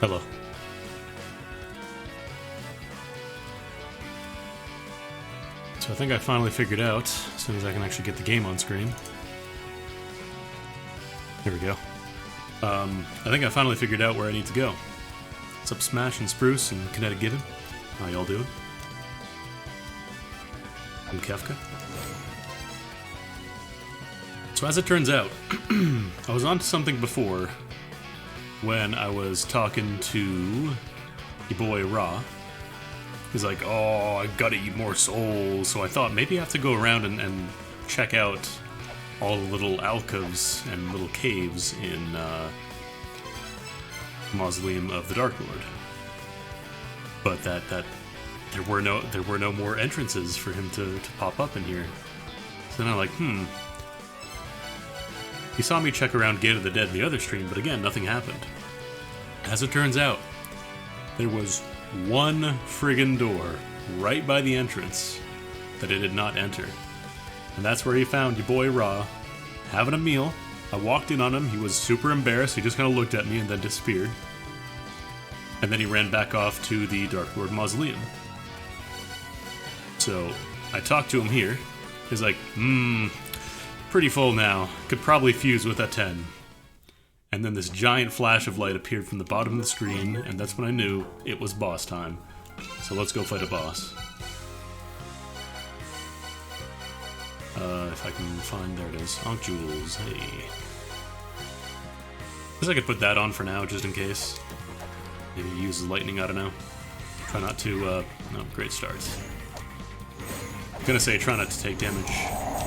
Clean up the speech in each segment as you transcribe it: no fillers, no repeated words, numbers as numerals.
Hello. So I think I finally figured out, as soon as I can actually get the game on screen. Here we go. I think I finally figured out where I need to go. What's up, Smash and Spruce and Kinetic Given? How y'all doing? I'm Kefka. So as it turns out, I was onto something before when I was talking to your boy Ra. He's like, oh, I gotta eat more souls. So I thought maybe I have to go around and check out all the little alcoves and little caves in Mausoleum of the Dark Lord. But that there were no more entrances for him to pop up in here. So then I'm like, He saw me check around Gate of the Dead in the other stream, but again, nothing happened. As it turns out, there was one friggin' door right by the entrance that it did not enter. And that's where he found your boy Ra, having a meal. I walked in on him, he was super embarrassed, he just kind of looked at me and then disappeared. And then he ran back off to the Dark Lord Mausoleum. So, I talked to him here. He's like, pretty full now. Could probably fuse with a 10. And then this giant flash of light appeared from the bottom of the screen, and that's when I knew it was boss time. So let's go fight a boss. If I can find, there it is. Ankh Jewels, hey. Guess I could put that on for now, just in case. Maybe use lightning, I don't know. Try not to, no, great starts. I'm gonna say try not to take damage.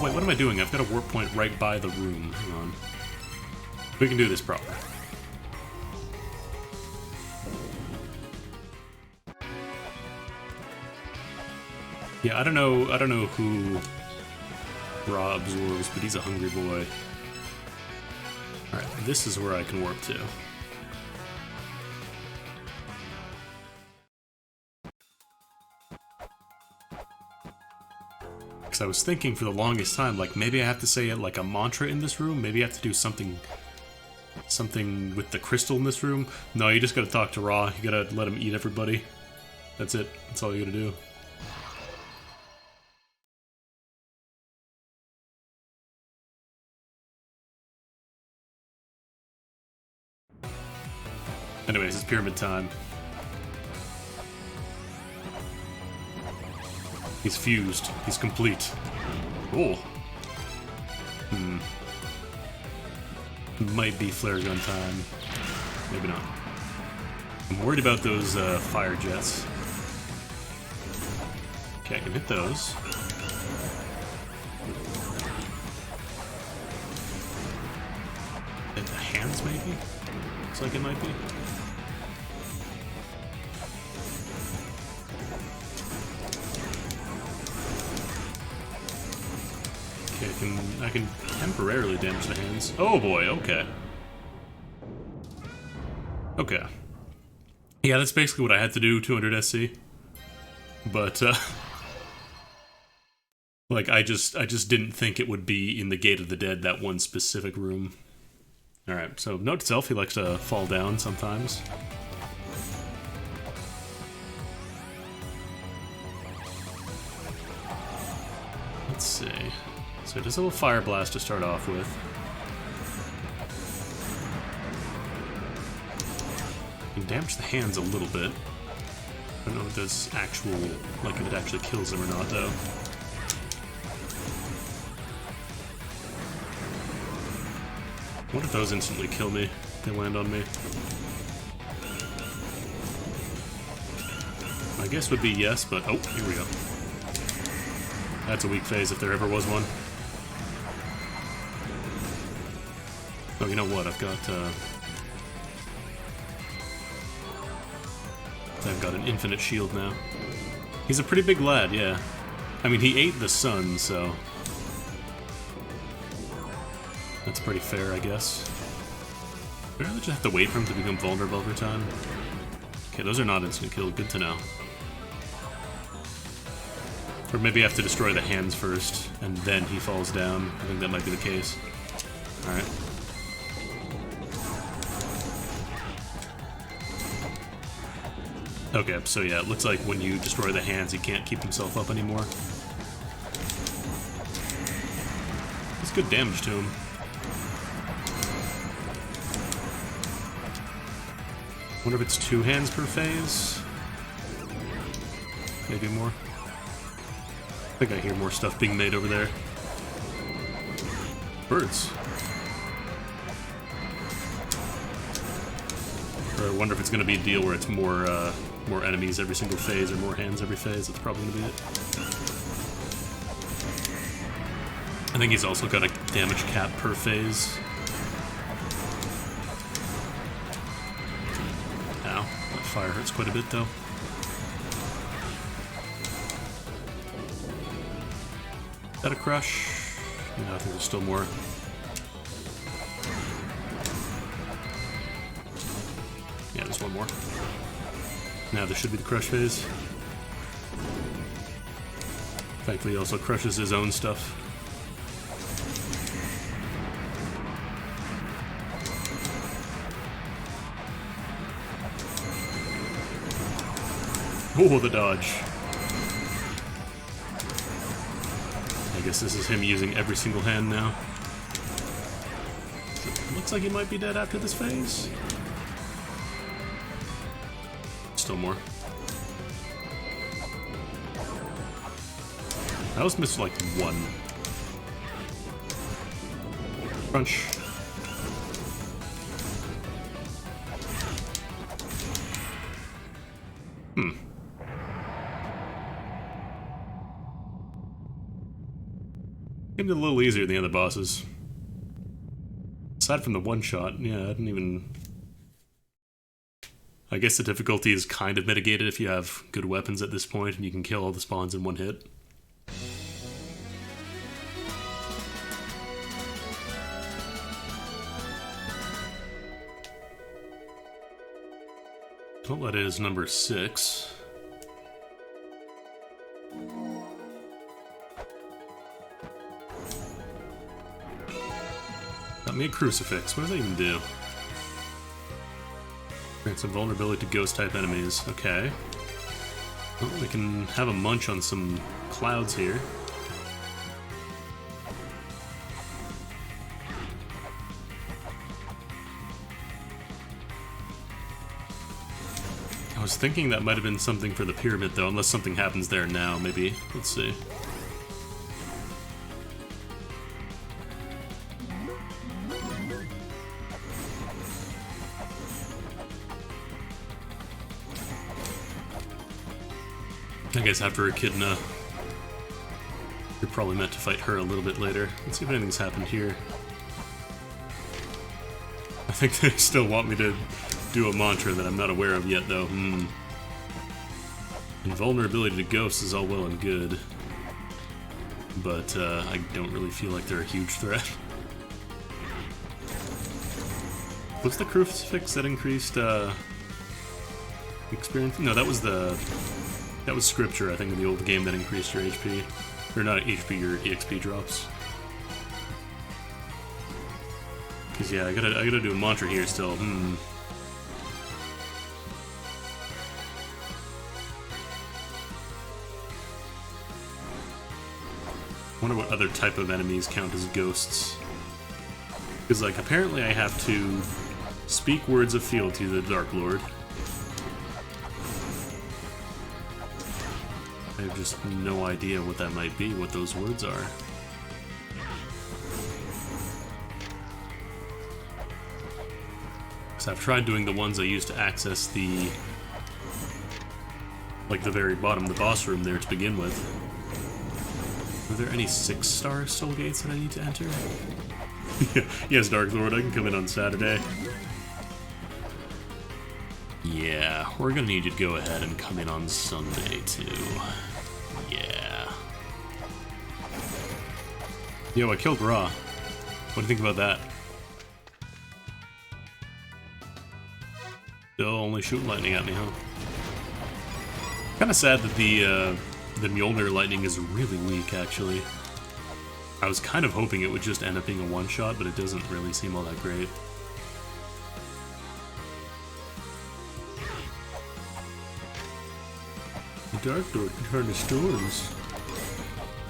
Wait, what am I doing? I've got a warp point right by the room. Hang on. We can do this proper. Yeah, I don't know who Ra absorbs, but he's a hungry boy. Alright, this is where I can warp to. Because I was thinking for the longest time, like, maybe I have to say it like a mantra in this room, maybe I have to do something with the crystal in this room. No, you just gotta talk to Ra, you gotta let him eat everybody. That's it, that's all you gotta do. Anyways, it's pyramid time. He's fused. He's complete. Oh. Might be flare gun time. Maybe not. I'm worried about those fire jets. Okay, I can hit those. And the hands, maybe? Looks like it might be. Okay, I can temporarily damage the hands. Oh boy, okay. Okay. Yeah, that's basically what I had to do, 200 SC. But, like, I just didn't think it would be in the Gate of the Dead, that one specific room. Alright, so note to self, he likes to fall down sometimes. Let's see. So it is a little fire blast to start off with. You can damage the hands a little bit. I don't know if there's actual, like if it actually kills them or not though. What if those instantly kill me? They land on me. My guess would be yes, but oh, here we go. That's a weak phase if there ever was one. Oh, you know what? I've got an infinite shield now. He's a pretty big lad, yeah. I mean, he ate the sun, so that's pretty fair, I guess. Do I really just have to wait for him to become vulnerable every time? Okay, those are not instant kills. Good to know. Or maybe I have to destroy the hands first, and then he falls down. I think that might be the case. Alright. Okay, so yeah, it looks like when you destroy the hands, he can't keep himself up anymore. It's good damage to him. Wonder if it's 2 hands per phase? Maybe more. I think I hear more stuff being made over there. Birds. Or I wonder if it's going to be a deal where it's more enemies every single phase or more hands every phase. That's probably going to be it. I think he's also got a damage cap per phase. Ow, that fire hurts quite a bit though. Is that a crush? No, I think there's still more. Yeah, there's one more. Now there should be the crush phase. Thankfully, he also crushes his own stuff. Oh, the dodge. I guess this is him using every single hand now. Looks like he might be dead after this phase. Still more. I almost missed like 1. Crunch. Seemed a little easier than the other bosses. Aside from the one shot, yeah, I didn't even... I guess the difficulty is kind of mitigated if you have good weapons at this point and you can kill all the spawns in one hit. Well, that is number 6. Got me a crucifix. What does that even do? Grants some vulnerability to ghost-type enemies. Okay. Well, we can have a munch on some clouds here. I was thinking that might have been something for the pyramid, though, unless something happens there now, maybe. Let's see. I guess after Echidna, you're probably meant to fight her a little bit later. Let's see if anything's happened here. I think they still want me to do a mantra that I'm not aware of yet, though. Invulnerability to ghosts is all well and good, but I don't really feel like they're a huge threat. What's the crucifix that increased experience? No, that was scripture, I think, in the old game that increased your HP. Or not HP, your EXP drops. Cause yeah, I gotta do a mantra here still. Wonder what other type of enemies count as ghosts. Because, like, apparently I have to speak words of fealty to the Dark Lord. I have just no idea what that might be, what those words are. So I've tried doing the ones I used to access the... like the very bottom, the boss room there to begin with. Are there any 6-star soul gates that I need to enter? Yes, Dark Lord, I can come in on Saturday. Yeah, we're gonna need you to go ahead and come in on Sunday, too. Yeah. Yo, I killed Ra. What do you think about that? Still only shooting lightning at me, huh? Kinda sad that the Mjolnir lightning is really weak, actually. I was kind of hoping it would just end up being a one-shot, but it doesn't really seem all that great. Dark Lord can harness storms.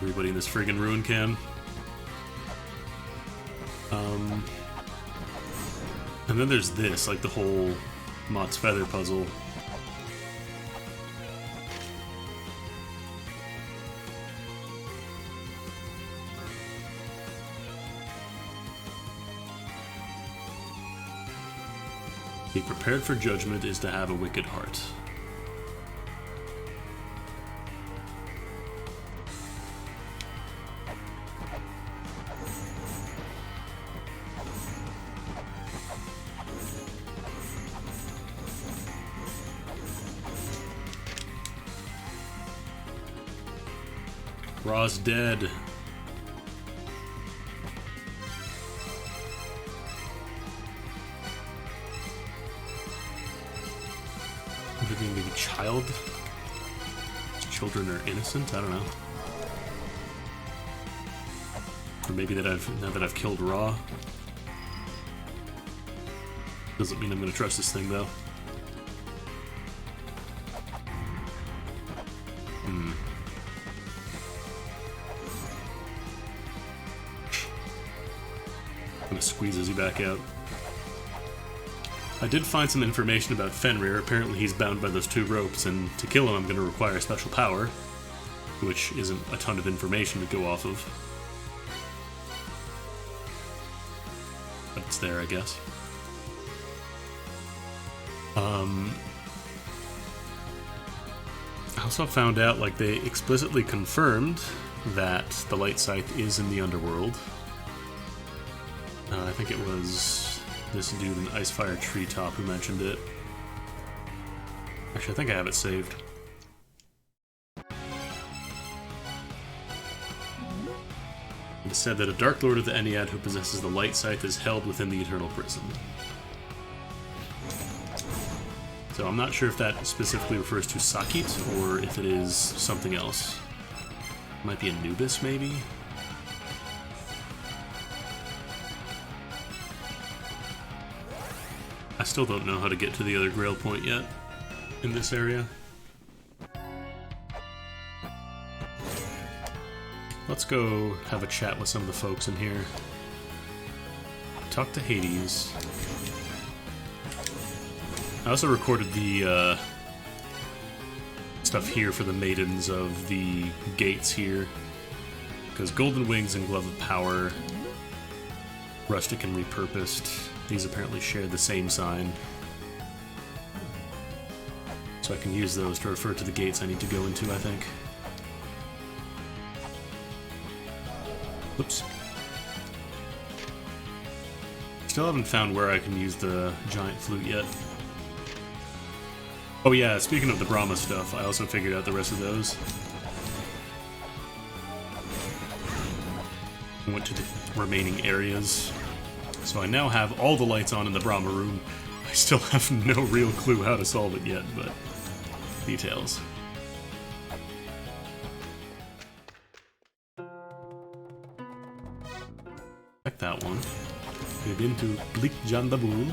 Everybody in this friggin' ruin can. And then there's this, like the whole Mott's Feather puzzle. Be prepared for judgment is to have a wicked heart. Ra's dead. Maybe child? Children are innocent? I don't know. Or maybe now that I've killed Ra. Doesn't mean I'm gonna trust this thing though. Squeezes you back out. I did find some information about Fenrir. Apparently he's bound by those 2 ropes, and to kill him I'm going to require special power, which isn't a ton of information to go off of. But it's there, I guess. I also found out, like, they explicitly confirmed that the Light Scythe is in the underworld. I think it was this dude in Icefire Treetop who mentioned it. Actually, I think I have it saved. It said that a Dark Lord of the Ennead who possesses the Light Scythe is held within the Eternal Prison. So I'm not sure if that specifically refers to Sakit, or if it is something else. Might be Anubis, maybe? I still don't know how to get to the other Grail Point yet in this area. Let's go have a chat with some of the folks in here. Talk to Hades. I also recorded the stuff here for the Maidens of the gates here. Because Golden Wings and Glove of Power, Rustic and Repurposed, these apparently share the same sign. So I can use those to refer to the gates I need to go into, I think. Oops. Still haven't found where I can use the giant flute yet. Oh yeah, speaking of the Brahma stuff, I also figured out the rest of those. I went to the remaining areas. So I now have all the lights on in the Brahma room. I still have no real clue how to solve it yet, but details. Check that one. We've been to Blik Jandabul.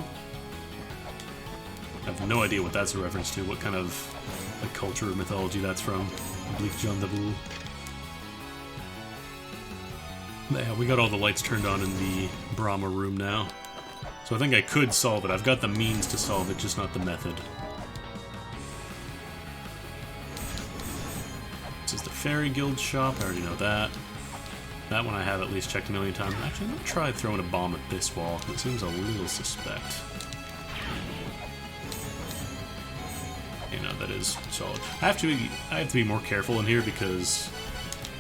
I have no idea what that's a reference to, what kind of like, culture or mythology that's from. Blik Jandabul. Yeah, we got all the lights turned on in the Brahma room now. So I think I could solve it. I've got the means to solve it, just not the method. This is the Fairy Guild shop, I already know that. That one I have at least checked a million times. Actually, I'm gonna try throwing a bomb at this wall. It seems a little suspect. You know, that is solid. I have to be more careful in here because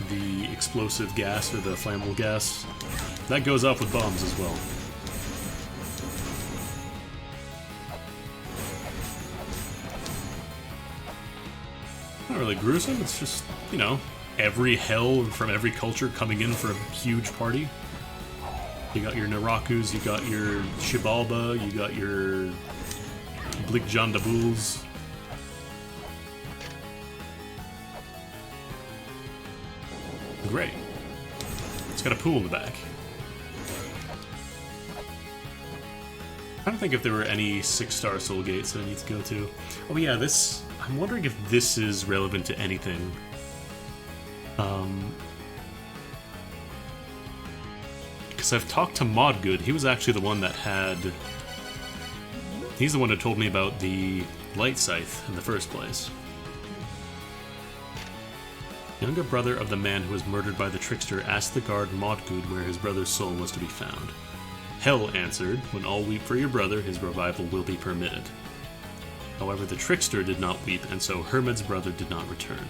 the explosive gas, or the flammable gas, that goes off with bombs as well. Not really gruesome, it's just, you know, every hell from every culture coming in for a huge party. You got your Narakus, you got your Shibalba, you got your Blik Jandabuls. Great. It's got a pool in the back. I don't think if there were any 6-star soul gates that I need to go to. Oh yeah, this... I'm wondering if this is relevant to anything. Because I've talked to Modgood. He was actually the one that had... He's the one who told me about the light scythe in the first place. Younger brother of the man who was murdered by the trickster asked the guard Modgood where his brother's soul was to be found. Hell answered, when all weep for your brother, his revival will be permitted. However, the trickster did not weep, and so Hermod's brother did not return.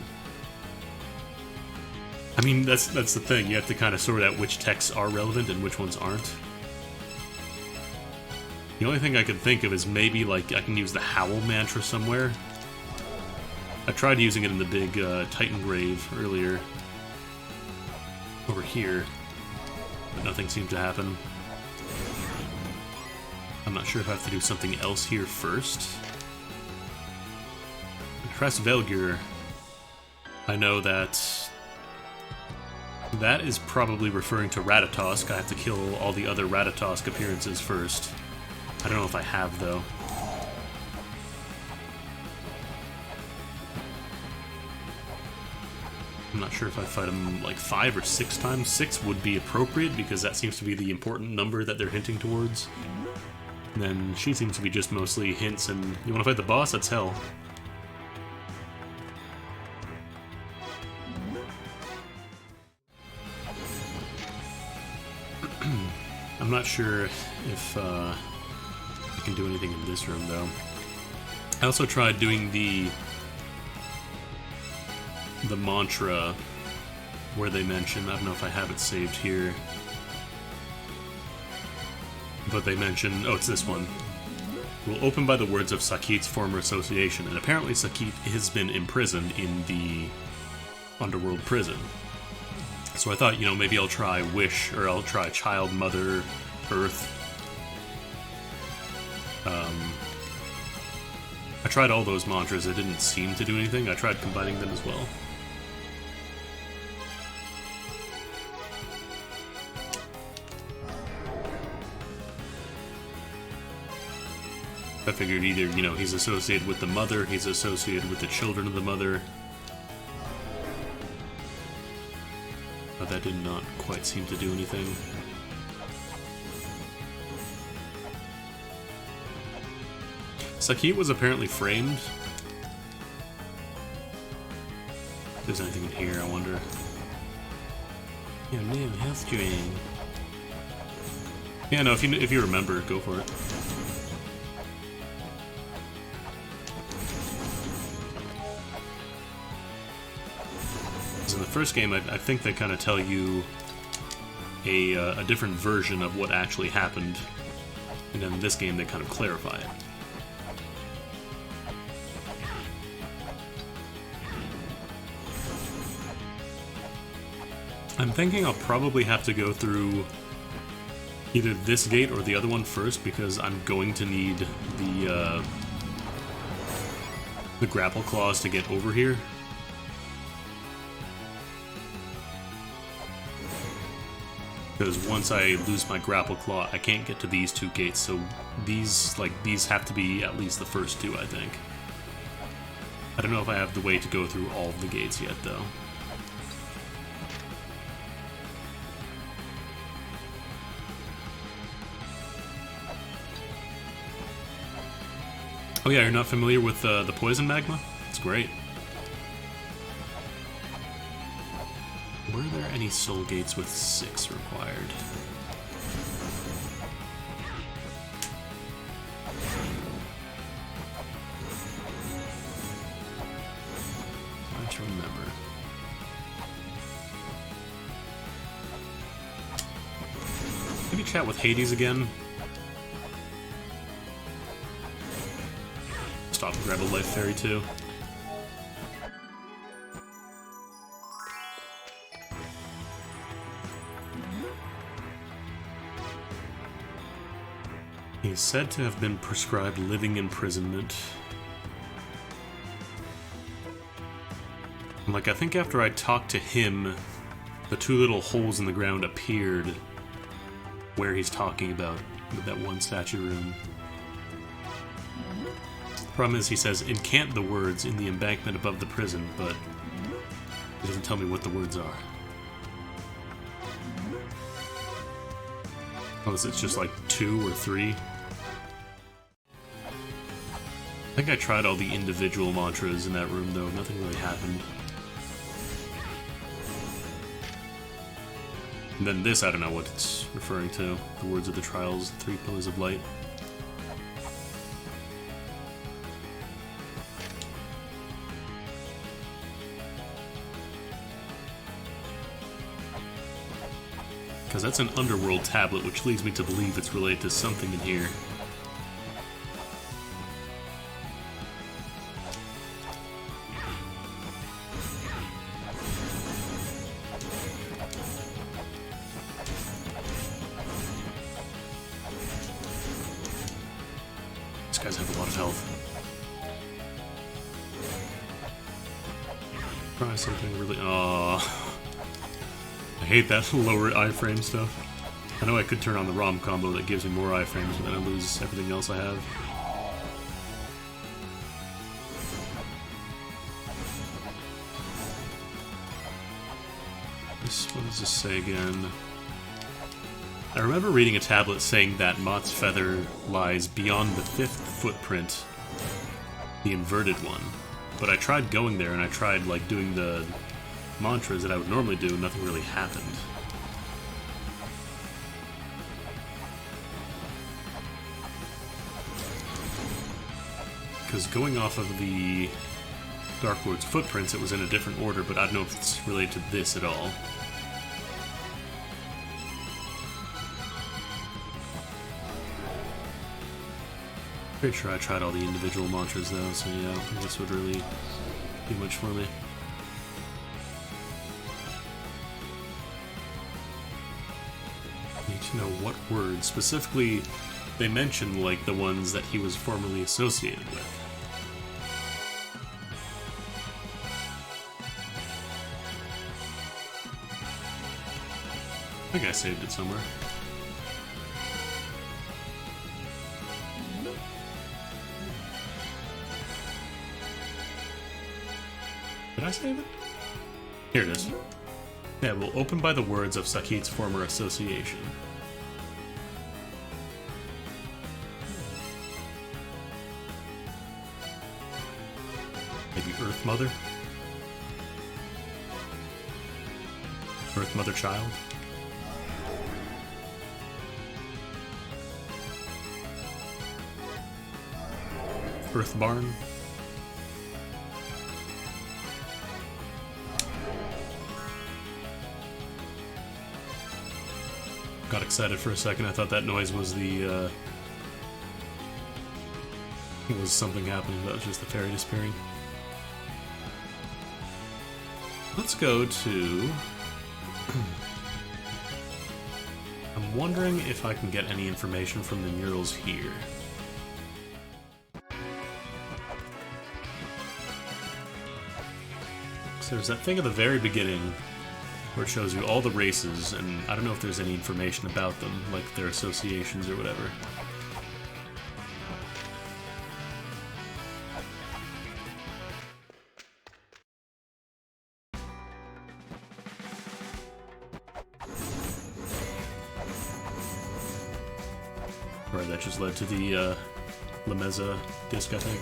I mean, that's the thing. You have to kind of sort out which texts are relevant and which ones aren't. The only thing I could think of is maybe, like, I can use the Howl mantra somewhere. I tried using it in the big Titan Grave earlier. Over here. But nothing seemed to happen. I'm not sure if I have to do something else here first. Velgir, I know that is probably referring to Ratatosk. I have to kill all the other Ratatosk appearances first. I don't know if I have, though. I'm not sure if I fight him like 5 or 6 times. 6 would be appropriate because that seems to be the important number that they're hinting towards. And then she seems to be just mostly hints, and you want to fight the boss? That's hell. I'm not sure if I can do anything in this room, though. I also tried doing the mantra where they mention, I don't know if I have it saved here, but they mention, oh, it's this one. We'll open by the words of Sakit's former association, and apparently Sakit has been imprisoned in the underworld prison. So I thought, you know, maybe I'll try Wish, or I'll try Child, Mother, Earth. I tried all those mantras, it didn't seem to do anything. I tried combining them as well. I figured either, you know, he's associated with the mother, he's associated with the children of the mother. But that did not quite seem to do anything. Sakit was apparently framed. If there's anything in here, I wonder. Yeah, man, health drain. Yeah, no, if you remember, go for it. In the first game, I think they kind of tell you a different version of what actually happened, and in this game they kind of clarify it. I'm thinking I'll probably have to go through either this gate or the other one first, because I'm going to need the grapple claws to get over here. Because once I lose my grapple claw, I can't get to these 2 gates, so these have to be at least the first 2, I think. I don't know if I have the way to go through all of the gates yet, though. Oh yeah, you're not familiar with the poison magma? It's great. Were there any soul gates with 6 required? Trying to remember. Maybe chat with Hades again. Stop and grab a life fairy too. He is said to have been prescribed living imprisonment. Like, I think after I talked to him, the 2 little holes in the ground appeared where he's talking about, with that one statue room. Problem is, he says, incant the words in the embankment above the prison, but he doesn't tell me what the words are. Unless it's just like 2 or 3. I think I tried all the individual mantras in that room, though. Nothing really happened. And then this, I don't know what it's referring to. The words of the trials, 3 pillars of light. Because that's an underworld tablet, which leads me to believe it's related to something in here. These guys have a lot of health. Try something really... Aww. I hate that lower iframe stuff. I know I could turn on the ROM combo that gives me more iframes, but then I lose everything else I have. What does this say again? I remember reading a tablet saying that Mott's feather lies beyond the 5th footprint, the inverted one. But I tried going there, and I tried like doing the mantras that I would normally do, and nothing really happened. Because going off of the Dark Lord's footprints, it was in a different order, but I don't know if it's related to this at all. Pretty sure I tried all the individual mantras though, so yeah, I don't think this would really do much for me. Need to know what words. Specifically, they mention like the ones that he was formerly associated with. I think I saved it somewhere. Did I save it? Here it is. Yeah, we'll open by the words of Sakit's former association. Maybe Earth Mother? Earth Mother Child? Earth Barn? Got excited for a second. I thought that noise was the, was something happening. That was just the fairy disappearing. Let's go to... I'm wondering if I can get any information from the murals here. So there's that thing at the very beginning where it shows you all the races, and I don't know if there's any information about them, like their associations or whatever. Right, that just led to the La Mesa disc, I think.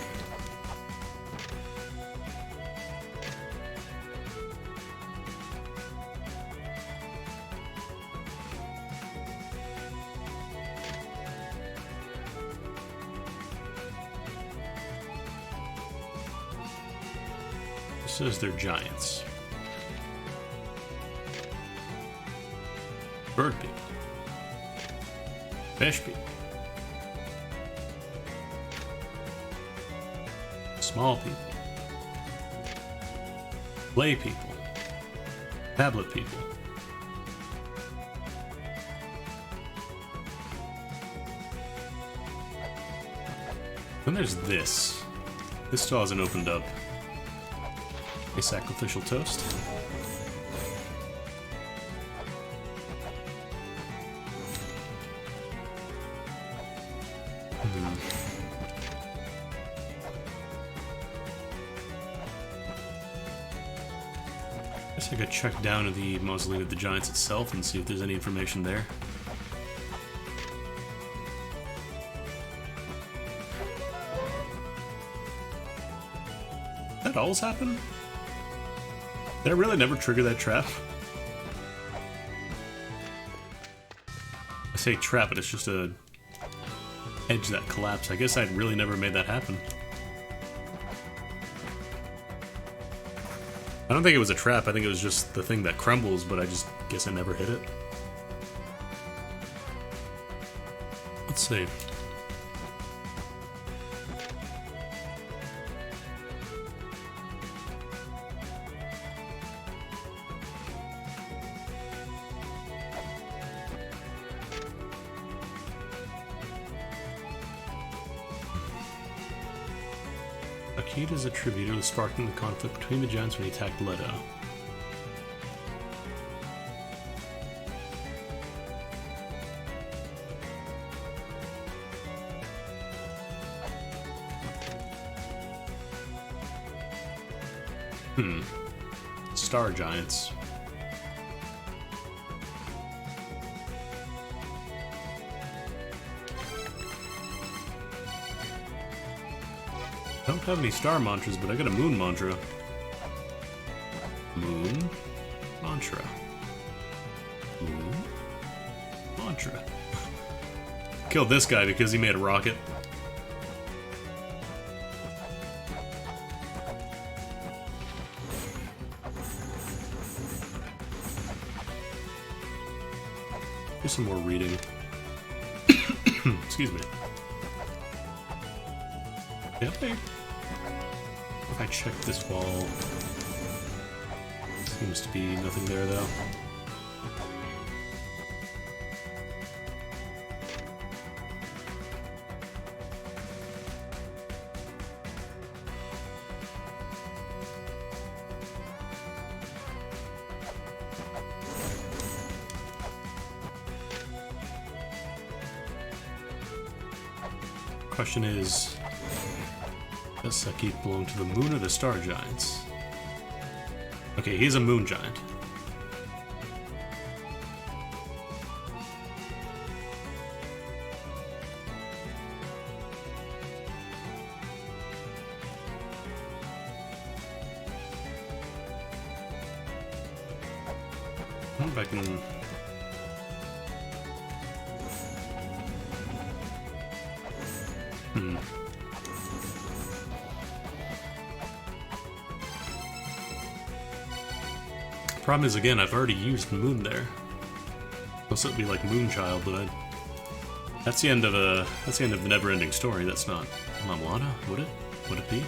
Says they're giants. Bird people. Fish people. Small people. Lay people. Tablet people. Then there's this. This still hasn't opened up. A sacrificial toast. Guess I could check down at the Mausoleum of the Giants itself and see if there's any information there. Did that always happen? Did I really never trigger that trap? I say trap, but it's just a edge that collapsed. I guess I'd really never made that happen. I don't think it was a trap, I think it was just the thing that crumbles, but I just guess I never hit it. Let's see. Akita is attributed to sparking the conflict between the giants when he attacked Leto. Star Giants. I don't have any star mantras, but I got a moon mantra. Moon mantra. Moon mantra. Killed this guy because he made a rocket. Here's some more reading. Excuse me. Yep. If I check this wall, seems to be nothing there though. Question is, does Saki belong to the moon or the star giants? Okay, he's a moon giant. I wonder if I can... Problem is, again, I've already used Moon there. Unless it'd be like Moonchild, but that's the end of the never-ending story. That's not La-Mulana, would it? Would it be?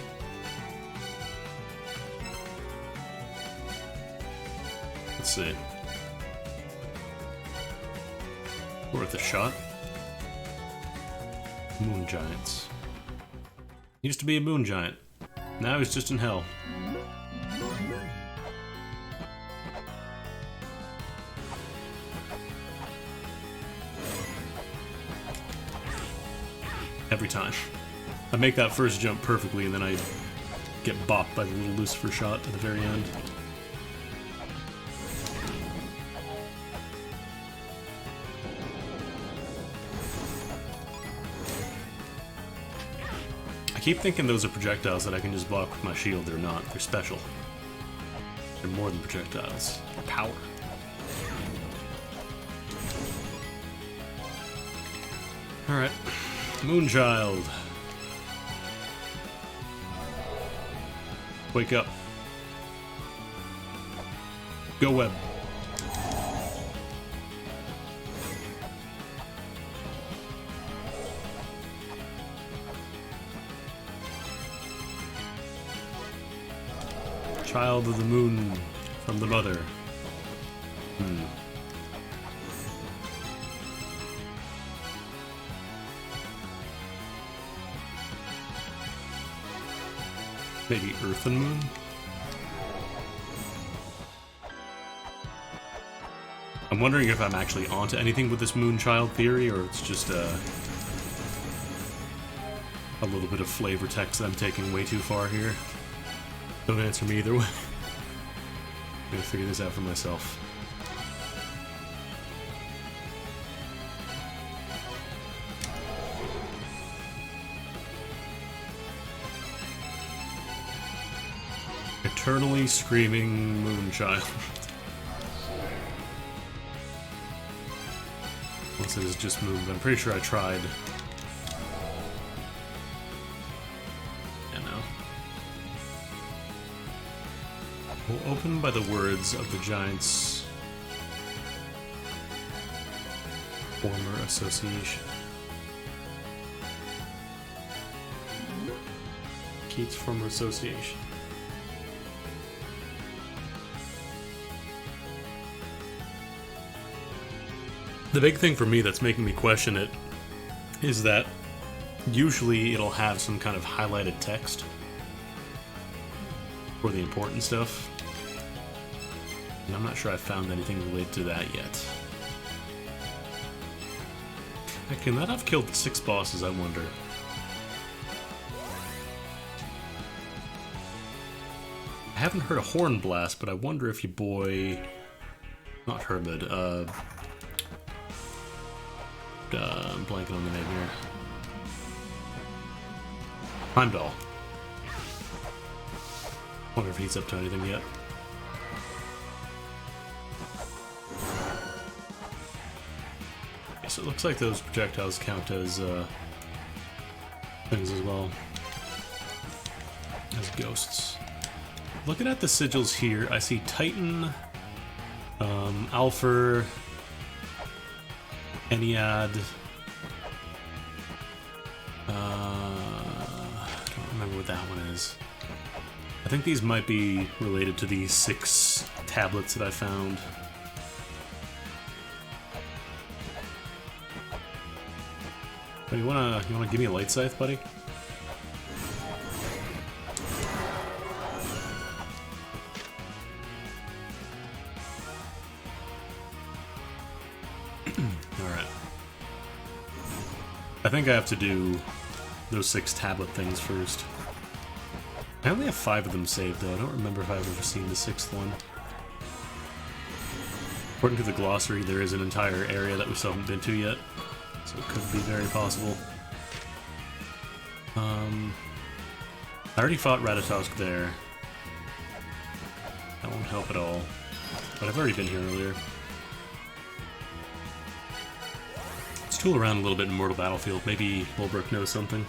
Let's see. Worth a shot. Moon giants. Used to be a moon giant. Now he's just in hell. Every time. I make that first jump perfectly and then I get bopped by the little Lucifer shot at the very end. I keep thinking those are projectiles that I can just block with my shield. They're not. They're special. They're more than projectiles. They're power. Alright. Moonchild. Wake up. Go web. Child of the moon from the mother. Maybe Earth and Moon? I'm wondering if I'm actually onto anything with this Moonchild theory, or it's just a little bit of flavor text that I'm taking way too far here. Don't answer me either way. gonna figure this out for myself. Eternally screaming Moonchild. Once it has just moved, I'm pretty sure I tried. Yeah, no. Will open by the words of the giant's former association. Keats' former association. The big thing for me that's making me question it is that usually it'll have some kind of highlighted text for the important stuff. And I'm not sure I've found anything related to that yet. Can that have killed 6 bosses, I wonder? I haven't heard a horn blast, but I wonder if your boy... Not Hermid, I'm blanking on the name here. Heimdall. Wonder if he's up to anything yet. Okay, so it looks like those projectiles count as things as well as ghosts. Looking at the sigils here, I see Titan, Alpher, Ennead. I don't remember what that one is. I think these might be related to these 6 tablets that I found. Oh, you wanna give me a light scythe, buddy? I think I have to do those 6 tablet things first. I only have 5 of them saved, though. I don't remember if I've ever seen the 6th one. According to the glossary, there is an entire area that we still haven't been to yet, so it could be very possible. I already fought Ratatosk there. That won't help at all. But I've already been here earlier. Let's tool around a little bit in Mortal Battlefield. Maybe Bulbrook knows something.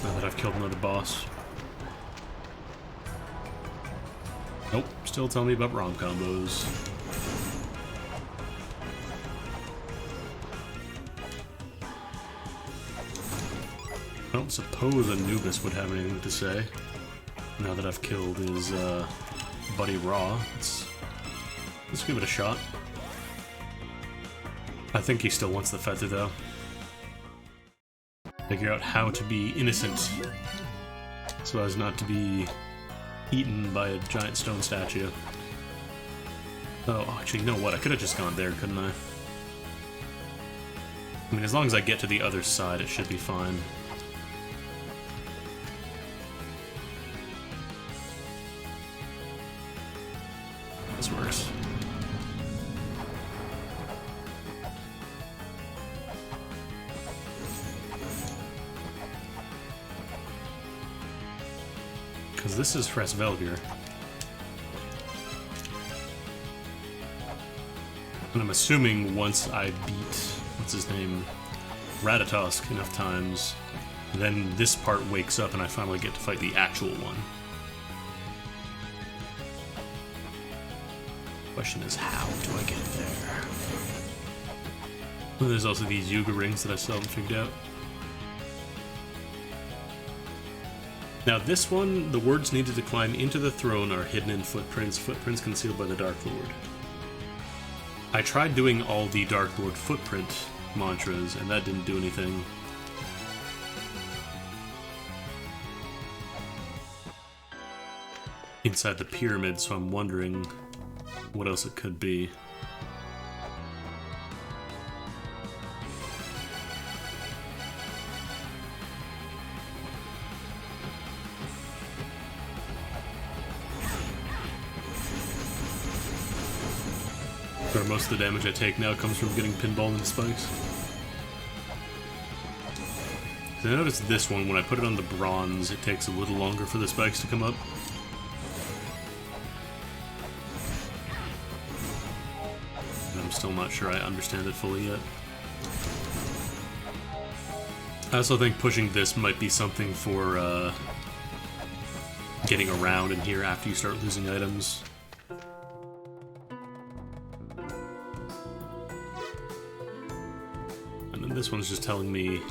Now that I've killed another boss. Nope, still telling me about ROM combos. I don't suppose Anubis would have anything to say. Now that I've killed his buddy Raw, let's give it a shot. I think he still wants the feather, though. Figure out how to be innocent so as not to be eaten by a giant stone statue. Oh, actually, you know what? I could have just gone there, couldn't I? I mean, as long as I get to the other side, it should be fine. This works. Because this is Fresvelgir. And I'm assuming once I beat, what's his name, Ratatosk enough times, then this part wakes up and I finally get to fight the actual one. Question is, how do I get there? Well, there's also these Yuga rings that I still haven't figured out. Now this one, the words needed to climb into the throne are hidden in footprints concealed by the Dark Lord. I tried doing all the Dark Lord footprint mantras, and that didn't do anything. Inside the pyramid, so I'm wondering what else it could be. Where most of the damage I take now comes from getting pinballed into spikes. I noticed this one, when I put it on the bronze, it takes a little longer for the spikes to come up. And I'm still not sure I understand it fully yet. I also think pushing this might be something for getting around in here after you start losing items. And then this one's just telling me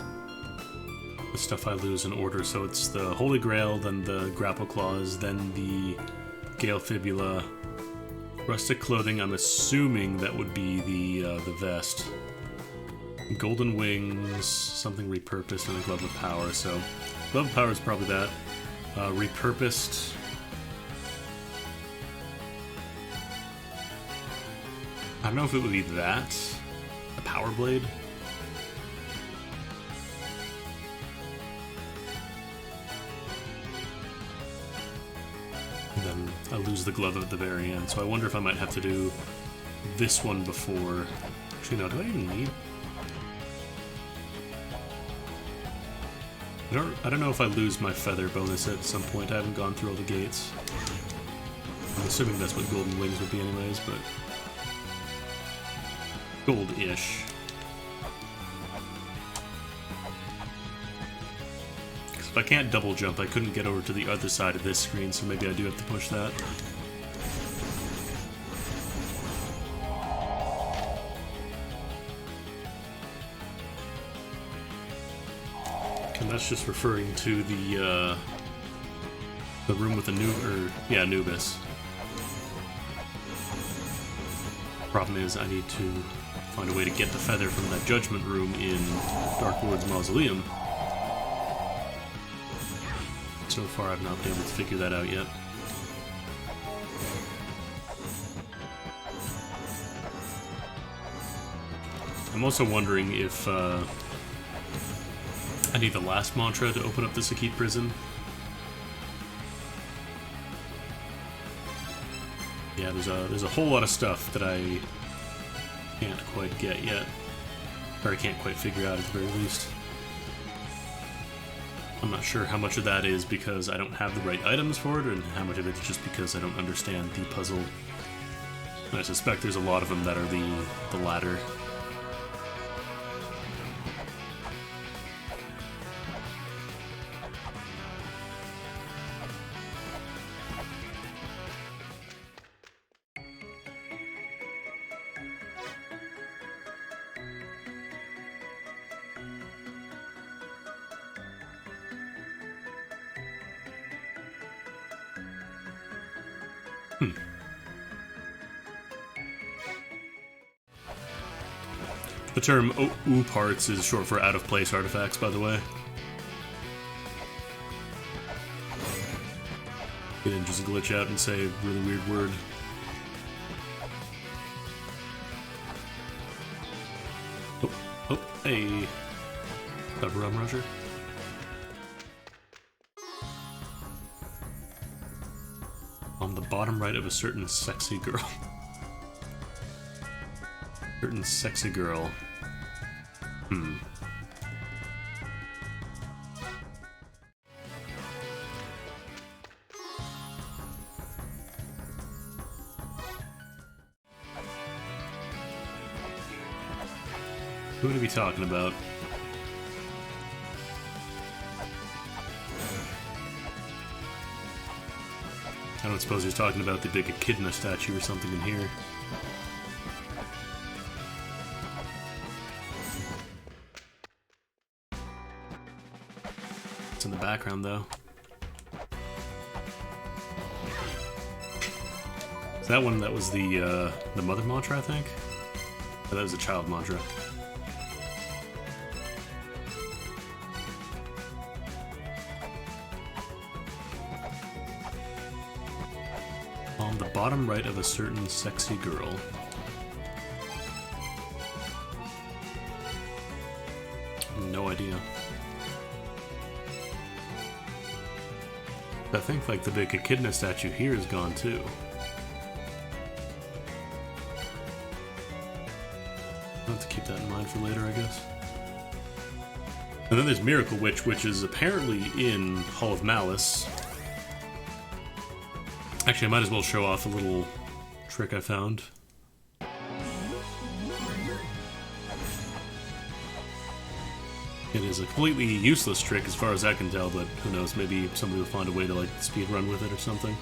the stuff I lose in order, so it's the Holy Grail, then the Grapple Claws, then the Gale Fibula, Rustic Clothing. I'm assuming that would be the vest. Golden Wings, something repurposed, and a Glove of Power. So, Glove of Power is probably that. Repurposed. I don't know if it would be that. A Power Blade. And then I lose the glove at the very end, so I wonder if I might have to do this one before. Actually, no, do I even need? I don't know if I lose my feather bonus at some point. I haven't gone through all the gates. I'm assuming that's what Golden Wings would be anyways, but gold-ish. If I can't double jump, I couldn't get over to the other side of this screen, so maybe I do have to push that. And that's just referring to the room with the Anubis. Problem is, I need to find a way to get the feather from that judgment room in Dark Lord's Mausoleum. So far, I've not been able to figure that out yet. I'm also wondering if I need the last mantra to open up the Sakit prison. Yeah, there's a whole lot of stuff that I can't quite get yet, or I can't quite figure out at the very least. I'm not sure how much of that is because I don't have the right items for it, and how much of it is just because I don't understand the puzzle. And I suspect there's a lot of them that are the latter. The term OU parts is short for out of place artifacts, by the way. You didn't just glitch out and say a really weird word. Oh, hey. A rum rusher? On the bottom right of a certain sexy girl. Certain sexy girl. Who would he be talking about? I don't suppose he's talking about the big echidna statue or something in here. It's in the background, though. Is that one that was the mother mantra, I think? Or that was the child mantra. On the bottom right of a certain sexy girl. No idea. I think like the big echidna statue here is gone too. for later, I guess. And then there's Miracle Witch, which is apparently in Hall of Malice. Actually, I might as well show off a little trick I found. It is a completely useless trick as far as I can tell, but who knows, maybe somebody will find a way to like speed run with it or something.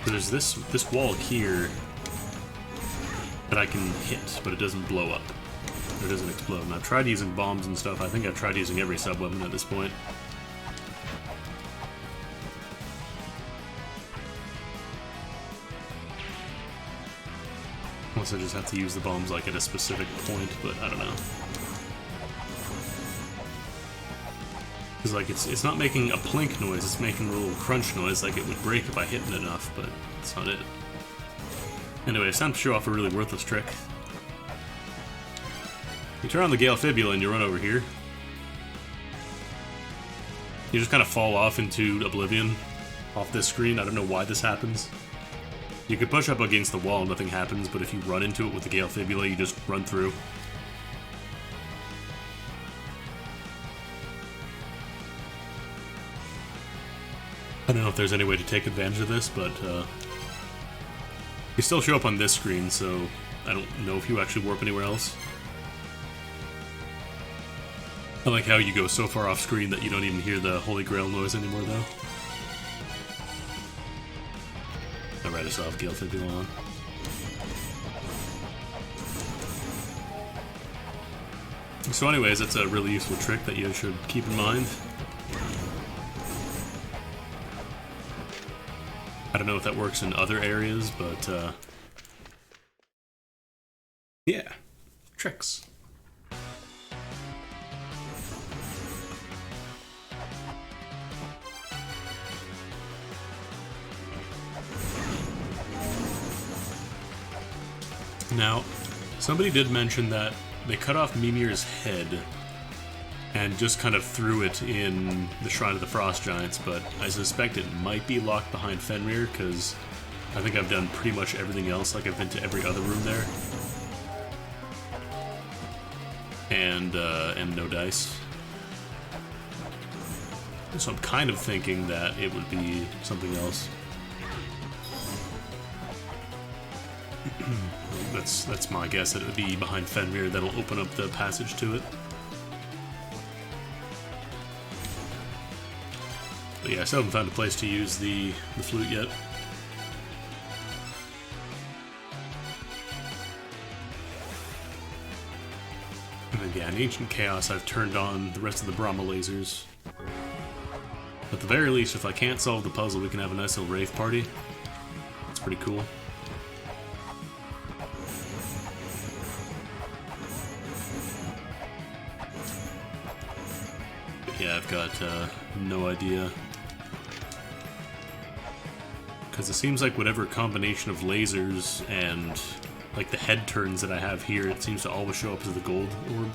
There's this wall here that I can hit, but it doesn't blow up. Or it doesn't explode. And I've tried using bombs and stuff. I think I've tried using every sub-weapon at this point. Unless I just have to use the bombs like at a specific point, but I don't know. Because like it's not making a plink noise, it's making a little crunch noise like it would break if I hit it enough, but that's not it. Anyway, it's time to show off a really worthless trick. You turn on the Gale Fibula and you run over here. You just kind of fall off into oblivion off this screen. I don't know why this happens. You could push up against the wall and nothing happens, but if you run into it with the Gale Fibula, you just run through. I don't know if there's any way to take advantage of this, but you still show up on this screen, so I don't know if you actually warp anywhere else. I like how you go so far off screen that you don't even hear the Holy Grail noise anymore, though. Alright, I still have Gale Fibula on. So anyways, that's a really useful trick that you should keep in mind. I don't know if that works in other areas, but yeah, tricks. Now, somebody did mention that they cut off Mimir's head and just kind of threw it in the Shrine of the Frost Giants, but I suspect it might be locked behind Fenrir, because I think I've done pretty much everything else, like I've been to every other room there. And no dice. So I'm kind of thinking that it would be something else. That's my guess, that it would be behind Fenrir that'll open up the passage to it. But yeah, I still haven't found a place to use the flute yet. And then yeah, in Ancient Chaos I've turned on the rest of the Brahma lasers. At the very least, if I can't solve the puzzle, we can have a nice little rave party. It's pretty cool. Yeah, I've got no idea. Because it seems like whatever combination of lasers and like the head turns that I have here, it seems to always show up as the gold orb.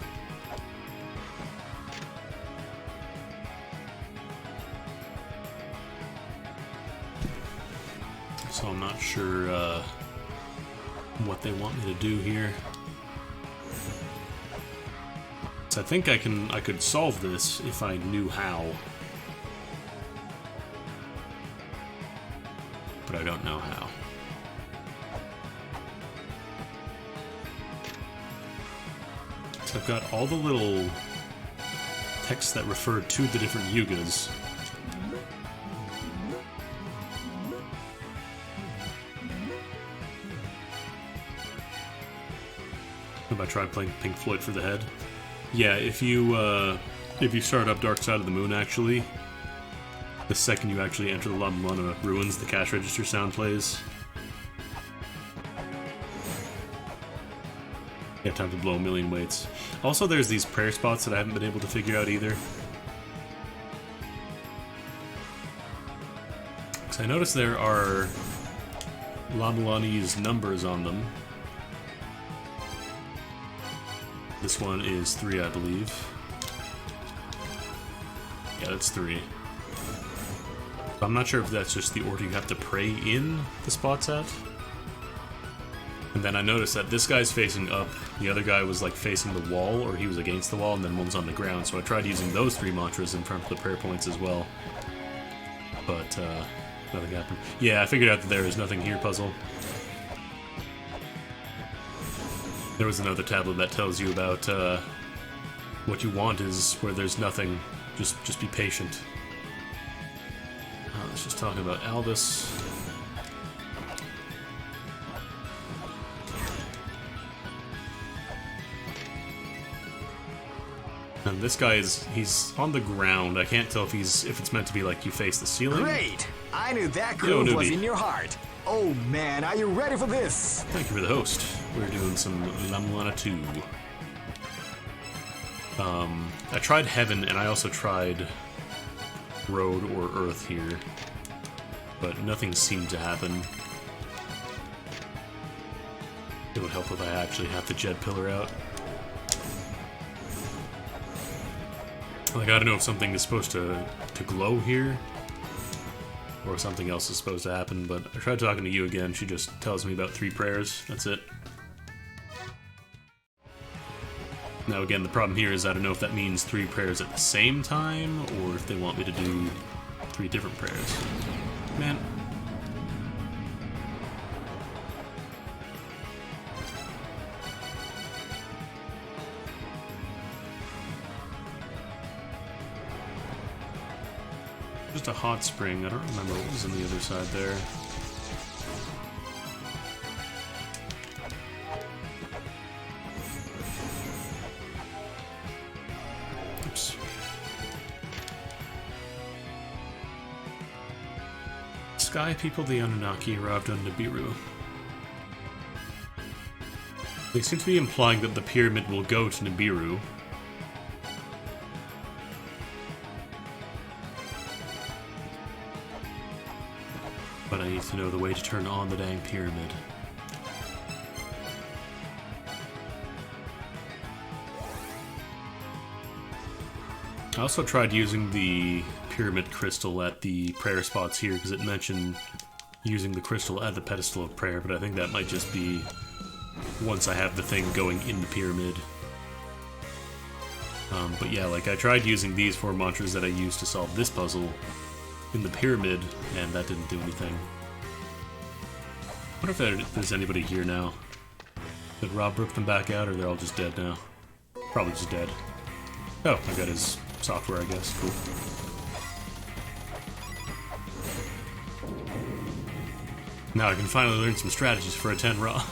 So I'm not sure what they want me to do here. So I think I could solve this if I knew how. But I don't know how. So I've got all the little texts that refer to the different yugas. If I try playing Pink Floyd for the head. Yeah, if you start up Dark Side of the Moon, actually, the second you actually enter the La-Mulana ruins, the cash register sound plays. Yeah, time to blow a million weights. Also, there's these prayer spots that I haven't been able to figure out either. Because I noticed there are La-Mulana's numbers on them. This one is 3, I believe. Yeah, that's 3. I'm not sure if that's just the order you have to pray in the spots at. And then I noticed that this guy's facing up, the other guy was like facing the wall, or he was against the wall, and then one's on the ground, so I tried using those 3 mantras in front of the prayer points as well. But, nothing happened. Yeah, I figured out that there is nothing here puzzle. There was another tablet that tells you about, what you want is where there's nothing. Just be patient. Let's just talk about Albus. And this guy he's on the ground. I can't tell if it's meant to be like you face the ceiling. Great! I knew that groove was in your heart. Oh man, are you ready for this? Thank you for the host. We're doing some La-Mulana 2. I tried Heaven, and I also tried Road or Earth here, but nothing seemed to happen. It would help if I actually had the Jet Pillar out. Like, I don't know if something is supposed to glow here, or something else is supposed to happen, but I tried talking to you again. She just tells me about 3 prayers. That's it. Now again, the problem here is I don't know if that means 3 prayers at the same time, or if they want me to do 3 different prayers. Man. Just a hot spring. I don't remember what was on the other side there. Oops. Sky people, the Anunnaki, arrived on Nibiru. They seem to be implying that the pyramid will go to Nibiru. But I need to know the way to turn on the dang pyramid. I also tried using the pyramid crystal at the prayer spots here because it mentioned using the crystal at the pedestal of prayer, but I think that might just be once I have the thing going in the pyramid. But yeah, like I tried using these 4 mantras that I used to solve this puzzle in the pyramid, and that didn't do anything. I wonder if there's anybody here now. Did Rob rip them back out, or they're all just dead now? Probably just dead. Oh, I got his software, I guess. Cool. Now I can finally learn some strategies for a 10 raw.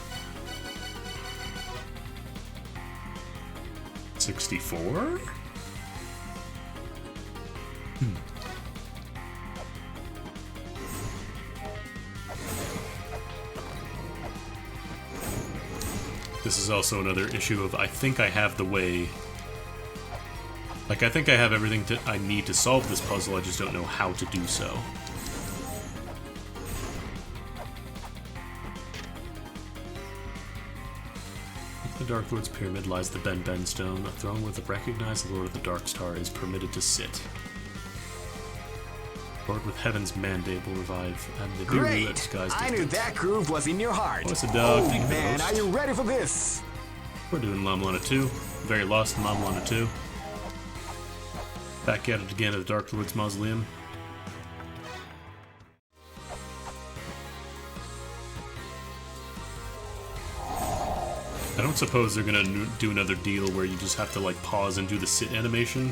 64? This is also another issue of I think I have the way. Like, I think I have everything I need to solve this puzzle, I just don't know how to do so. The Dark Lord's pyramid lies the Ben Ben Stone, a throne where the recognized Lord of the Dark Star is permitted to sit. Lord with Heaven's mandate will revive, and the Great! Sky's I knew that groove was in your heart. What's a dog? Oh man, are you ready for this? We're doing La-Mulana 2. Very lost in La-Mulana 2. Back at it again at the Dark Lord's Mausoleum. I don't suppose they're gonna do another deal where you just have to like pause and do the sit animation.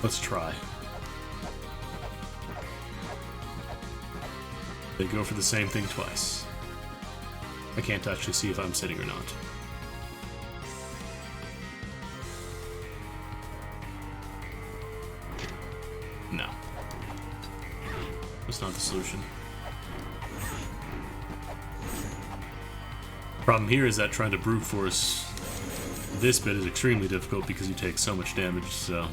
Let's try. They go for the same thing twice. I can't actually see if I'm sitting or not. No. That's not the solution. Problem here is that trying to brute force this bit is extremely difficult because you take so much damage, so...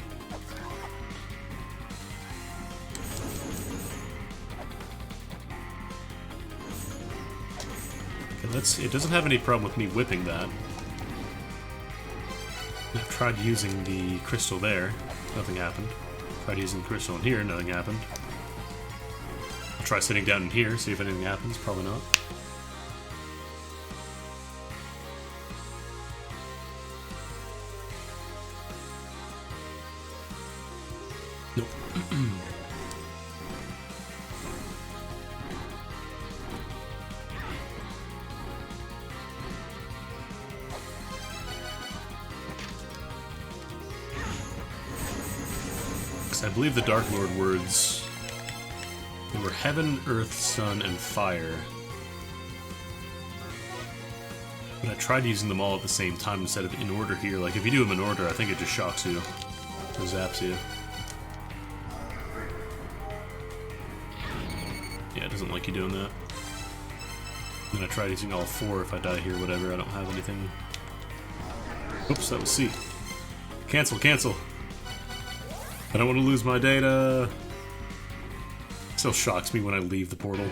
Okay, it doesn't have any problem with me whipping that. I've tried using the crystal there. Nothing happened. Tried using the crystal in here, nothing happened. I'll try sitting down in here, see if anything happens. Probably not. Nope. I believe the Dark Lord words, they were Heaven, Earth, Sun, and Fire. But I tried using them all at the same time instead of in order here. Like, if you do them in order, I think it just shocks you. Or zaps you. Yeah, it doesn't like you doing that. And then I tried using all 4. If I die here, whatever, I don't have anything. Oops, that was C. Cancel, cancel! I don't want to lose my data. Still shocks me when I leave the portal.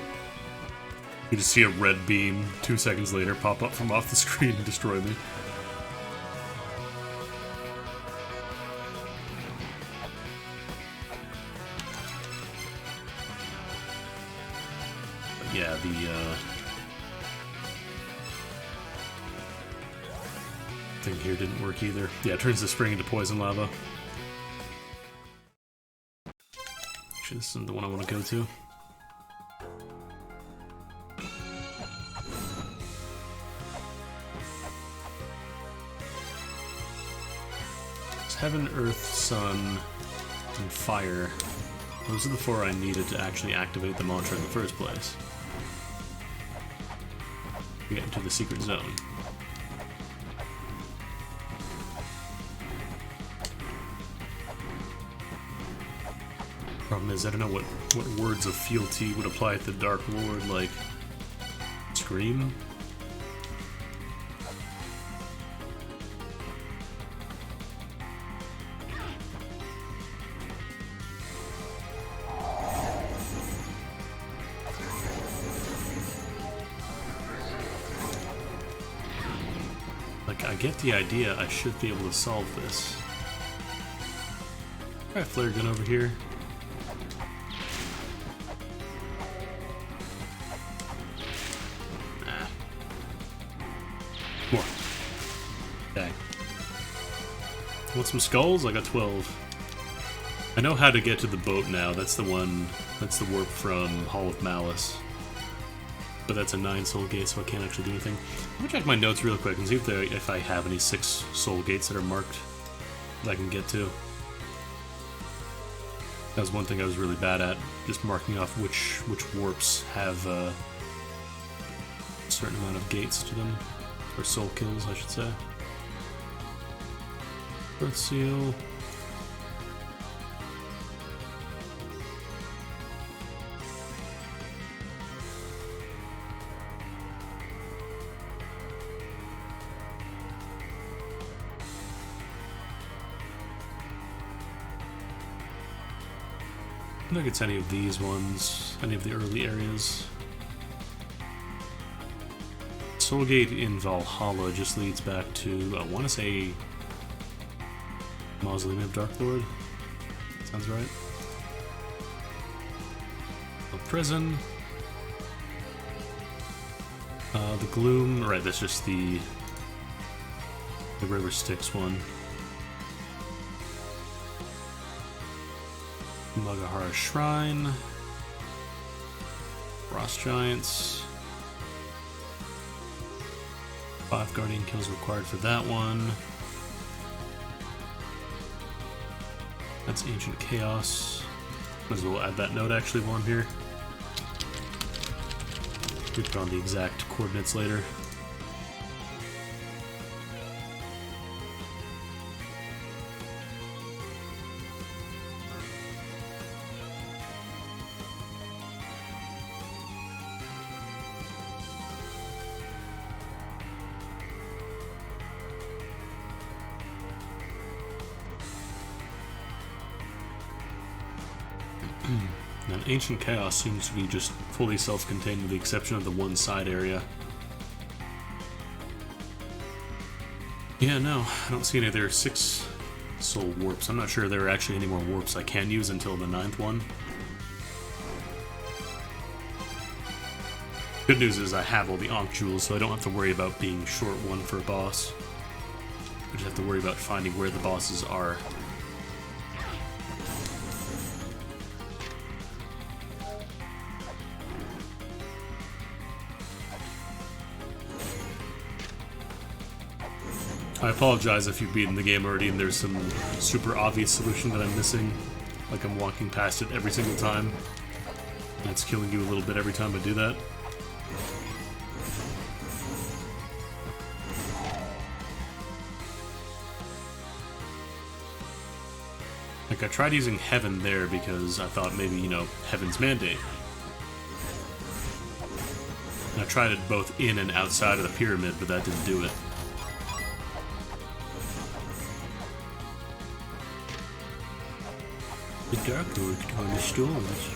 You just see a red beam 2 seconds later pop up from off the screen and destroy me. But yeah, the thing here didn't work either. Yeah, it turns the spring into poison lava. This isn't the one I want to go to. It's Heaven, Earth, Sun, and Fire. Those are the 4 I needed to actually activate the mantra in the first place. To get into the secret zone. Problem is, I don't know what words of fealty would apply to the Dark Lord, like Scream? Like, I get the idea, I should be able to solve this. Alright, flare gun over here. More. Dang. Want some skulls? I got 12. I know how to get to the boat now. That's the one. That's the warp from Hall of Malice. But that's a 9 soul gate, so I can't actually do anything. I'm gonna check my notes real quick and see if I have any 6 soul gates that are marked that I can get to. That was one thing I was really bad at, just marking off which warps have a certain amount of gates to them. Or soul kills, I should say. Earth Seal. I don't think it's any of these ones, any of the early areas. Soulgate in Valhalla just leads back to, I want to say, Mausoleum of Dark Lord. Sounds right. A prison. The Gloom, right, that's just the River Styx one. Magahara Shrine. Frost Giants. 5 Guardian kills required for that one. That's Ancient Chaos. Might as well add that note actually while I'm here. We put on the exact coordinates later. Now, Ancient Chaos seems to be just fully self-contained with the exception of the one side area. Yeah, no, I don't see any other 6 soul warps. I'm not sure there are actually any more warps I can use until the 9th one. Good news is I have all the Ankh Jewels, so I don't have to worry about being short one for a boss. I just have to worry about finding where the bosses are. I apologize if you've beaten the game already and there's some super obvious solution that I'm missing. Like I'm walking past it every single time. And it's killing you a little bit every time I do that. Like I tried using Heaven there because I thought maybe, you know, Heaven's Mandate. And I tried it both in and outside of the pyramid, but that didn't do it. The Dark Lord on the storms.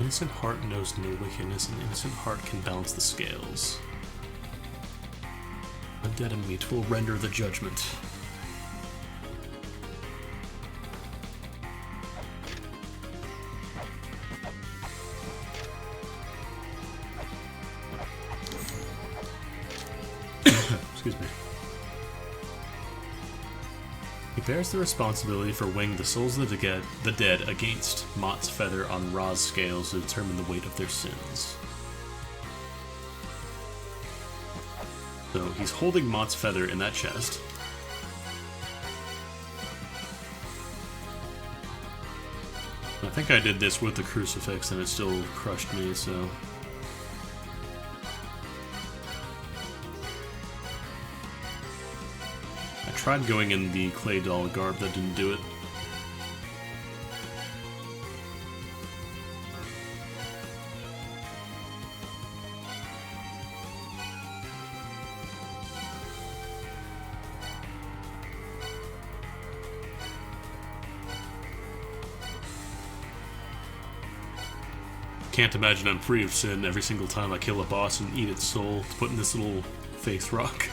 Innocent heart knows no wickedness, and innocent heart can balance the scales. Undead and meat will render the judgment. Excuse me. He bears the responsibility for weighing the souls of the dead against Mot's feather on Ra's scales to determine the weight of their sins. So he's holding Mot's feather in that chest. I think I did this with the crucifix and it still crushed me, so... I tried going in the clay doll garb, that didn't do it. Can't imagine I'm free of sin every single time I kill a boss and eat its soul to put in this little face rock.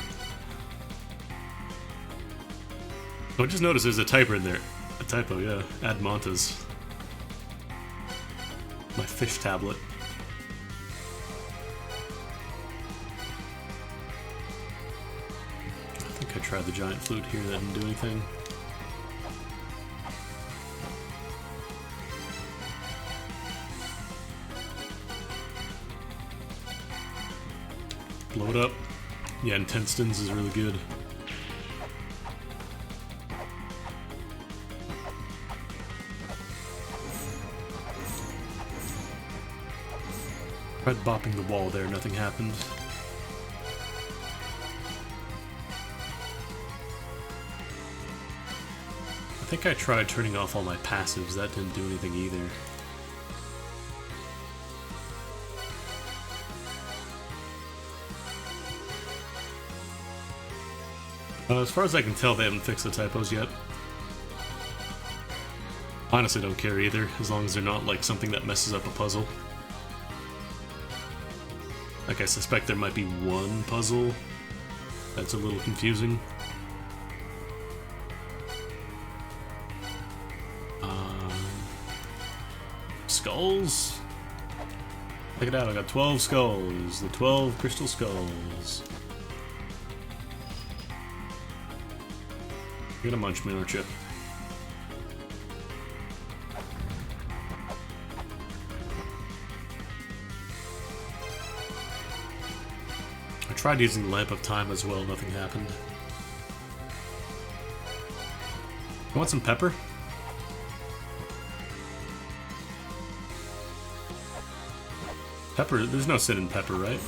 Oh, I just noticed there's a typo in there. A typo, yeah. Add Montas. My fish tablet. I think I tried the giant flute here, that didn't do anything. Blow it up. Yeah, Intestines is really good. Tried bopping the wall there, nothing happened. I think I tried turning off all my passives, that didn't do anything either. As far as I can tell, they haven't fixed the typos yet. Honestly, don't care either, as long as they're not like something that messes up a puzzle. Like, I suspect there might be one puzzle that's a little confusing. Skulls? Check it out, I got 12 skulls. The 12 crystal skulls. You're gonna munch me, aren't you? I tried using the Lamp of Time as well, nothing happened. You want some pepper? Pepper? There's no sin in pepper, right?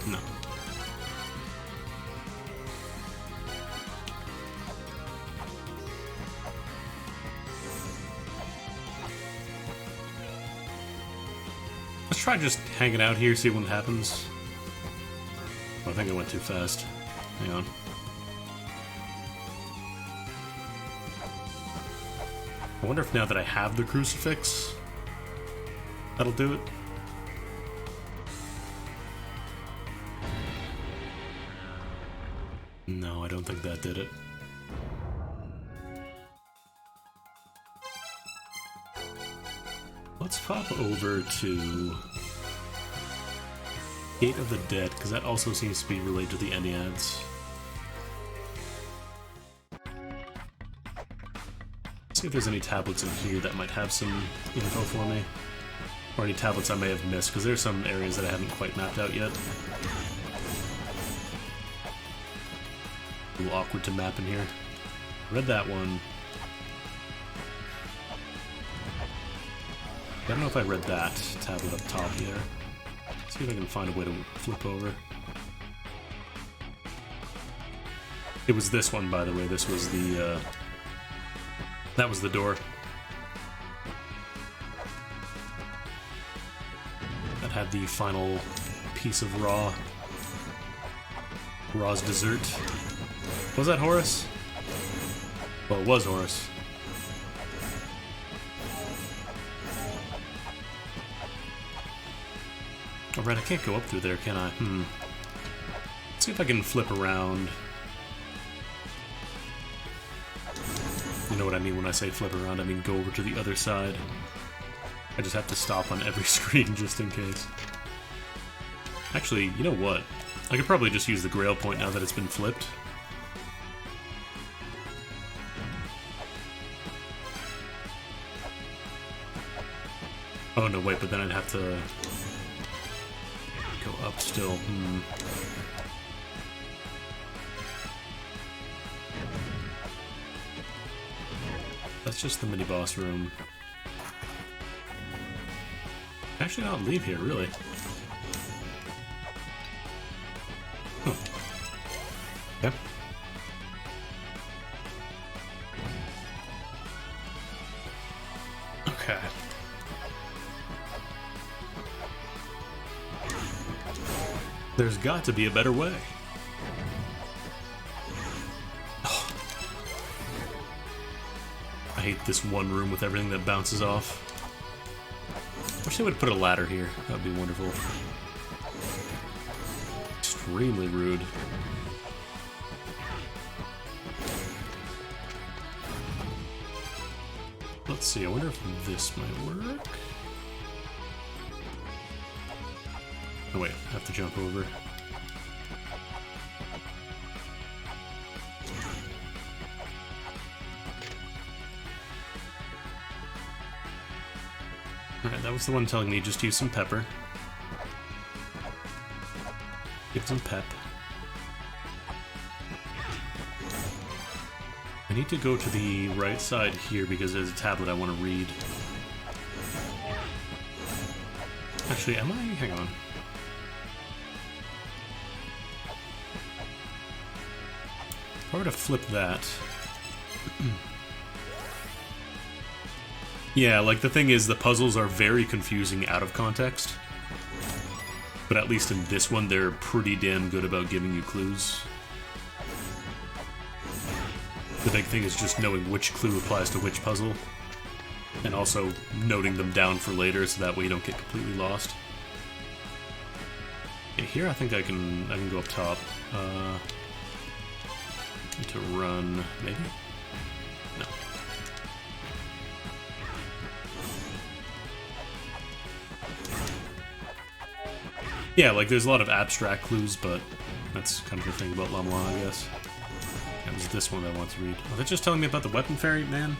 No. try just hanging out here, see what happens. Oh, I think I went too fast. Hang on. I wonder if now that I have the crucifix, that'll do it. No, I don't think that did it. Let's pop over to Gate of the Dead, because that also seems to be related to the Enneads. See if there's any tablets in here that might have some info for me. Or any tablets I may have missed, because there's some areas that I haven't quite mapped out yet. A little awkward to map in here. Read that one. I don't know if I read that tablet up top here. See if I can find a way to flip over. It was this one, by the way. This was the, that was the door. That had the final piece of Raw's dessert. Was that Horus? Well, it was Horus. Alright, I can't go up through there, can I? Let's see if I can flip around. You know what I mean when I say flip around, I mean go over to the other side. I just have to stop on every screen just in case. Actually, you know what? I could probably just use the Grail point now that it's been flipped. Oh no, wait, but then I'd have to go up still. That's just the mini-boss room. Actually, I'll leave here, really. Huh. Yep. Okay. There's got to be a better way. Oh. I hate this one room with everything that bounces off. Wish they would put a ladder here. That would be wonderful. Extremely rude. Let's see, I wonder if this might work. Oh wait, I have to jump over. Alright, that was the one telling me just use some pepper. Give some pep. I need to go to the right side here because there's a tablet I want to read. Actually, am I? Hang on. If I were to flip that... Yeah, like the thing is, the puzzles are very confusing out of context. But at least in this one, they're pretty damn good about giving you clues. The big thing is just knowing which clue applies to which puzzle. And also noting them down for later, so that way you don't get completely lost. Okay, here I think I can go up top. Need to run, maybe? No. Yeah, like there's a lot of abstract clues, but that's kind of the thing about La-Mulana, I guess. That was this one that I want to read. Oh, they're just telling me about the weapon fairy, man?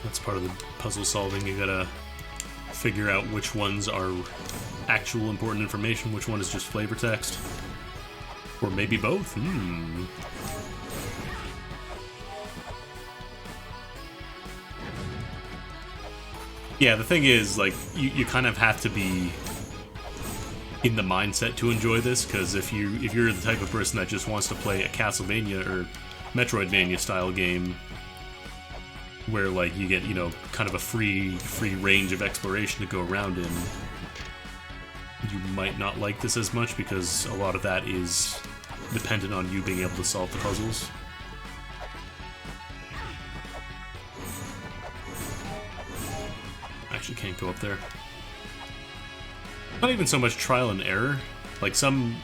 That's part of the puzzle solving. You gotta figure out which ones are actual important information, which one is just flavor text. Or maybe both. Yeah, the thing is, like, you kind of have to be in the mindset to enjoy this, because if you're the type of person that just wants to play a Castlevania or Metroidvania style game where, like, you get, you know, kind of a free range of exploration to go around in, you might not like this as much, because a lot of that is dependent on you being able to solve the puzzles. Actually can't go up there. Not even so much trial and error. Like, some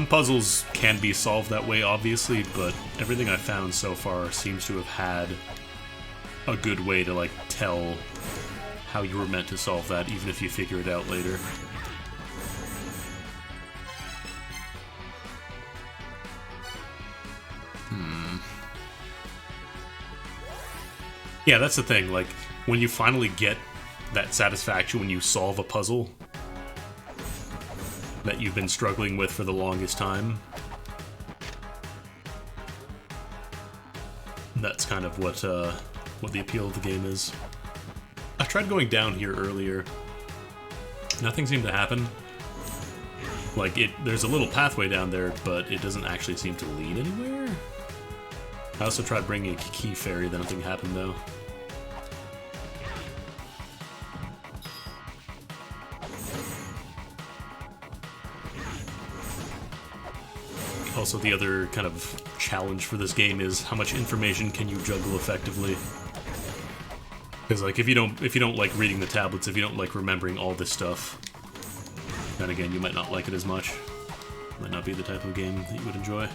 puzzles can be solved that way, obviously, but everything I've found so far seems to have had a good way to, like, tell how you were meant to solve that, even if you figure it out later. Yeah, that's the thing, like, when you finally get that satisfaction when you solve a puzzle that you've been struggling with for the longest time, that's kind of what the appeal of the game is. I tried going down here earlier. Nothing seemed to happen. Like, there's a little pathway down there, but it doesn't actually seem to lead anywhere. I also tried bringing a key fairy, then nothing happened though. Also, the other kind of challenge for this game is how much information can you juggle effectively. Because, like, if you don't like reading the tablets, if you don't like remembering all this stuff, then again, you might not like it as much. Might not be the type of game that you would enjoy.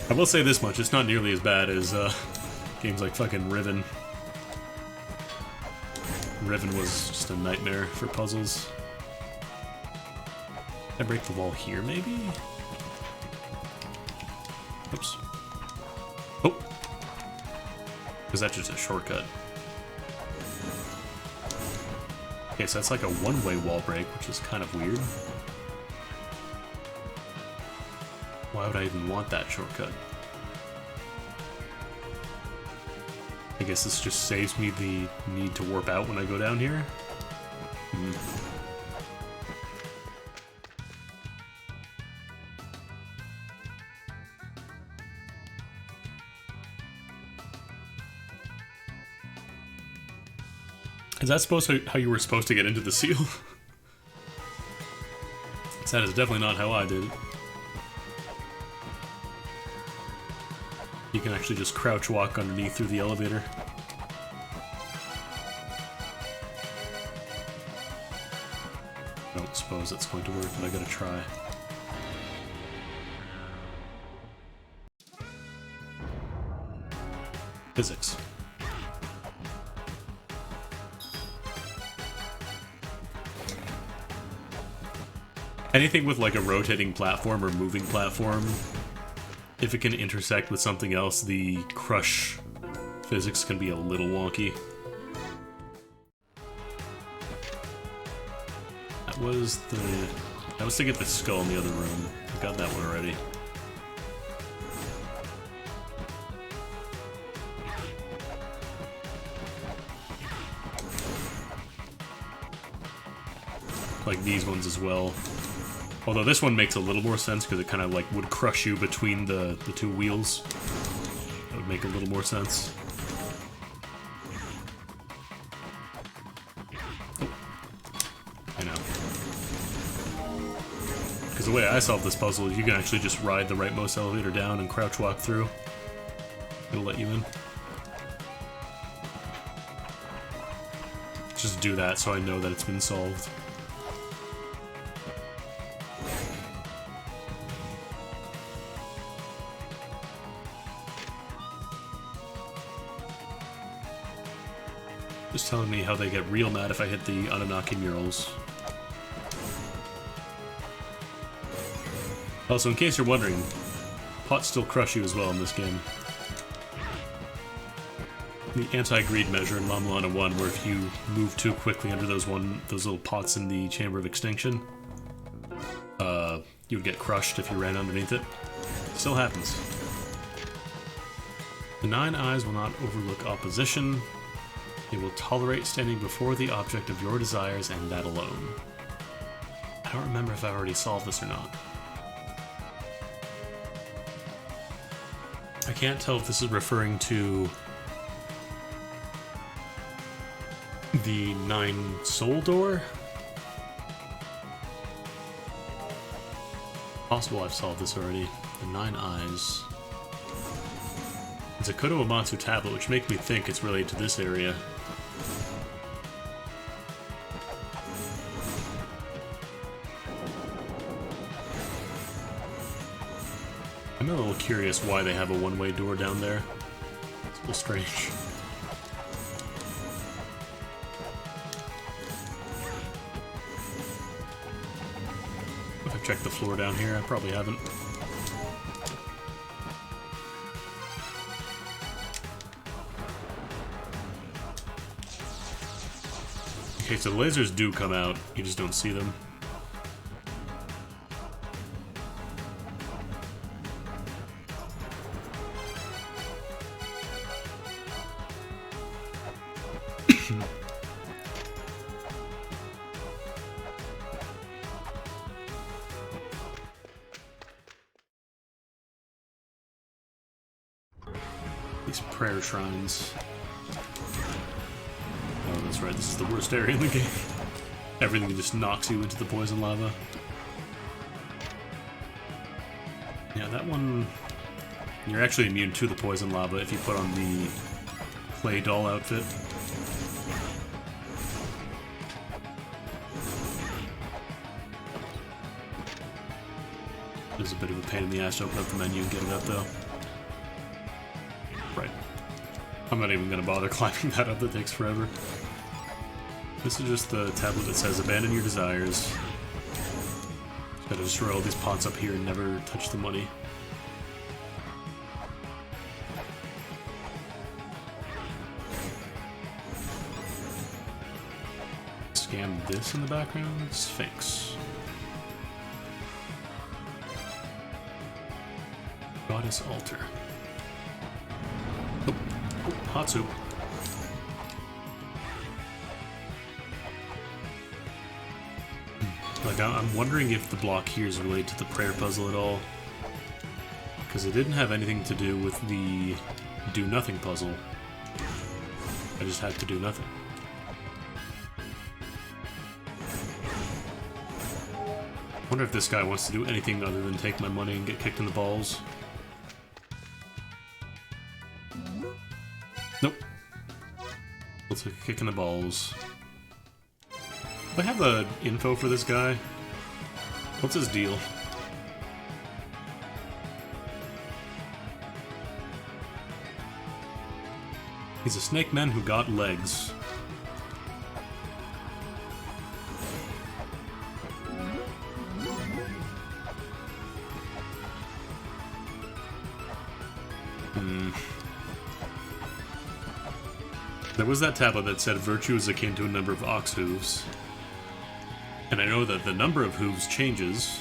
I will say this much, it's not nearly as bad as games like fucking Riven. Riven was just a nightmare for puzzles. Can I break the wall here, maybe? Oops. Oh! Is that just a shortcut? Okay, so that's like a one-way wall break, which is kind of weird. Why would I even want that shortcut? I guess this just saves me the need to warp out when I go down here? Is that how you were supposed to get into the seal? That is definitely not how I did it. You can actually just crouch walk underneath through the elevator. I don't suppose that's going to work, but I gotta try. Physics. Anything with like a rotating platform or moving platform, if it can intersect with something else, the crush physics can be a little wonky. That was to get the skull in the other room. I got that one already. Like these ones as well. Although this one makes a little more sense because it kind of like would crush you between the two wheels. That would make a little more sense. Oh. I know. Because the way I solve this puzzle is you can actually just ride the rightmost elevator down and crouch walk through. It'll let you in. Just do that so I know that it's been solved. Just telling me how they get real mad if I hit the Anunnaki murals. Also, in case you're wondering, pots still crush you as well in this game. The anti-greed measure in La-Mulana 1, where if you move too quickly under those little pots in the Chamber of Extinction, you would get crushed if you ran underneath it. Still happens. The 9 eyes will not overlook opposition. They will tolerate standing before the object of your desires and that alone. I don't remember if I already solved this or not. I can't tell if this is referring to the 9 soul door. Possible I've solved this already. The 9 eyes. It's a Kodo Amatsu tablet, which makes me think it's related to this area. I'm a little curious why they have a one-way door down there. It's a little strange. If I've checked the floor down here, I probably haven't. Okay, so the lasers do come out, you just don't see them. These prayer shrines. Oh, that's right, this is the worst area in the game. Everything just knocks you into the poison lava. Yeah, that one... You're actually immune to the poison lava if you put on the clay doll outfit. It's a bit of a pain in the ass to open up the menu and get it up, though. Right. I'm not even going to bother climbing that up, that takes forever. This is just the tablet that says, abandon your desires. Just gotta destroy all these pots up here and never touch the money. Scan this in the background. Sphinx. Goddess altar. Oh, hot soup. Like, I'm wondering if the block here is related to the prayer puzzle at all. Because it didn't have anything to do with the do nothing puzzle. I just had to do nothing. I wonder if this guy wants to do anything other than take my money and get kicked in the balls. Nope. Let's take a kick in the balls. Do I have the info for this guy? What's his deal? He's a snake man who got legs. There was that tablet that said virtue is akin to a number of ox hooves. And I know that the number of hooves changes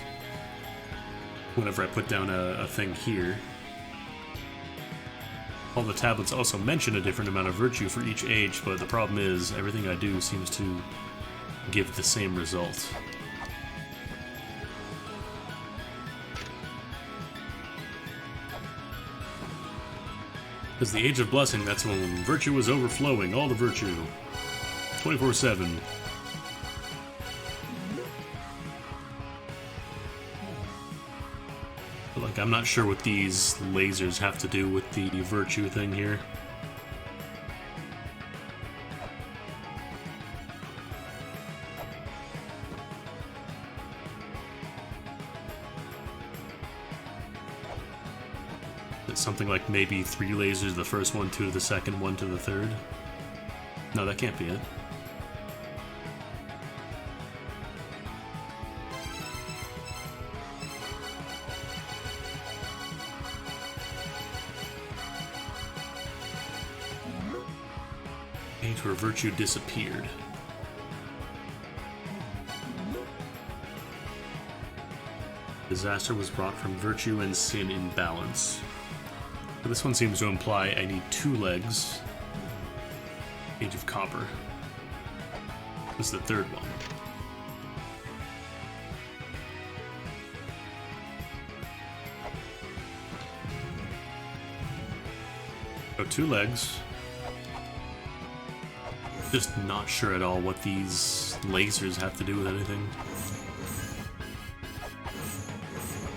whenever I put down a thing here. All the tablets also mention a different amount of virtue for each age, but the problem is everything I do seems to give the same result. Because the age of blessing, that's when virtue was overflowing, all the virtue. 24/7. But, like, I'm not sure what these lasers have to do with the virtue thing here. It's something like maybe 3 lasers, the first one, 2 to the second, 1 to the third. No, that can't be it. Age where virtue disappeared. Disaster was brought from virtue and sin in balance. But this one seems to imply I need 2 legs. Age of Copper. This is the 3rd one. So 2 legs. Just not sure at all what these lasers have to do with anything.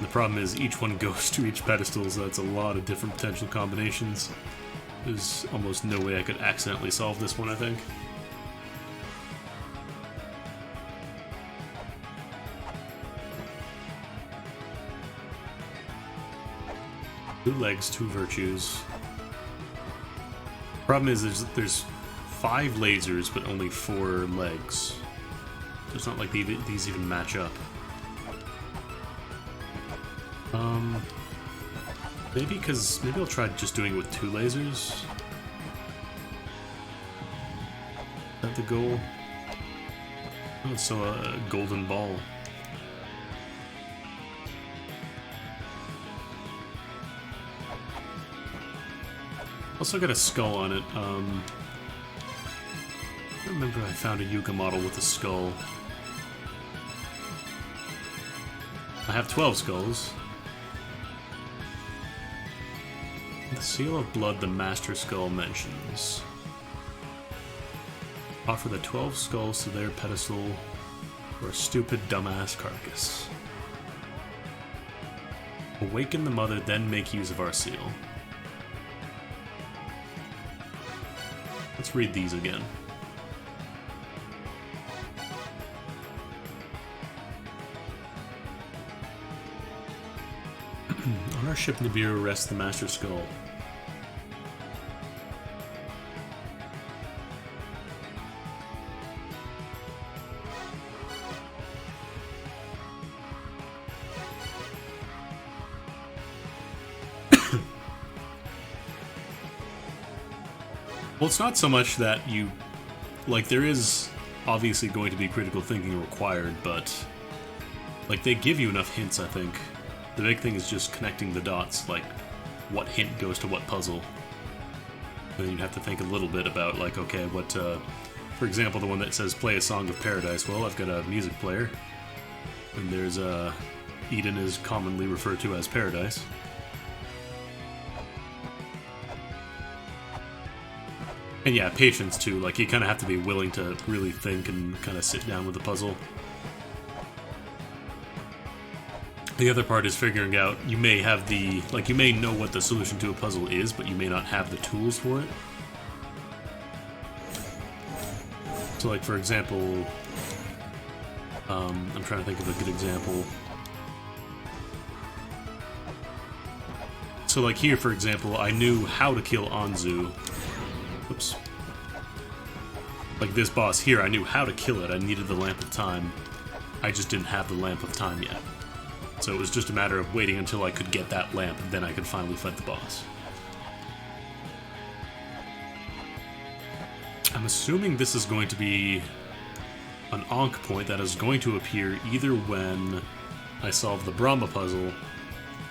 The problem is each one goes to each pedestal, so that's a lot of different potential combinations. There's almost no way I could accidentally solve this one, I think. Two legs, 2 virtues. Problem is there's 5 lasers, but only 4 legs. So it's not like these even match up. Maybe I'll try just doing it with 2 lasers. Is that the goal? Oh, so a golden ball. Also got a skull on it. I remember I found a Yuga model with a skull. I have 12 skulls. The Seal of Blood the Master Skull mentions. Offer the 12 skulls to their pedestal for a stupid dumbass carcass. Awaken the mother, then make use of our seal. Let's read these again. On our ship Nibiru rests the Master Skull. Well, it's not so much that you... Like, there is obviously going to be critical thinking required, but... Like, they give you enough hints, I think. The big thing is just connecting the dots, like, what hint goes to what puzzle. Then you'd have to think a little bit about, like, okay, what, for example, the one that says play a Song of Paradise. Well, I've got a music player, and there's, Eden is commonly referred to as Paradise. And yeah, patience too, like, you kind of have to be willing to really think and kind of sit down with the puzzle. The other part is figuring out, you may have the, like, you may know what the solution to a puzzle is, but you may not have the tools for it. So, like, for example, I'm trying to think of a good example. So, like, here, for example, I knew how to kill Anzu. Oops. Like, this boss here, I knew how to kill it. I needed the Lamp of Time. I just didn't have the Lamp of Time yet. So it was just a matter of waiting until I could get that lamp, and then I could finally fight the boss. I'm assuming this is going to be an Ankh point that is going to appear either when I solve the Brahma puzzle,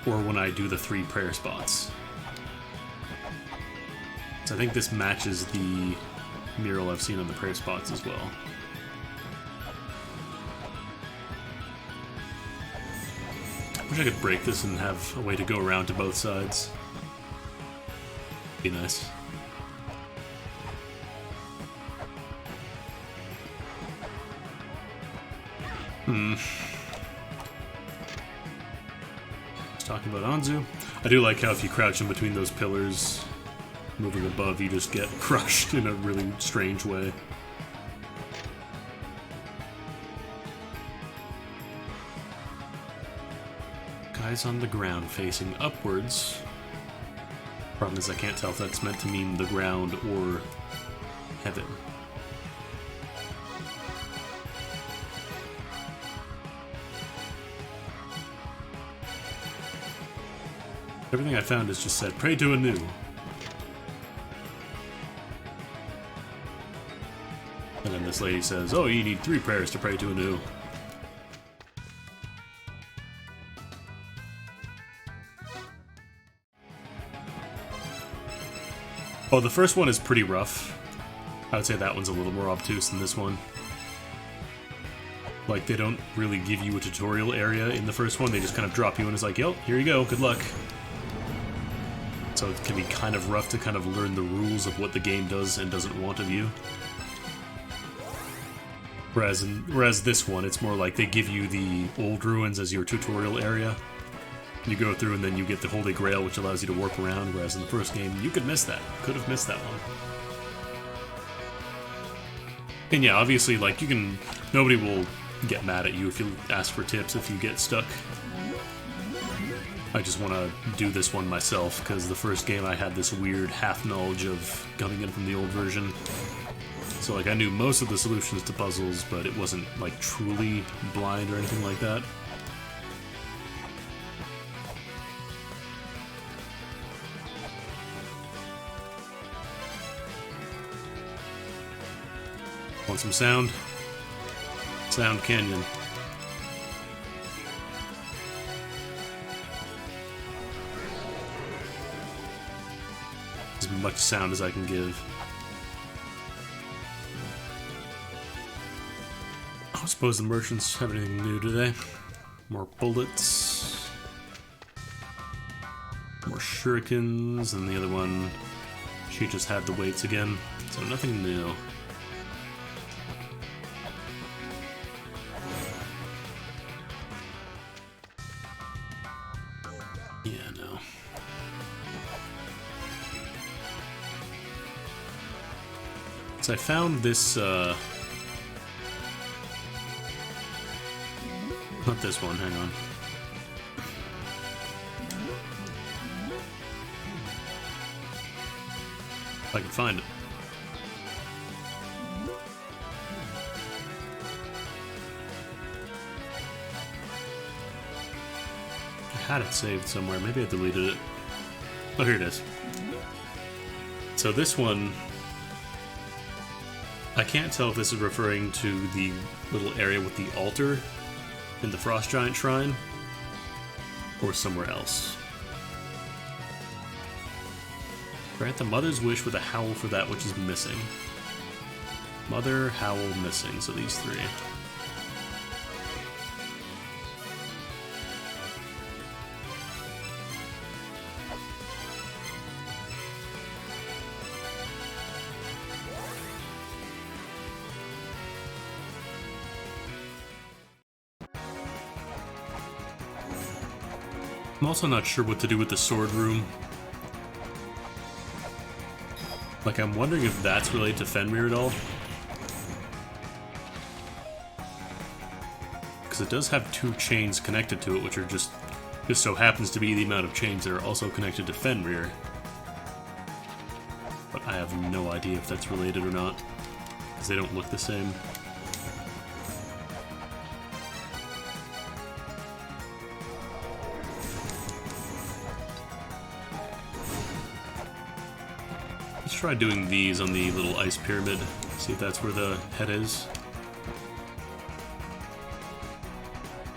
or when I do the 3 prayer spots. So I think this matches the mural I've seen on the prayer spots as well. I wish I could break this and have a way to go around to both sides. Be nice. Just talking about Anzu. I do like how if you crouch in between those pillars, moving above, you just get crushed in a really strange way. Guys on the ground facing upwards. Problem is I can't tell if that's meant to mean the ground or heaven. Everything I found has just said, pray to Anu. And then this lady says, oh, you need 3 prayers to pray to Anu. Oh, the first one is pretty rough. I would say that one's a little more obtuse than this one. Like, they don't really give you a tutorial area in the first one, they just kind of drop you in. It's like, yo, here you go, good luck. So it can be kind of rough to kind of learn the rules of what the game does and doesn't want of you. Whereas this one, it's more like they give you the old ruins as your tutorial area. You go through and then you get the Holy Grail, which allows you to warp around, whereas in the first game, you could miss that. Could have missed that one. And yeah, obviously, like, you can... Nobody will get mad at you if you ask for tips if you get stuck. I just want to do this one myself, because the first game I had this weird half-knowledge of coming in from the old version. So, like, I knew most of the solutions to puzzles, but it wasn't, like, truly blind or anything like that. Want some sound? Sound Canyon. As much sound as I can give. I suppose the merchants have anything new today. More bullets. More shurikens, and the other one, she just had the weights again. So nothing new. Yeah, no. So I found this, not this one, hang on. If I can find it. I had it saved somewhere, maybe I deleted it. Oh, here it is. So this one, I can't tell if this is referring to the little area with the altar in the Frost Giant Shrine, or somewhere else. Grant the mother's wish with a howl for that which is missing. Mother, howl, missing, so these three. I'm also not sure what to do with the sword room. Like, I'm wondering if that's related to Fenrir at all. Because it does have two chains connected to it, which are just so happens to be the amount of chains that are also connected to Fenrir. But I have no idea if that's related or not, because they don't look the same. Let's try doing these on the little ice pyramid, see if that's where the head is.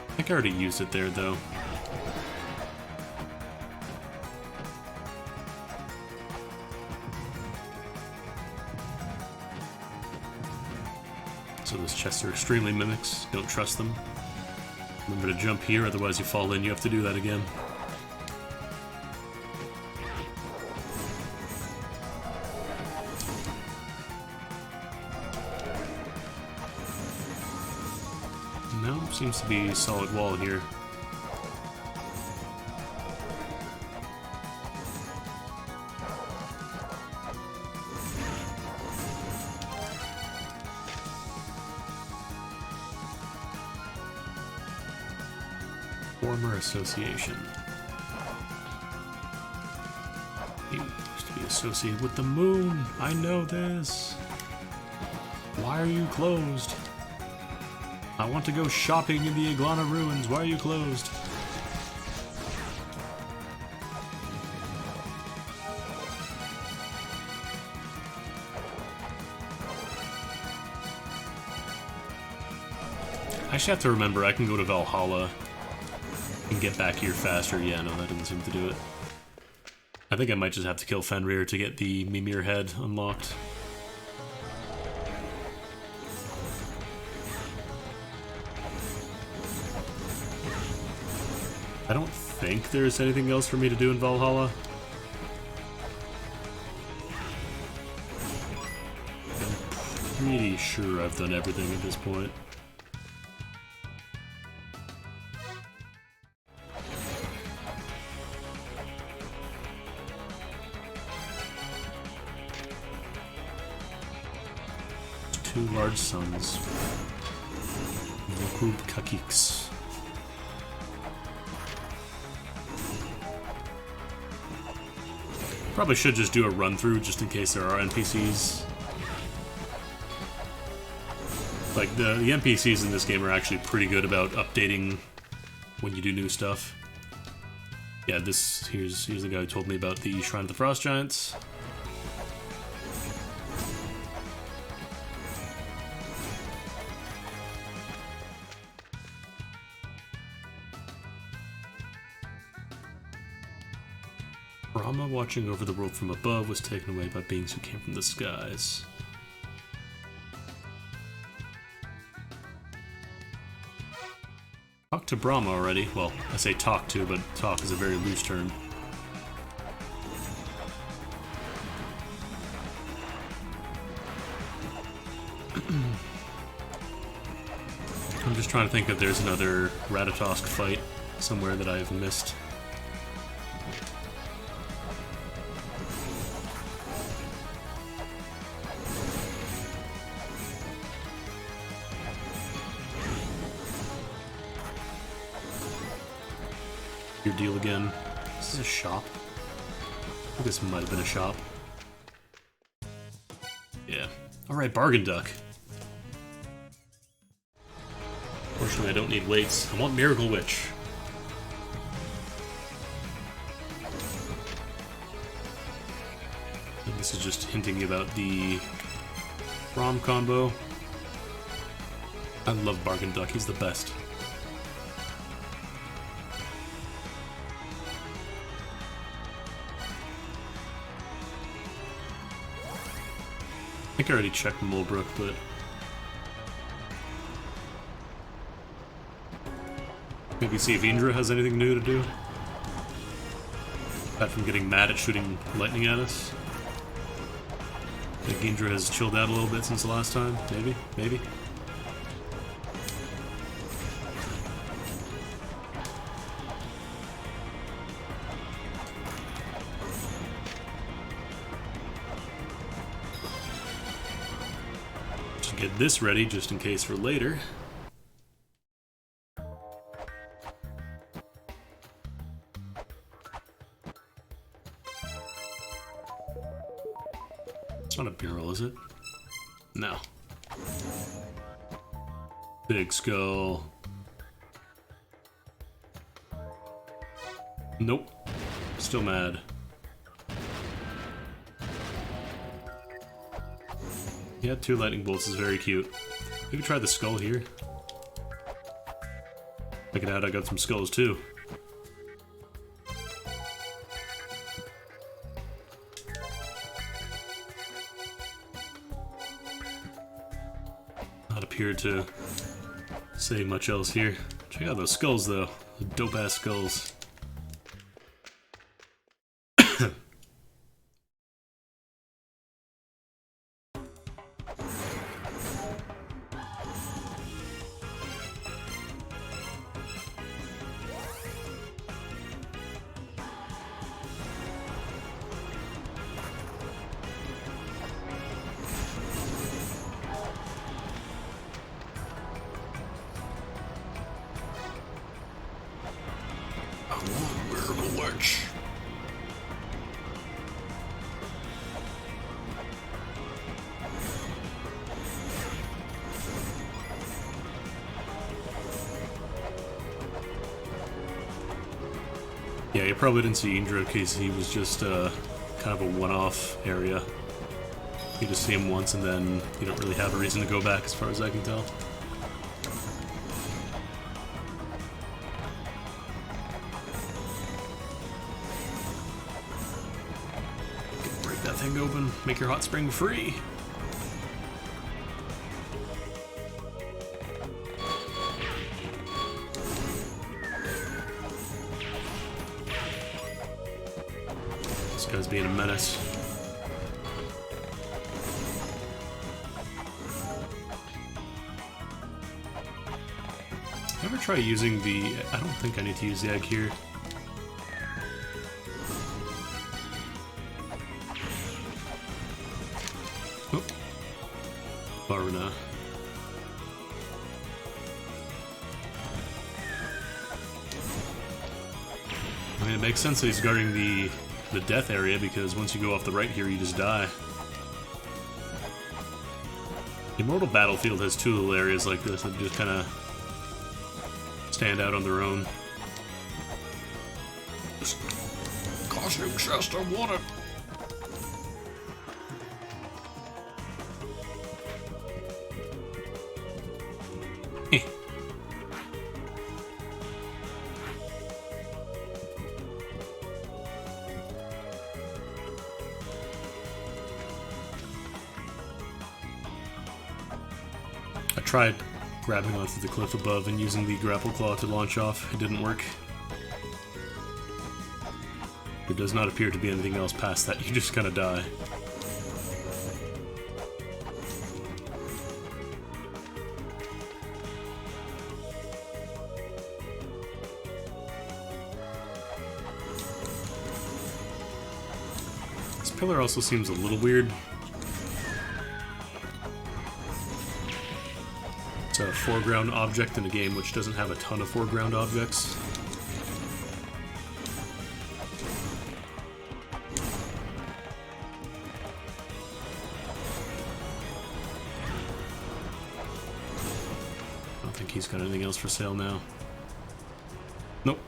I think I already used it there, though. So those chests are extremely mimics, don't trust them. Remember to jump here, otherwise you fall in, you have to do that again. No, seems to be a solid wall here. Former association. He used to be associated with the moon. I know this. Why are you closed? I want to go shopping in the Iguana ruins. Why are you closed? I just have to remember I can go to Valhalla and get back here faster. Yeah, no, that doesn't seem to do it. I think I might just have to kill Fenrir to get the Mimir head unlocked. I don't think there's anything else for me to do in Valhalla. I'm pretty sure I've done everything at this point. Two large suns. Vokub Kakiks. Probably should just do a run-through just in case there are NPCs. Like, the NPCs in this game are actually pretty good about updating when you do new stuff. Yeah, here's the guy who told me about the Shrine of the Frost Giants. Brahma, watching over the world from above, was taken away by beings who came from the skies. Talk to Brahma already. Well, I say talk to, but talk is a very loose term. I'm just trying to think if there's another Ratatosk fight somewhere that I've missed. Your deal again. This is a shop. I think this might have been a shop. Yeah. Alright, Bargain Duck. Fortunately, I don't need weights. I want Miracle Witch. I think this is just hinting about the ROM combo. I love Bargain Duck, he's the best. I think I already checked Mulbrook, but maybe see if Indra has anything new to do. Apart from getting mad at shooting lightning at us. I think Indra has chilled out a little bit since the last time. Maybe? Maybe? Get this ready just in case for later. It's not a barrel, is it? No. Big skull. Nope. Still mad. Yeah, 2 lightning bolts is very cute. Maybe try the skull here. Check it out, I got some skulls too. Not appear to say much else here. Check out those skulls though. The dope ass skulls. Yeah, you probably didn't see Indra in case he was just kind of a one-off area. You just see him once and then you don't really have a reason to go back as far as I can tell. spring open. Make your hot spring free. This guy's being a menace. Ever try using the... I don't think I need to use the egg here. Oh. La-Mulana. I mean, it makes sense that he's guarding the death area, because once you go off the right here, you just die. Immortal Battlefield has two little areas like this that just kind of stand out on their own. This costume chest, I want it! I tried grabbing onto the cliff above and using the grapple claw to launch off. It didn't work. There does not appear to be anything else past that. You just kind of die. This pillar also seems a little weird. It's a foreground object in a game which doesn't have a ton of foreground objects. I don't think he's got anything else for sale now. Nope.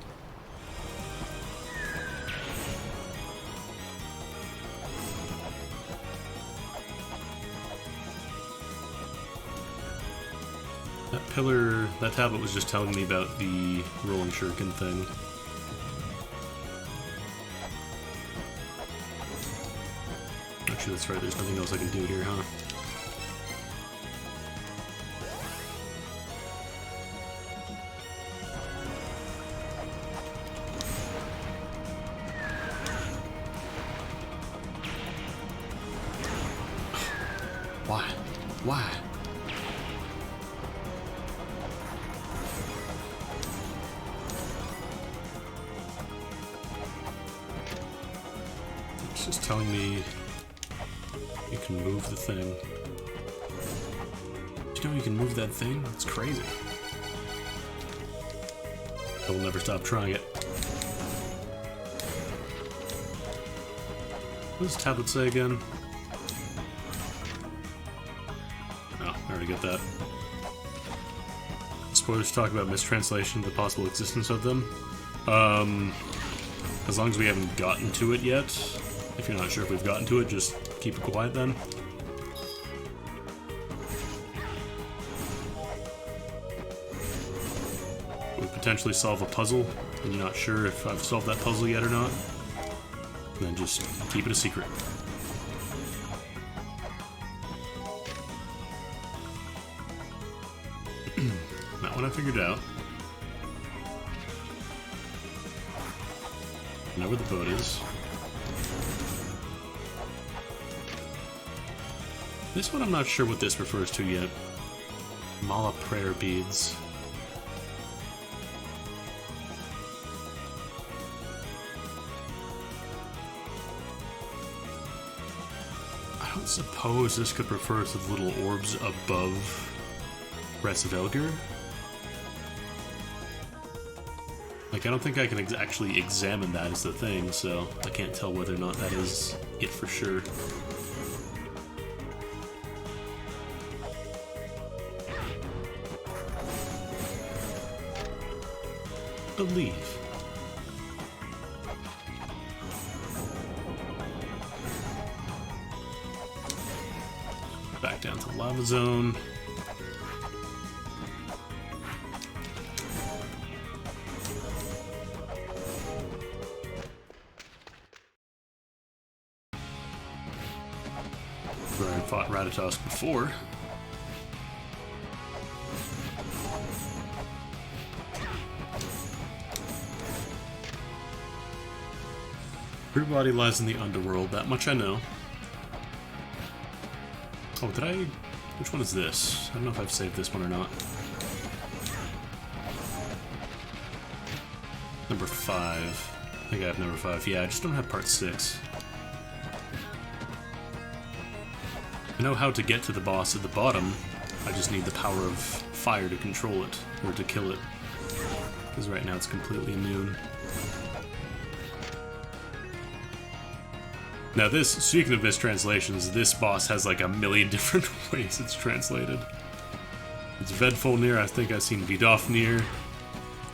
That pillar, that tablet was just telling me about the rolling shuriken thing. Actually, that's right, there's nothing else I can do here, huh? Why? Why? It's just telling me you can move the thing. Did you know you can move that thing? It's crazy. I will never stop trying it. What does the tablet say again? Oh, I already got that. Spoilers talk about mistranslation, the possible existence of them. As long as we haven't gotten to it yet. If you're not sure if we've gotten to it, just keep it quiet then. We potentially solve a puzzle, and you're not sure if I've solved that puzzle yet or not. Then just keep it a secret. That one I figured out. I know where the boat is. This one I'm not sure what this refers to yet. Mala prayer beads. I don't suppose this could refer to the little orbs above Rest of Elgar. Like, I don't think I can actually examine that as the thing, so I can't tell whether or not that is it for sure. Believe. Back down to lava zone. fought Ratatosk before. True body lies in the underworld, that much I know. Oh, did I... Which one is this? I don't know if I've saved this one or not. Number 5. I think I have number 5. Yeah, I just don't have part 6. I know how to get to the boss at the bottom. I just need the power of fire to control it, or to kill it. Because right now it's completely immune. Now this, speaking of mistranslations, this boss has like a million different ways it's translated. It's Vedfolnir, I think I've seen Vidofnir,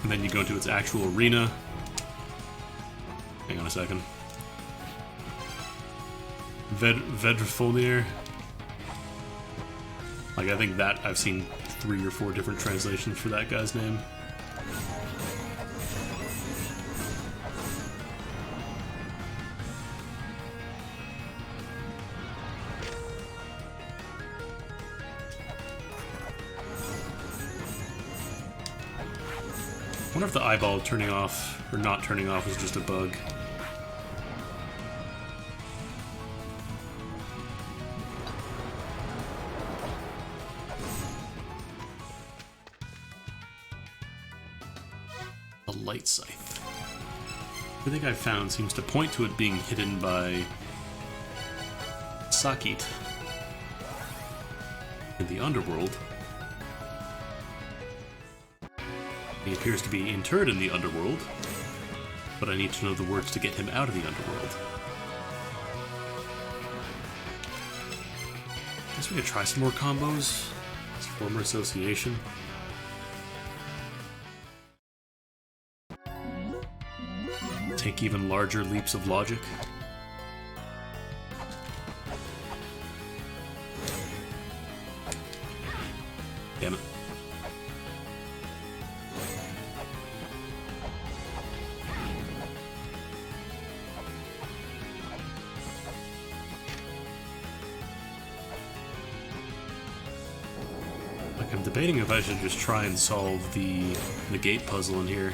and then you go into its actual arena. Hang on a second. Vedfolnir. Like, I think that I've seen 3 or 4 different translations for that guy's name. I wonder if the eyeball turning off, or not turning off, is just a bug. A light scythe. Everything I've found seems to point to it being hidden by Sakit in the underworld. He appears to be interred in the underworld, but I need to know the words to get him out of the underworld. Guess we could try some more combos. It's former association. Take even larger leaps of logic. Damn it. Like, I'm debating if I should just try and solve the gate puzzle in here.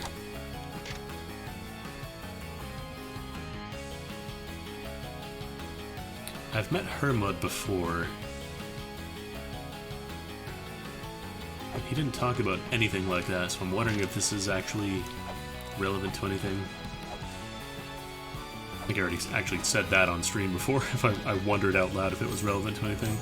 I've met Hermod before. But he didn't talk about anything like that, so I'm wondering if this is actually relevant to anything. I think I already actually said that on stream before, if I wondered out loud if it was relevant to anything.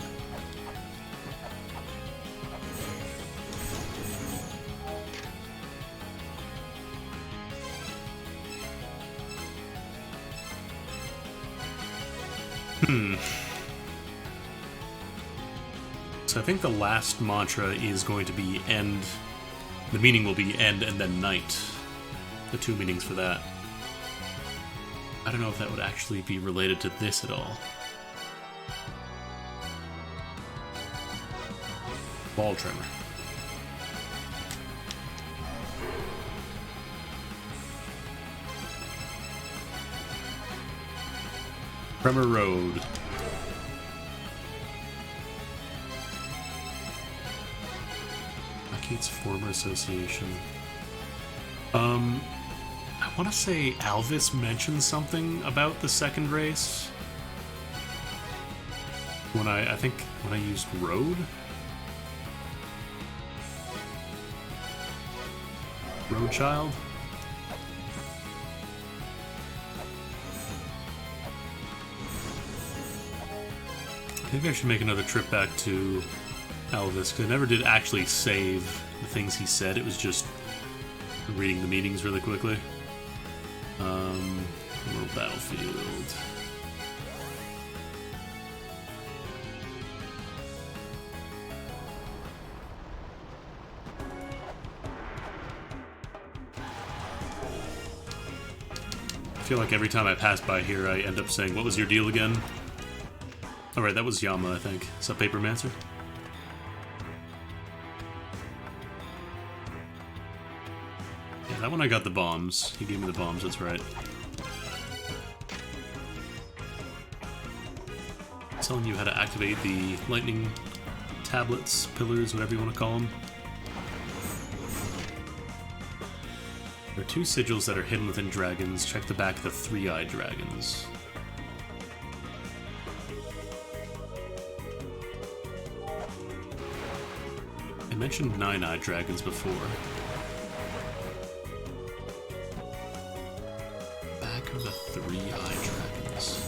So I think the last mantra is going to be end. The meaning will be end and then night. The 2 meanings for that. I don't know if that would actually be related to this at all. Ball tremor. Tremor Road. Kate's former association. I want to say Alvis mentioned something about the second race. When I think when I used Road? Road Child? Maybe I should make another trip back to Alvis, because I never did actually save the things he said. It was just reading the meanings really quickly. World Battlefield. I feel like every time I pass by here, I end up saying, "What was your deal again?" Alright, that was Yama, I think. Is that Papermancer? Yeah, that one I got the bombs. He gave me the bombs, that's right. telling you how to activate the lightning tablets, pillars, whatever you want to call them. There are 2 sigils that are hidden within dragons. Check the back of the 3-eyed dragons. I mentioned 9-eyed dragons before. Back of the 3-eyed dragons.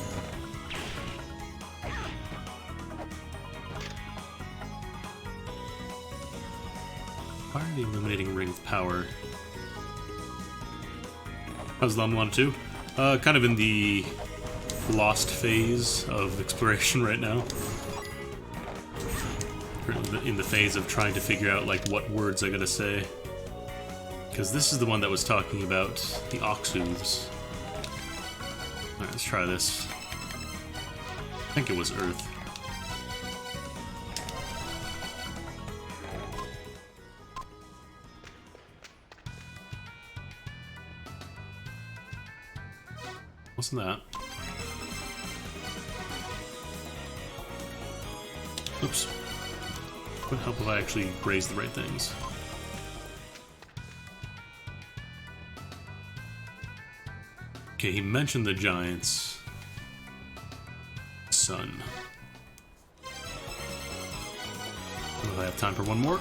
Why are the illuminating ring of power? How's La-Mulana 2? Kind of in the lost phase of exploration right now. In the phase of trying to figure out like what words I gotta say. Because this is the one that was talking about the ox hooves. Alright, let's try this. I think it was Earth. Wasn't that? Oops. Would help if I actually raised the right things. Okay, he mentioned the giants. Sun. Will I have time for one more?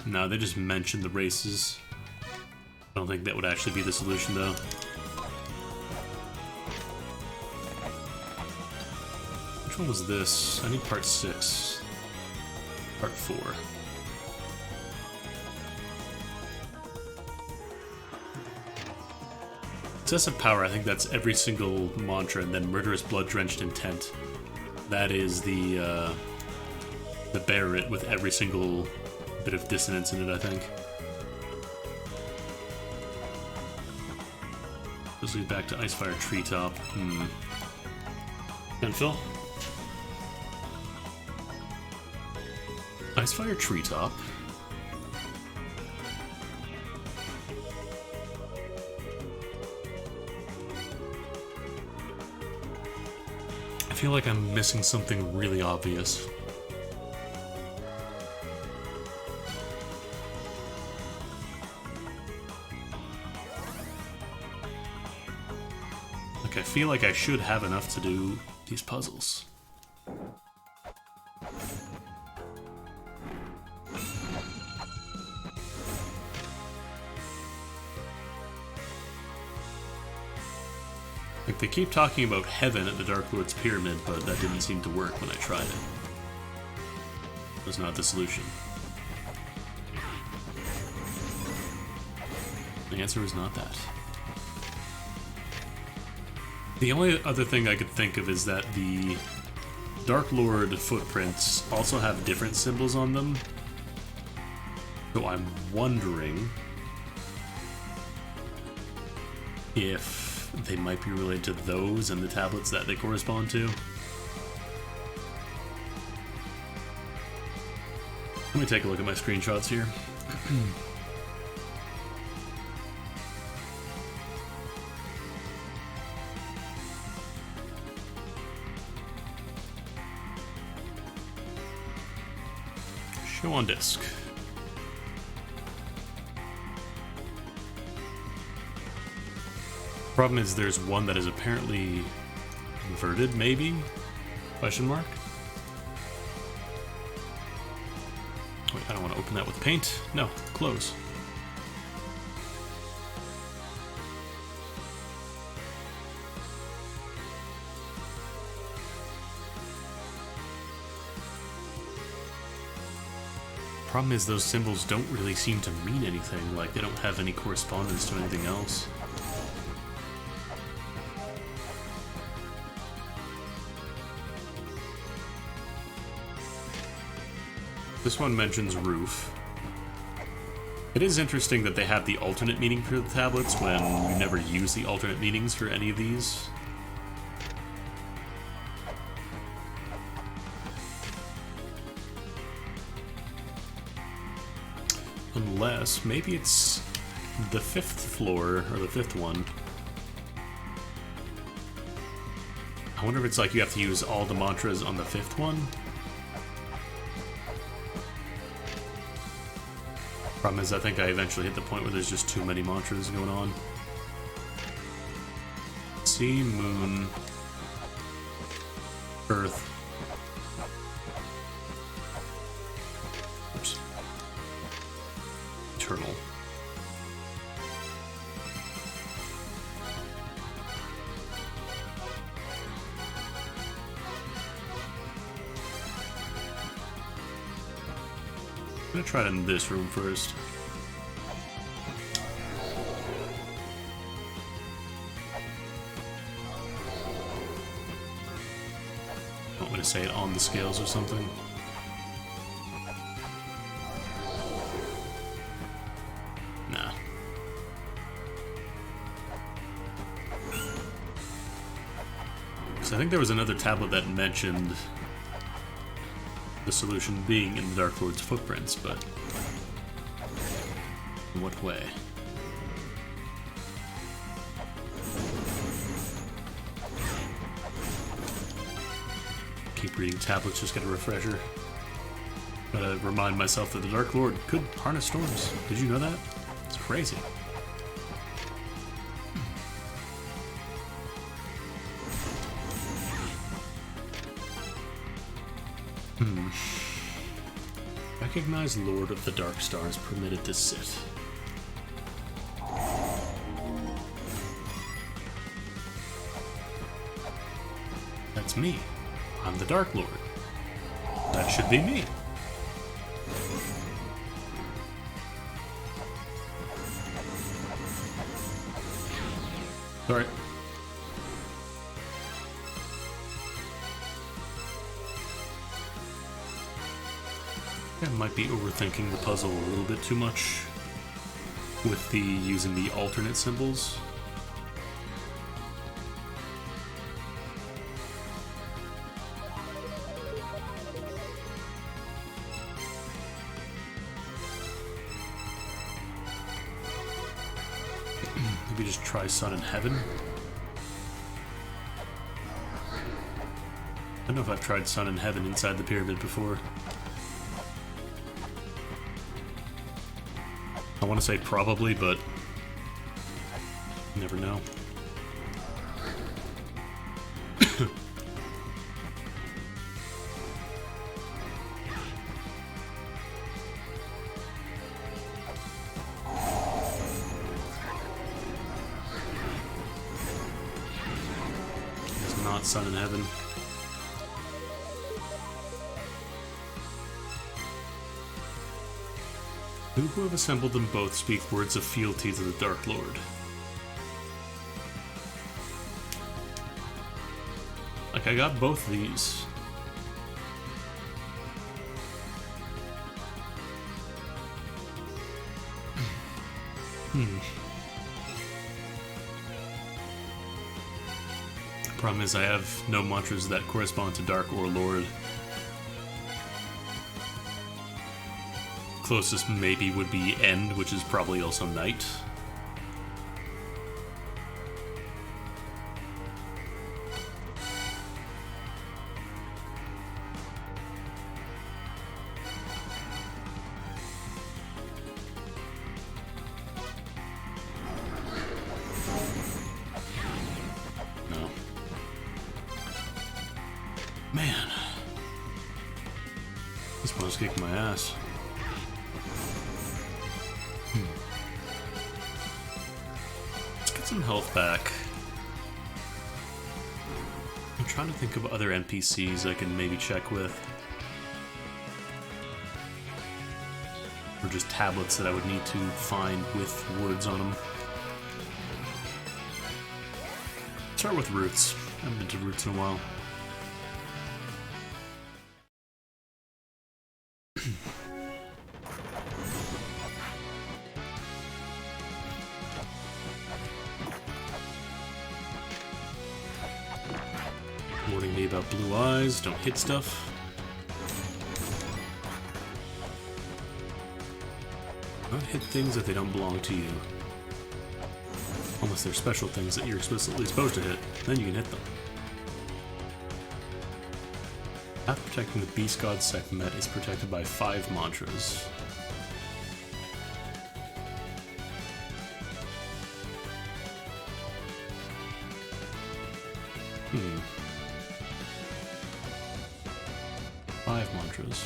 No, they just mentioned the races. I don't think that would actually be the solution, though. Which one was this? I need part 6. Part 4. Obsessive power, I think that's every single mantra, and then murderous blood-drenched intent. That is the bear it with every single bit of dissonance in it, I think. This leads back to Icefire Treetop. And Phil? Icefire Treetop? I feel like I'm missing something really obvious. Like, I feel like I should have enough to do these puzzles. Like, they keep talking about heaven at the Dark Lord's Pyramid, but that didn't seem to work when I tried it. It was not the solution. The answer was not that. The only other thing I could think of is that the Dark Lord footprints also have different symbols on them. So I'm wondering if they might be related to those and the tablets that they correspond to. Let me take a look at my screenshots here. Show on disk. Problem is there's one that is apparently inverted, maybe? Question mark? Wait, I don't want to open that with paint. No, close. Problem is those symbols don't really seem to mean anything, like they don't have any correspondence to anything else. This one mentions roof. It is interesting that they have the alternate meaning for the tablets when you never use the alternate meanings for any of these. Unless, maybe it's the 5th floor, or the 5th one. I wonder if it's like you have to use all the mantras on the 5th one? Problem is, I think I eventually hit the point where there's just too many mantras going on. Sea, moon, earth. Oops. Eternal. I'm gonna try it in this room first. Want me to say it on the scales or something? Nah. So I think there was another tablet that mentioned the solution being in the Dark Lord's footprints, but in what way? Keep reading tablets, just get a refresher. Gotta remind myself that the Dark Lord could harness storms. Did you know that? It's crazy. Recognize Lord of the Dark Stars permitted to sit. That's me. I'm the Dark Lord. That should be me. Sorry. I might be overthinking the puzzle a little bit too much with the using the alternate symbols. Maybe just try Sun in Heaven. I don't know if I've tried Sun in Heaven inside the pyramid before. I want to say probably, but you never know. It's not Sun in Heaven. Who have assembled them both speak words of fealty to the Dark Lord. Like, I got both these. Problem is, I have no mantras that correspond to Dark or Lord. Closest maybe would be End, which is probably also Night. No. Man. This one's kicking my ass. Some health back. I'm trying to think of other NPCs I can maybe check with. Or just tablets that I would need to find with words on them. Start with Roots. I haven't been to Roots in a while. Warning me about blue eyes, don't hit stuff. Don't hit things if they don't belong to you. Unless they're special things that you're explicitly supposed to hit, then you can hit them. Path protecting the Beast God Sekhmet is protected by 5 mantras. Hmm. 5 mantras.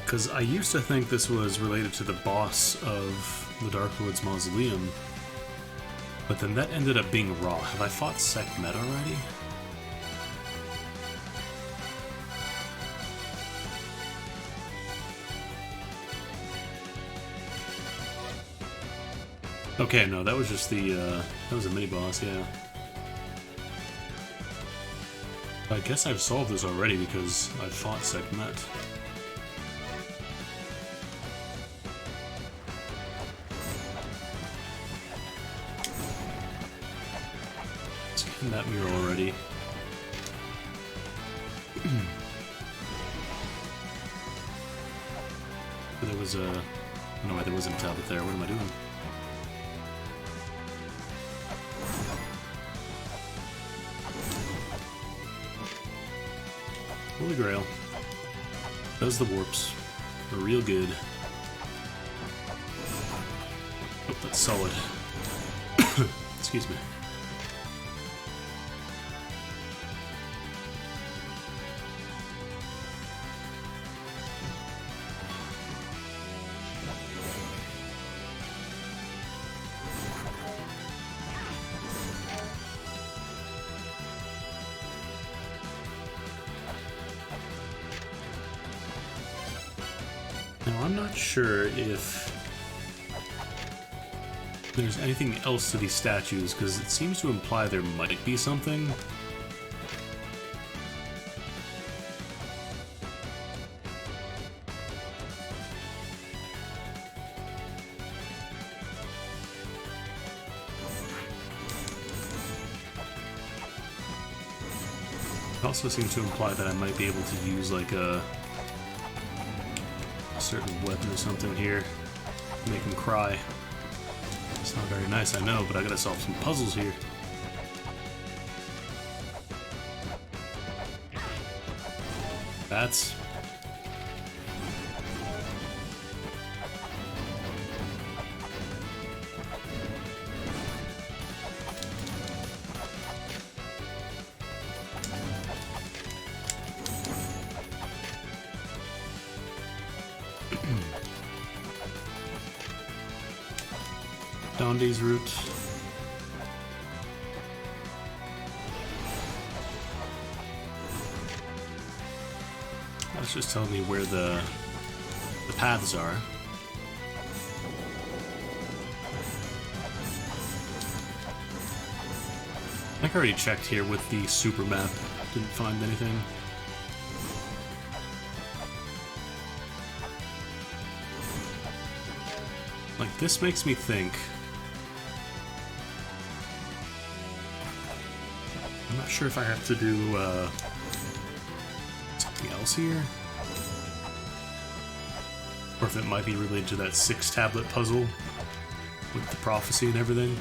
Because I used to think this was related to the boss of the Dark Lord's Mausoleum, but then that ended up being Ra. Have I fought Sekhmet already? Okay, no, that was just the, that was a mini-boss, yeah. I guess I've solved this already because I fought Sekhmet. Scanned that mural already. There was a... No, there wasn't a tablet there. What am I doing? Holy Grail. Does the warps. Are real good. Oh, that's solid. Excuse me. Now, I'm not sure if there's anything else to these statues, because it seems to imply there might be something. It also seems to imply that I might be able to use, like, a certain weapon or something here to make him cry. It's not very nice, I know, but I gotta solve some puzzles here. Bats. Dondi's route. That's just telling me where the paths are. I think I already checked here with the super map. Didn't find anything. Like, this makes me think... I'm not sure if I have to do, something else here. Or if it might be related to that 6-tablet puzzle with the prophecy and everything.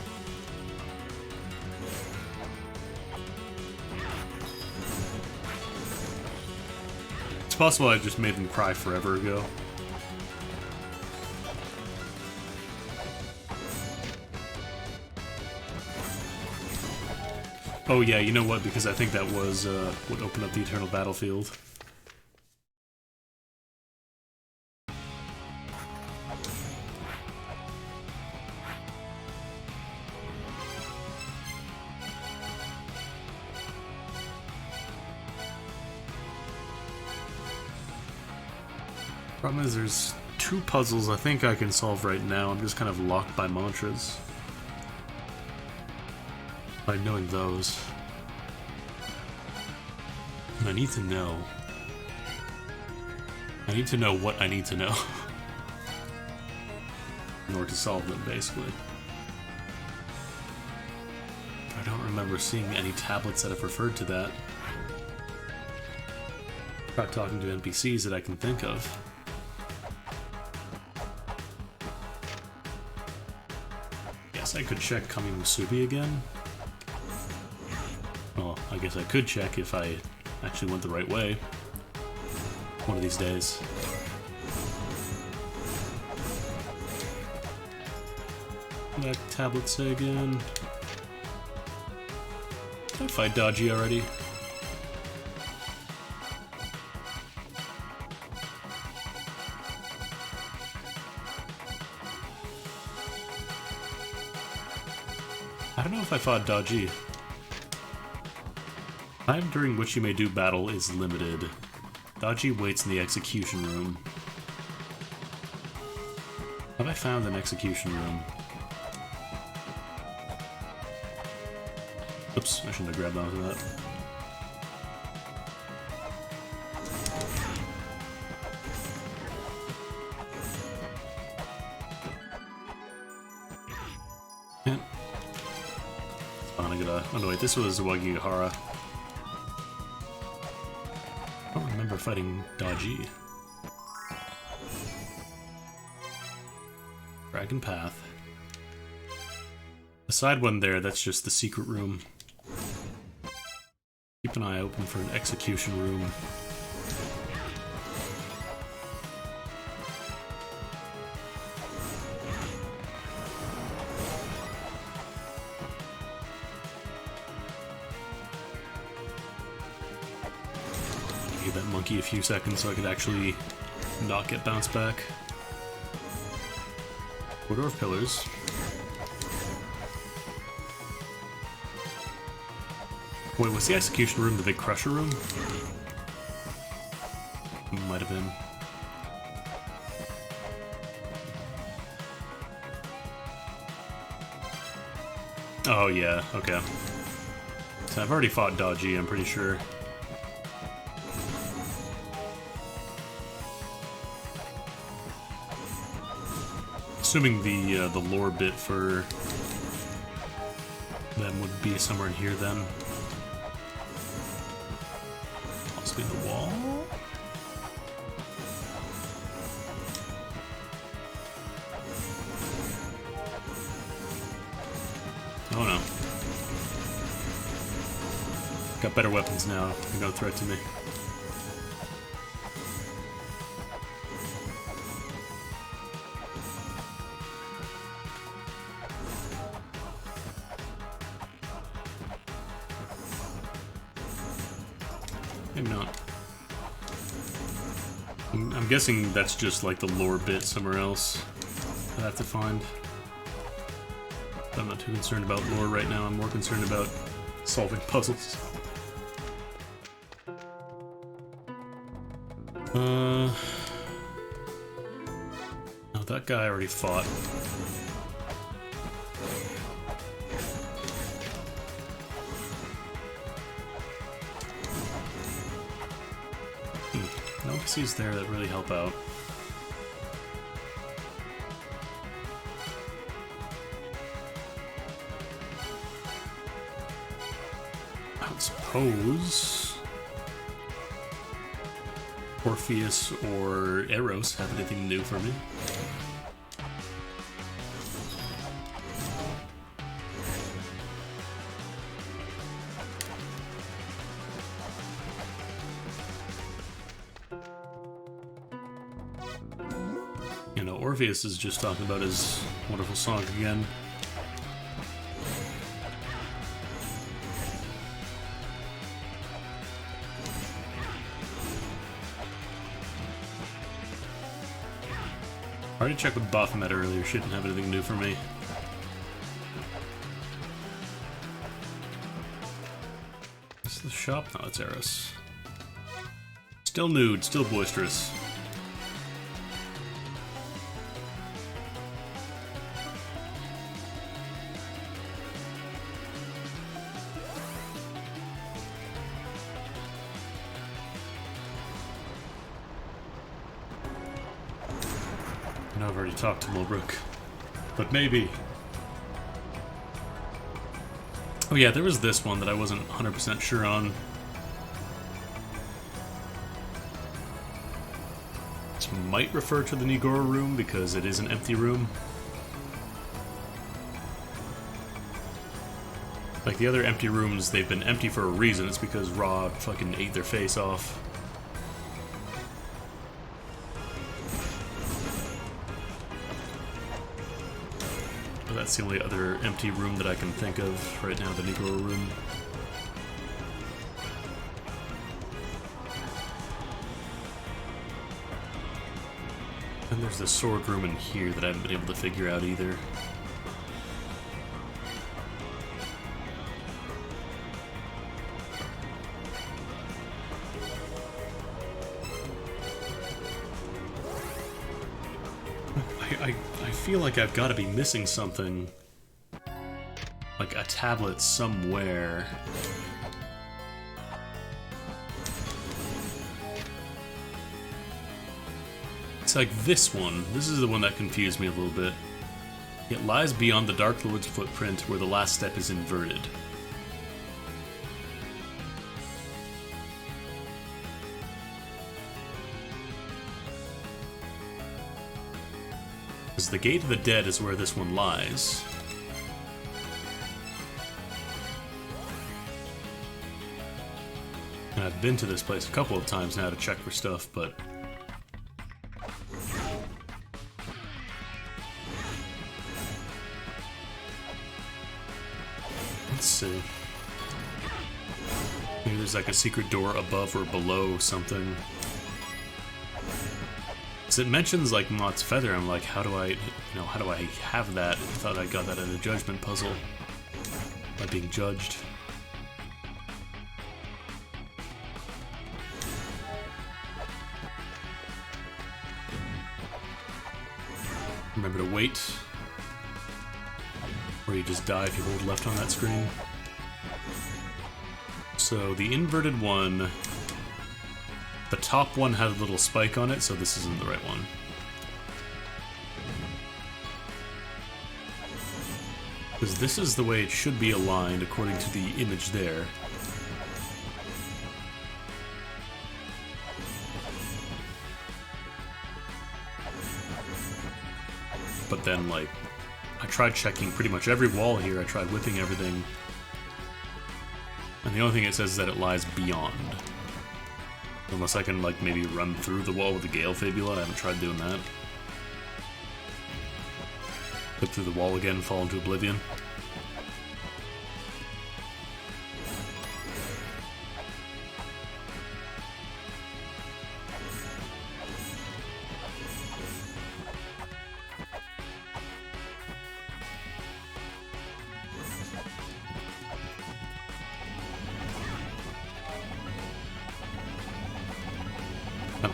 It's possible I just made them cry forever ago. Oh yeah, you know what? Because I think that was what opened up the Eternal Battlefield. Problem is, there's 2 puzzles I think I can solve right now. I'm just kind of locked by mantras. By knowing those. And I need to know. I need to know what I need to know. In order to solve them, basically. But I don't remember seeing any tablets that have referred to that. Not talking to NPCs that I can think of. I could check Kamimusubi again. Well, I guess I could check if I actually went the right way. One of these days. That tablet say again. Did I fight Dodgy already? I don't know if I fought Dodgy. Time during which you may do battle is limited. Dodgy waits in the execution room. Have I found an execution room? Oops, I shouldn't have grabbed onto that. Yeah. Oh no, wait, this was Wagihara. I don't remember fighting Dodgy. Dragon Path. The side one there, that's just the secret room. Keep an eye open for an execution room. Give that monkey a few seconds so I could actually not get bounced back. Order of Pillars. Wait, was the execution room the big crusher room? Might have been. Oh yeah, okay. So I've already fought Dodgy, I'm pretty sure. Assuming the lore bit for them would be somewhere in here then. Possibly the wall? Oh no. Got better weapons now. They're no threat to me. Maybe not. I'm guessing that's just like the lore bit somewhere else I have to find. But I'm not too concerned about lore right now, I'm more concerned about solving puzzles. No, that guy I already fought. No NPCs there that really help out. I would suppose Orpheus or Eros have anything new for me. You know, Orpheus is just talking about his wonderful song again. I already checked with Baphomet earlier, she didn't have anything new for me. Is this the shop? No, it's Eros. Still nude, still boisterous. I know I've already talked to Mulbrook, but maybe. Oh yeah, there was this one that I wasn't 100% sure on. This might refer to the Nigoro room because it is an empty room. Like the other empty rooms, they've been empty for a reason. It's because Ra fucking ate their face off. But that's the only other empty room that I can think of right now, the Negro room. And there's the sword room in here that I haven't been able to figure out either. I feel like I've got to be missing something. Like a tablet somewhere. It's like this one. This is the one that confused me a little bit. It lies beyond the Dark Lord's footprint where the last step is inverted. Because the Gate of the Dead is where this one lies. And I've been to this place a couple of times now to check for stuff, but... let's see. Maybe there's like a secret door above or below something. Because it mentions like Mott's feather. I'm like, how do I, how do I have that? I thought I got that in a judgment puzzle by being judged. Remember to wait. Or you just die if you hold left on that screen. So the inverted one, the top one had a little spike on it, so this isn't the right one. Because this is the way it should be aligned according to the image there. But then, like, I tried checking pretty much every wall here, I tried whipping everything, and the only thing it says is that it lies beyond. Unless I can, like, maybe run through the wall with the Gale Fibula, I haven't tried doing that. Flip through the wall again, fall into oblivion.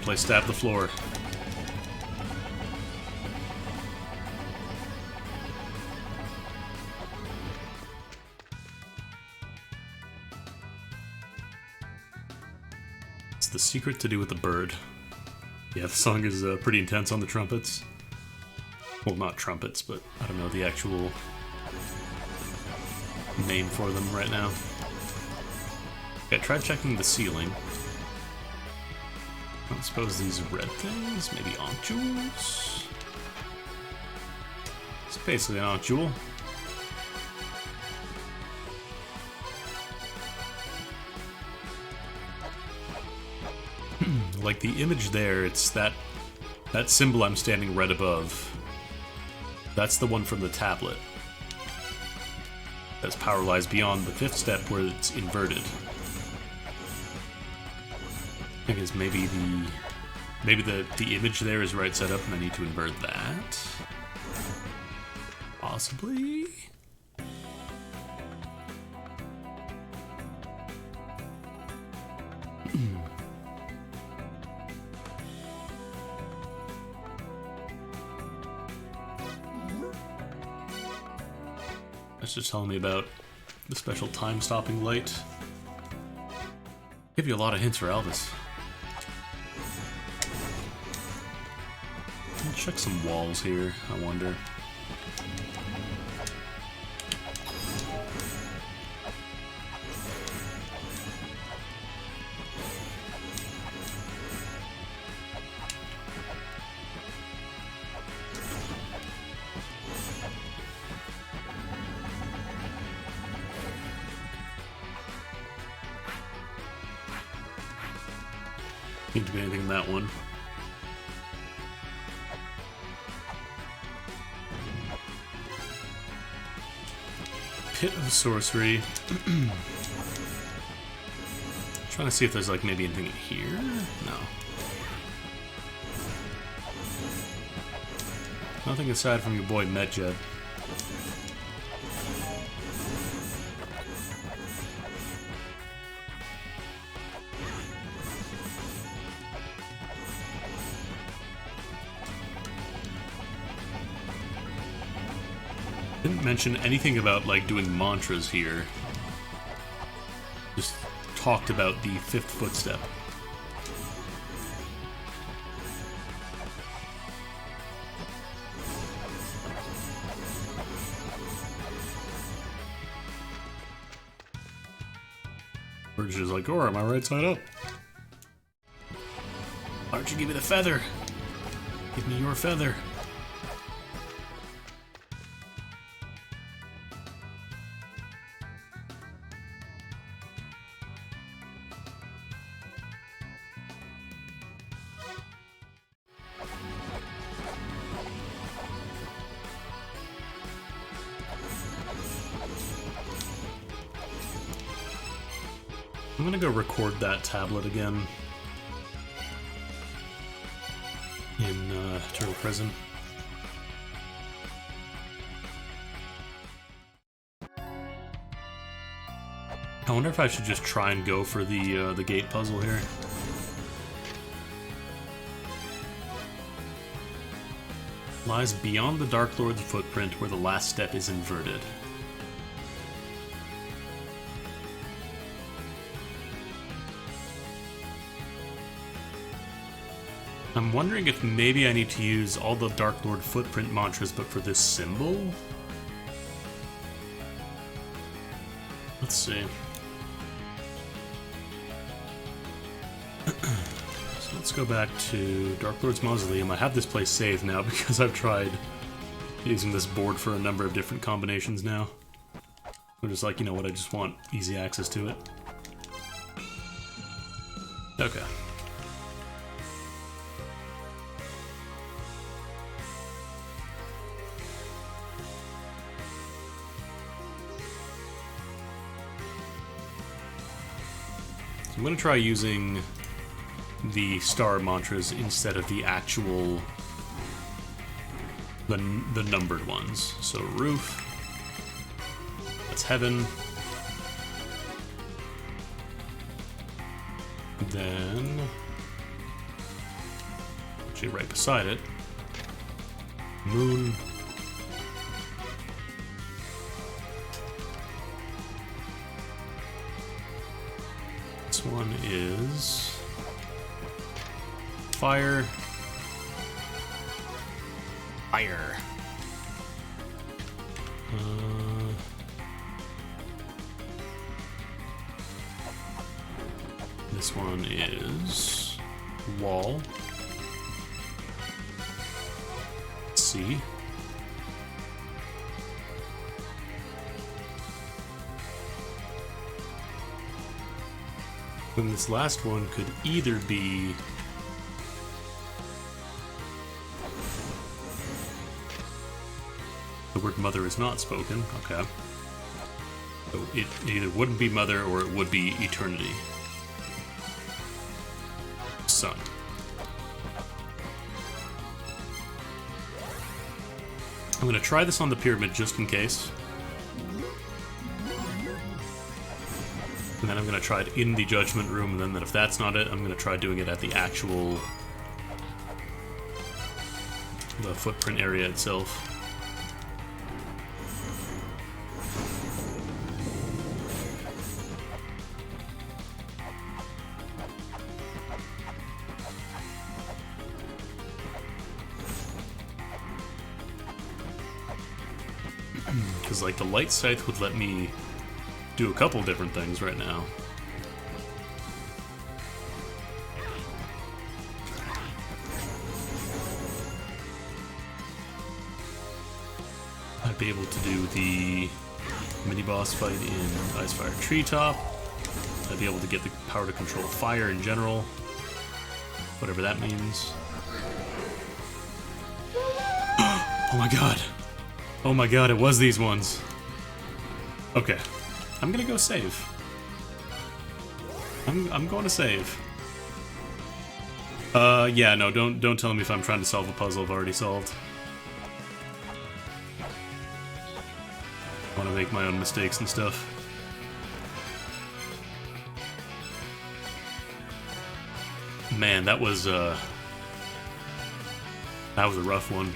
Play stab the floor. It's the secret to do with the bird. Yeah, the song is pretty intense on the trumpets. Well, not trumpets, but I don't know the actual name for them right now. Okay, try checking the ceiling. I suppose these red things, maybe Ankh Jewels? It's basically an Ankh Jewel. Like the image there, it's that symbol I'm standing right above. That's the one from the tablet. That's power lies beyond the fifth step where it's inverted. I guess maybe the image there is right set up and I need to invert that. Possibly? That's just telling me about the special time-stopping light. Give you a lot of hints for Elvis. Check some walls here, I wonder. Seems to be anything in that one. Pit of Sorcery. Trying to see if there's like maybe anything in here. No. Nothing aside from your boy Medjed. Didn't mention anything about like doing mantras here. Just talked about the fifth footstep. We're just like, or am I right side up? Why don't you give me the feather? Give me your feather. I'm gonna go record that tablet again in Turtle Prison. I wonder if I should just try and go for the gate puzzle here. Lies beyond the Dark Lord's footprint where the last step is inverted. I'm wondering if maybe I need to use all the Dark Lord footprint mantras, but for this symbol? Let's see. So let's go back to Dark Lord's Mausoleum. I have this place saved now because I've tried using this board for a number of different combinations now. I'm just like, you know what, I just want easy access to it. Okay. I'm going to try using the star mantras instead of the actual, the numbered ones. So roof, that's heaven. Then, actually right beside it, moon. This one is fire. Fire. This one is wall. Sea. And this last one could either be the word mother is not spoken, okay. So it either wouldn't be mother or it would be eternity. Sun. I'm going to try this on the pyramid just in case. And then I'm going to try it in the judgment room, and then if that's not it, I'm going to try doing it at the actual the footprint area itself. Because like the light scythe would let me do a couple different things right now. I'd be able to do the mini-boss fight in Icefire Treetop. I'd be able to get the power to control fire in general. whatever that means. Oh my god. Oh my god, it was these ones. Okay. I'm gonna go save. I'm going to save. Yeah, no, don't tell me if I'm trying to solve a puzzle I've already solved. I want to make my own mistakes and stuff. Man, that was a rough one.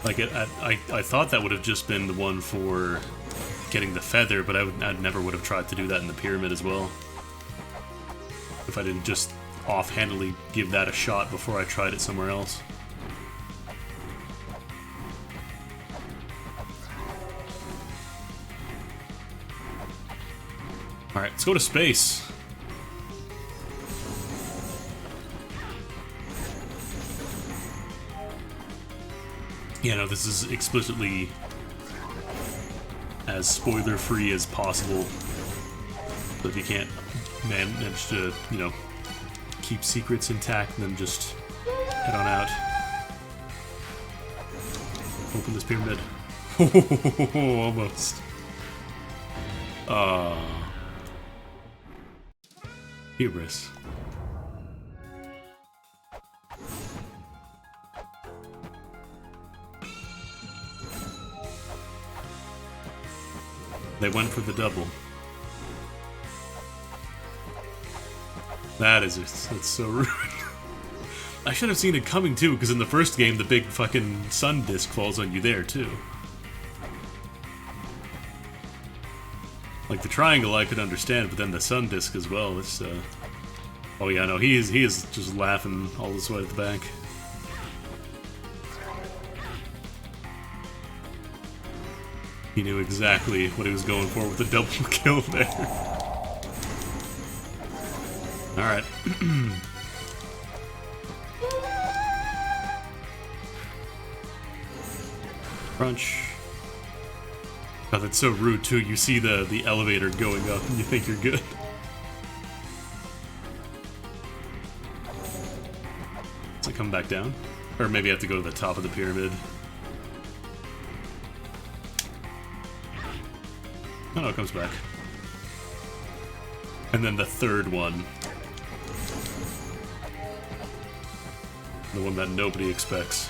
Like, I thought that would have just been the one for getting the feather, but I never would have tried to do that in the pyramid as well. If I didn't just offhandedly give that a shot before I tried it somewhere else. Alright, let's go to space. Yeah, no, this is explicitly as spoiler-free as possible. So if you can't manage to, you know, keep secrets intact, then just head on out. Open this pyramid. Almost. Hubris. They went for the double. That's so rude. I should have seen it coming too, because in the first game, the big fucking sun disk falls on you there too. Like the triangle I could understand, but then the sun disk as well. This, oh yeah, no, he is just laughing all this way at the back. He knew exactly what he was going for with the double kill there. Alright. Crunch. Oh, that's so rude too. You see the elevator going up and you think you're good. Does it come back down? Or maybe I have to go to the top of the pyramid. Oh no, it comes back. And then the third one. The one that nobody expects.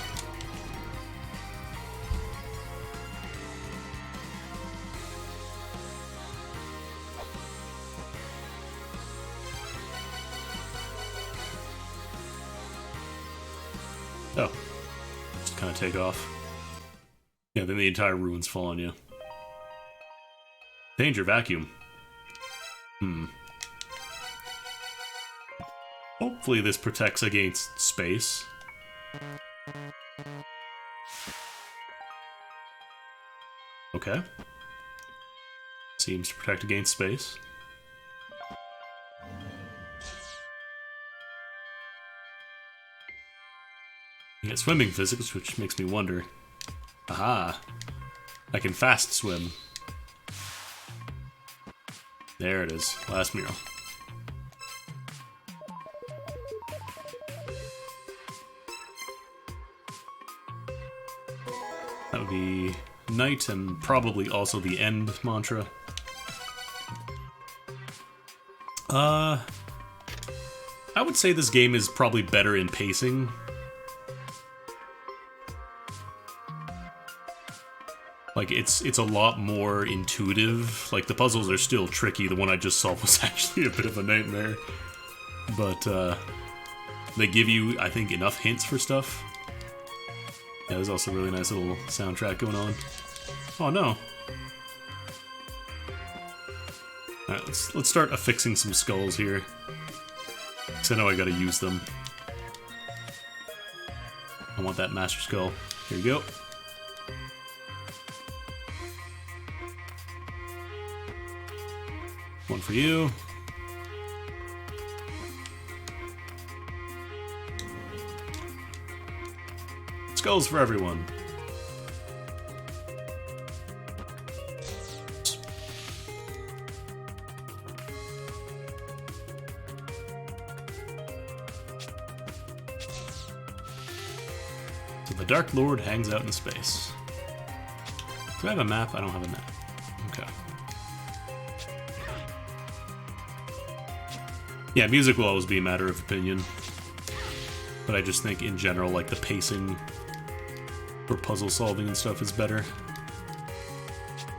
Oh. Just kind of take off. Yeah, then the entire ruins fall on you. Danger vacuum. Hopefully this protects against space. Okay. Seems to protect against space. You get swimming physics, which makes me wonder. Aha! I can fast swim. There it is. Last mural. That would be night and probably also the end mantra. I would say this game is probably better in pacing. Like, it's a lot more intuitive. Like, the puzzles are still tricky. The one I just solved was actually a bit of a nightmare. But, they give you, I think, enough hints for stuff. Yeah, there's also a really nice little soundtrack going on. Oh, no. Alright, let's start affixing some skulls here. Because I know I gotta use them. I want that Master Skull. Here you go. One for you. skulls for everyone. So the Dark Lord hangs out in space. Do I have a map? I don't have a map. Okay. Yeah, music will always be a matter of opinion. But I just think in general, like, the pacing for puzzle solving and stuff is better.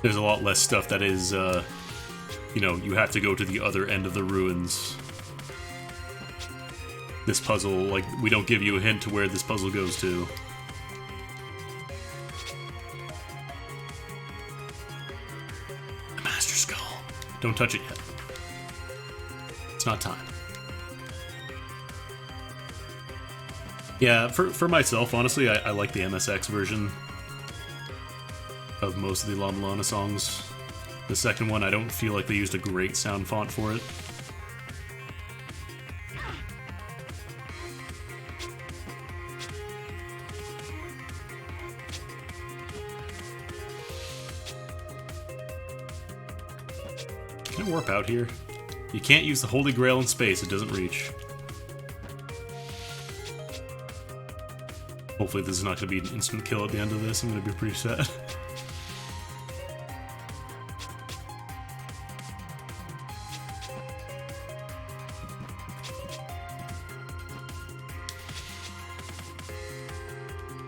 There's a lot less stuff that is, you know, you have to go to the other end of the ruins. This puzzle, like, we don't give you a hint to where this puzzle goes to. Don't touch it yet. It's not time. Yeah, for myself, honestly, I like the MSX version of most of the La-Mulana songs. The second one, I don't feel like they used a great sound font for it. Can I warp out here? You can't use the Holy Grail in space, it doesn't reach. Hopefully this is not going to be an instant kill at the end of this, I'm going to be pretty sad.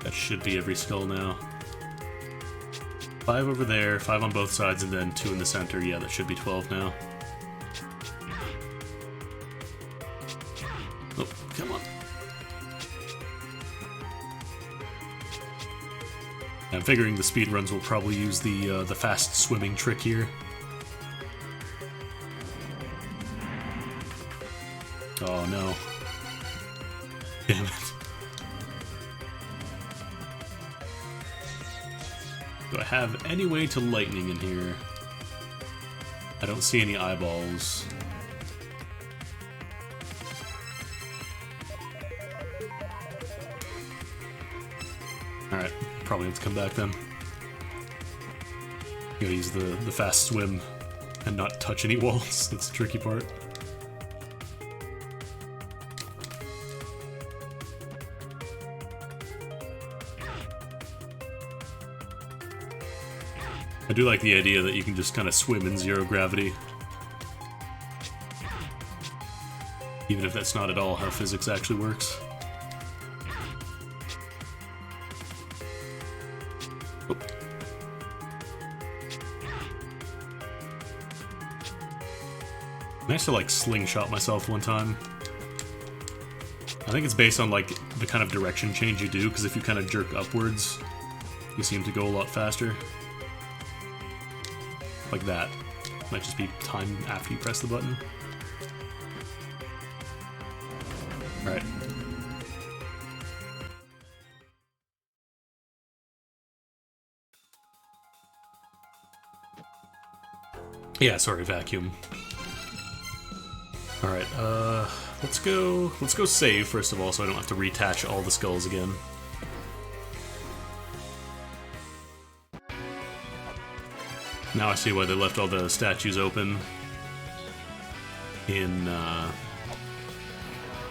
That should be every skull now. 5 over there, 5 on both sides, and then 2 in the center. Yeah, that should be 12 now. Oh, come on. I'm figuring the speedruns will probably use the fast swimming trick here. Oh no. Damn it. Do I have any way to lightning in here? I don't see any eyeballs. Alright, probably have to come back then. Gotta use the fast swim and not touch any walls. That's the tricky part. I do like the idea that you can just kind of swim in zero gravity. Even if that's not at all how physics actually works. Oh. I used to like slingshot myself one time. I think it's based on like the kind of direction change you do, because if you kind of jerk upwards, you seem to go a lot faster. Like that. Might just be time after you press the button. Right. Yeah, sorry, vacuum. Alright, let's go save first of all, so I don't have to reattach all the skulls again. Now I see why they left all the statues open in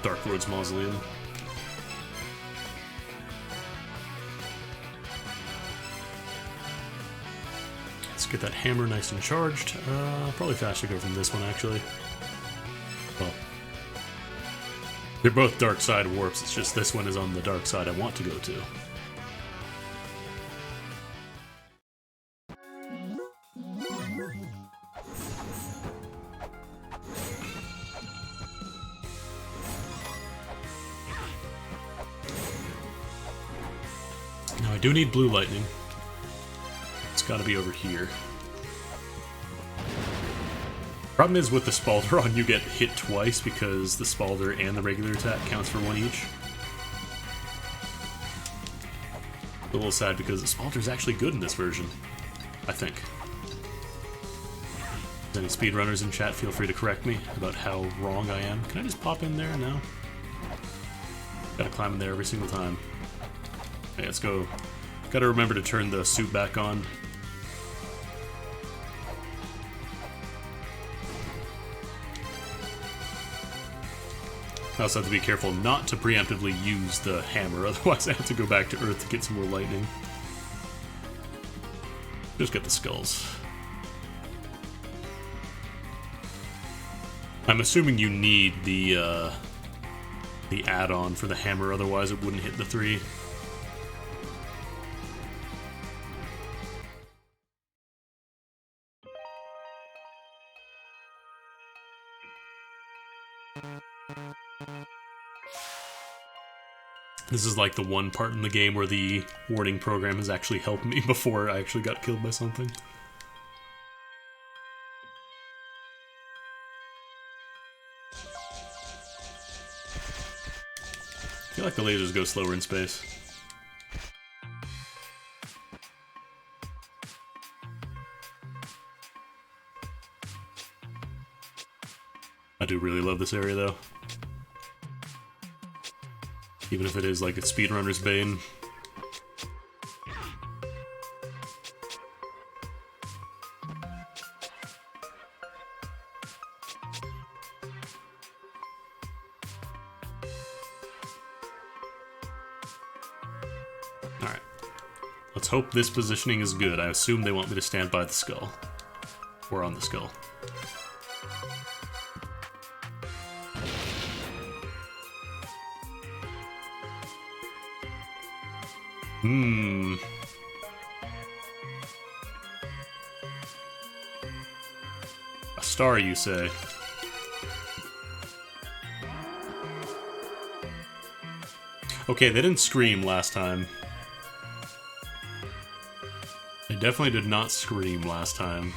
Dark Lord's Mausoleum. Let's get that hammer nice and charged. Probably faster to go from this one, actually. Well, they're both dark side warps, it's just this one is on the dark side I want to go to. Now I do need blue lightning. It's gotta be over here. Problem is with the Spalder you get hit twice because the Spalder and the regular attack counts for 1 each. A little sad because the Spalder's actually good in this version, I think. If any speedrunners in chat, feel free to correct me about how wrong I am. Can I just pop in there now? Gotta climb in there every single time. Okay, let's go. Gotta remember to turn the suit back on. I also have to be careful not to preemptively use the hammer, otherwise I have to go back to Earth to get some more lightning. Just get the skulls. I'm assuming you need the add-on for the hammer, otherwise it wouldn't hit the 3. This is like the one part in the game where the warning program has actually helped me before I actually got killed by something. I feel like the lasers go slower in space. I do really love this area though. Even if it is like a speedrunner's bane. Alright. Let's hope this positioning is good. I assume they want me to stand by the skull. Or on the skull. A star, you say? Okay, they didn't scream last time. They definitely did not scream last time.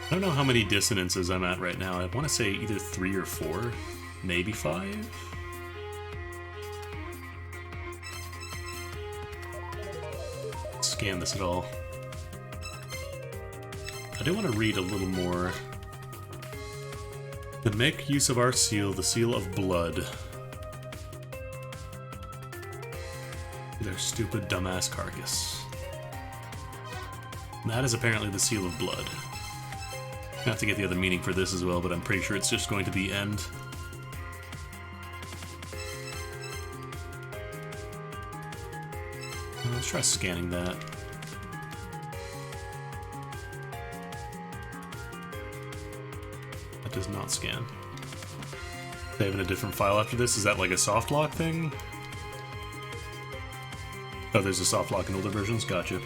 I don't know how many dissonances I'm at right now. I want to say either 3 or 4, maybe 5? Scan this at all. I do want to read a little more. Then make use of our seal, the seal of blood. Their stupid dumbass carcass. That is apparently the seal of blood. I have to get the other meaning for this as well, but I'm pretty sure it's just going to be end. Let's try scanning that. That does not scan. Saving a different file after this? Is that like a soft lock thing? Oh, there's a soft lock in older versions? Gotcha.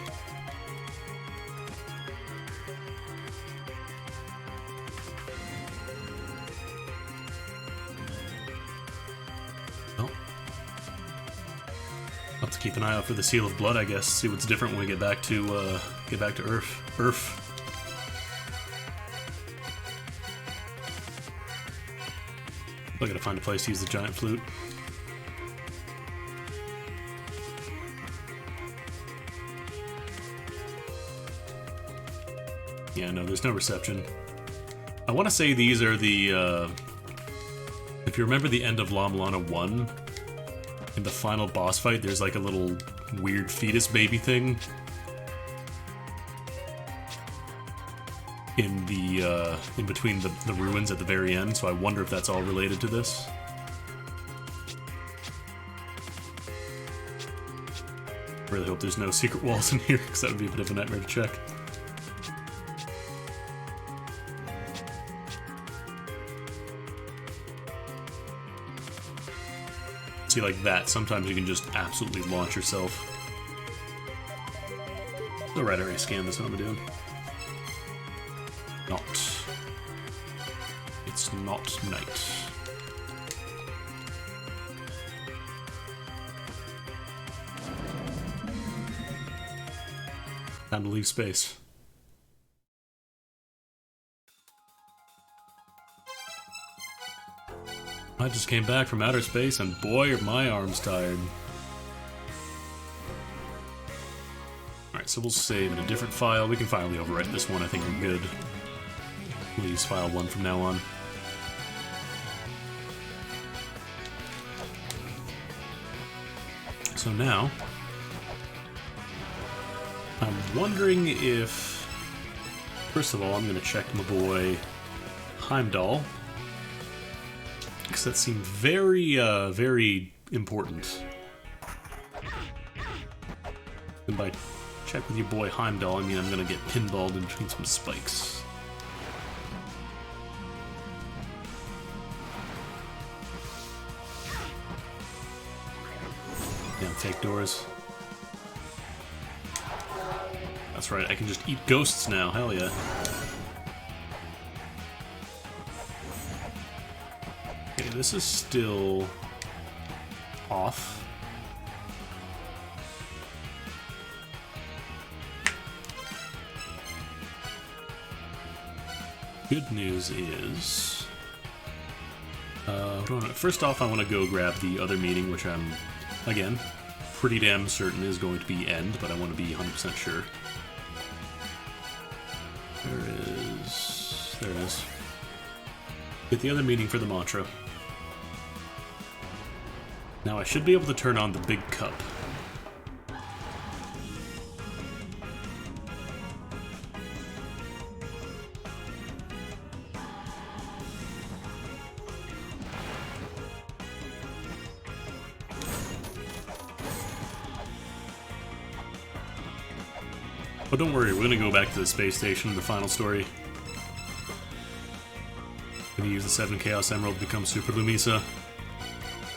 Keep an eye out for the seal of blood, I guess. See what's different when we get back to Earth. I gotta find a place to use the giant flute. Yeah, no, there's no reception. I want to say these are the, if you remember the end of La-Mulana 1, in the final boss fight, there's like a little weird fetus baby thing in the in between the ruins at the very end, so I wonder if that's all related to this. Really hope there's no secret walls in here, because that would be a bit of a nightmare to check. See, like that, sometimes you can just absolutely launch yourself. Alright, I already scanned this, what am I doing? Not. It's not night. Time to leave space. I just came back from outer space, and boy, are my arms tired. Alright, so we'll save in a different file. We can finally overwrite this one. I think we're good. We'll use file 1 from now on. So now, I'm wondering if, first of all, I'm going to check my boy Heimdall, because that seemed very, very important. And by check with your boy Heimdall, I mean I'm going to get pinballed in between some spikes. Damn fake doors. That's right, I can just eat ghosts now, hell yeah. Okay, this is still off. Good news is... first off, I want to go grab the other meeting, which I'm, again, pretty damn certain is going to be end, but I want to be 100% sure. There it is. Get the other meeting for the mantra. Now I should be able to turn on the big cup. But don't worry, we're gonna go back to the space station in the final story. Gonna use the 7 Chaos Emerald to become Super Lumisa.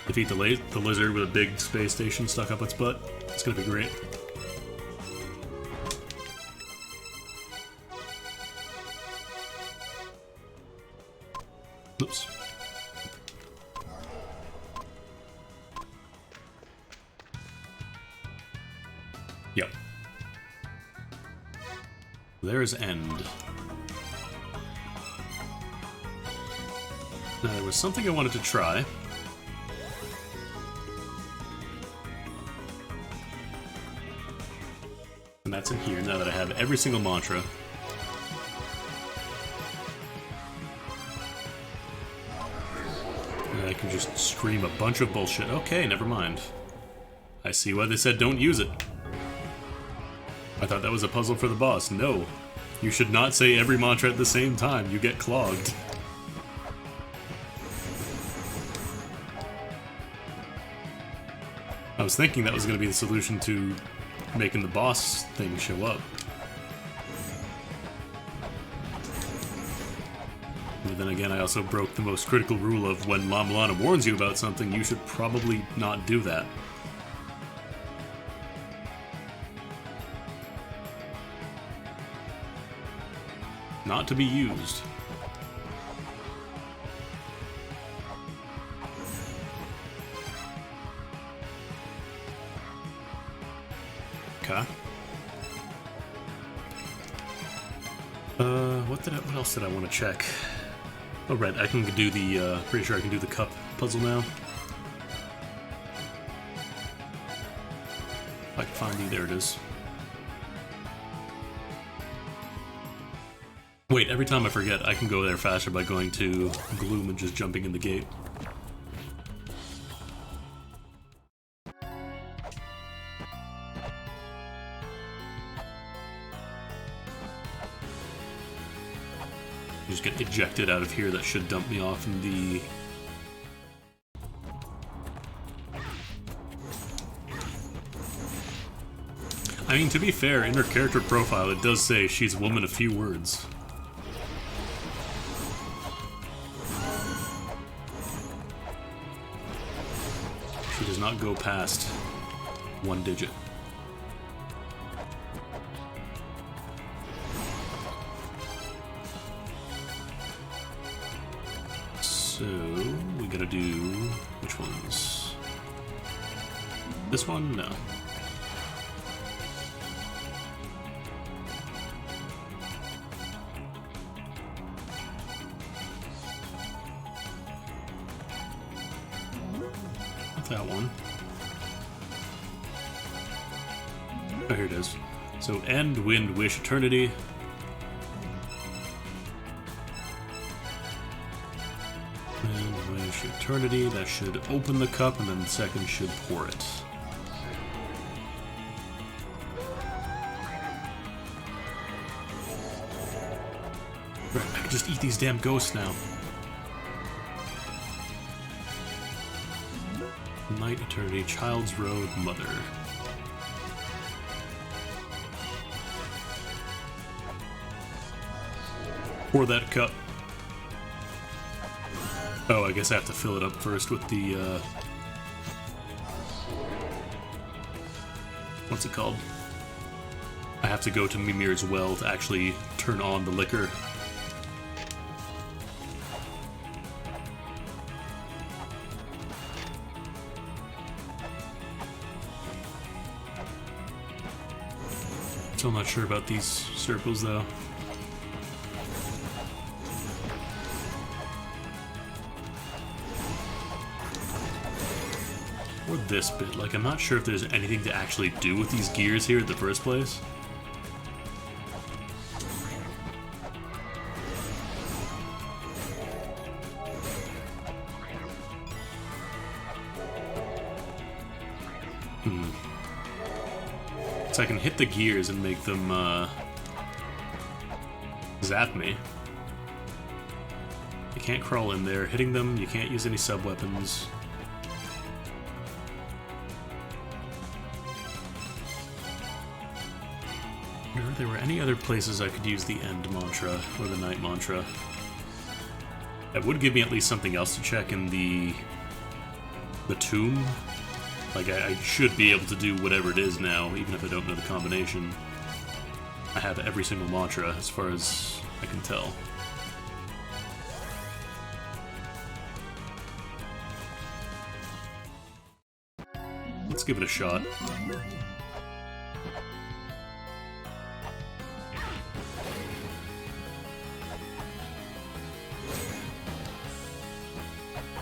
Defeat the lizard with a big space station stuck up its butt. It's gonna be great. Oops. Yep. There's end. Now, there was something I wanted to try. And that's in here, now that I have every single mantra. And I can just scream a bunch of bullshit. Okay, never mind. I see why they said don't use it. I thought that was a puzzle for the boss. No. You should not say every mantra at the same time. You get clogged. I was thinking that was going to be the solution to making the boss thing show up. But then again, I also broke the most critical rule of when La-Mulana warns you about something, you should probably not do that. Not to be used. Okay. What else did I want to check? Oh, right, I can do the, pretty sure I can do the cup puzzle now. If I can find you, there it is. Wait, every time I forget, I can go there faster by going to Gloom and just jumping in the gate. Just get ejected out of here, that should dump me off in the... I mean, to be fair, in her character profile it does say she's a woman of few words. She does not go past 1 digit. So, we gotta do... which ones? This one? No. Not that one. Oh, here it is. So, end, wind, wish, eternity. Eternity, that should open the cup, and then the second should pour it. just eat these damn ghosts now. Night Eternity, Child's Road, Mother. Pour that cup. Oh, I guess I have to fill it up first with the, what's it called? I have to go to Mimir's well to actually turn on the liquor. Still not sure about these circles, though. Or this bit. Like, I'm not sure if there's anything to actually do with these gears here in the first place. So I can hit the gears and make them, zap me. You can't crawl in there. Hitting them, you can't use any sub-weapons. If there were any other places I could use the end mantra or the night mantra. That would give me at least something else to check in the tomb. Like, I should be able to do whatever it is now, even if I don't know the combination. I have every single mantra, as far as I can tell. Let's give it a shot.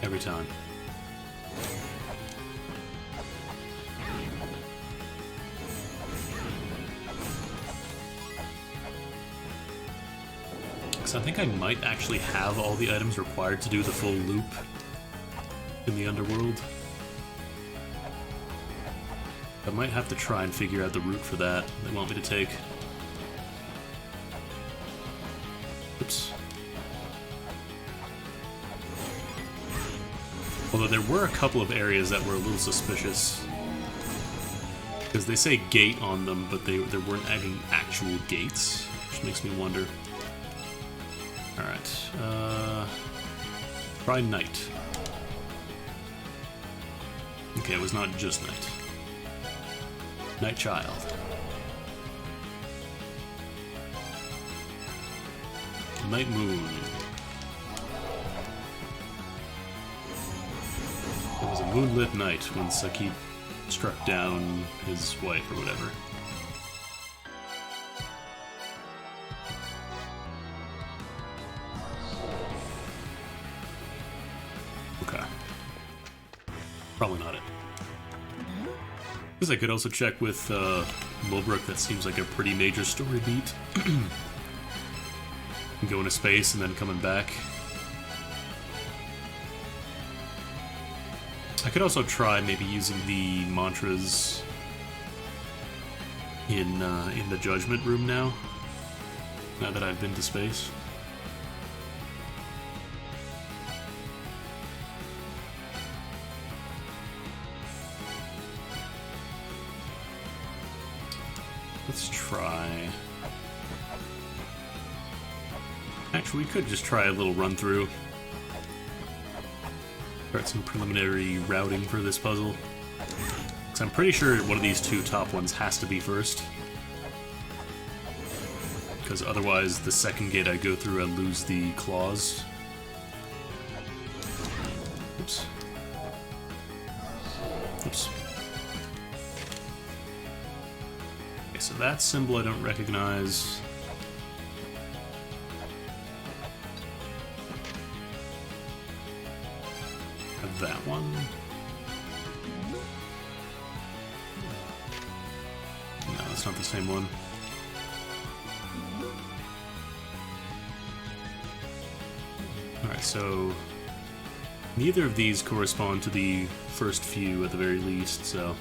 Every time. So I think I might actually have all the items required to do the full loop in the underworld. I might have to try and figure out the route for that they want me to take. Oops. Although there were a couple of areas that were a little suspicious. Because they say gate on them, but there weren't any actual gates, which makes me wonder. Alright, try night. Okay, it was not just night. Night Child. Night Moon. It was a moonlit night when Saqib struck down his wife or whatever. Probably not it. Because I could also check with Mulbrook. That seems like a pretty major story beat. Going to space and then coming back. I could also try maybe using the mantras in the Judgment Room now that I've been to space. Let's try... Actually, we could just try a little run-through. Start some preliminary routing for this puzzle. So I'm pretty sure one of these two top ones has to be first. Because otherwise, the second gate I go through, I lose the claws. Oops. Oops. Okay, so that symbol I don't recognize. Have that one. No, that's not the same one. Alright, so neither of these correspond to the first few at the very least, so...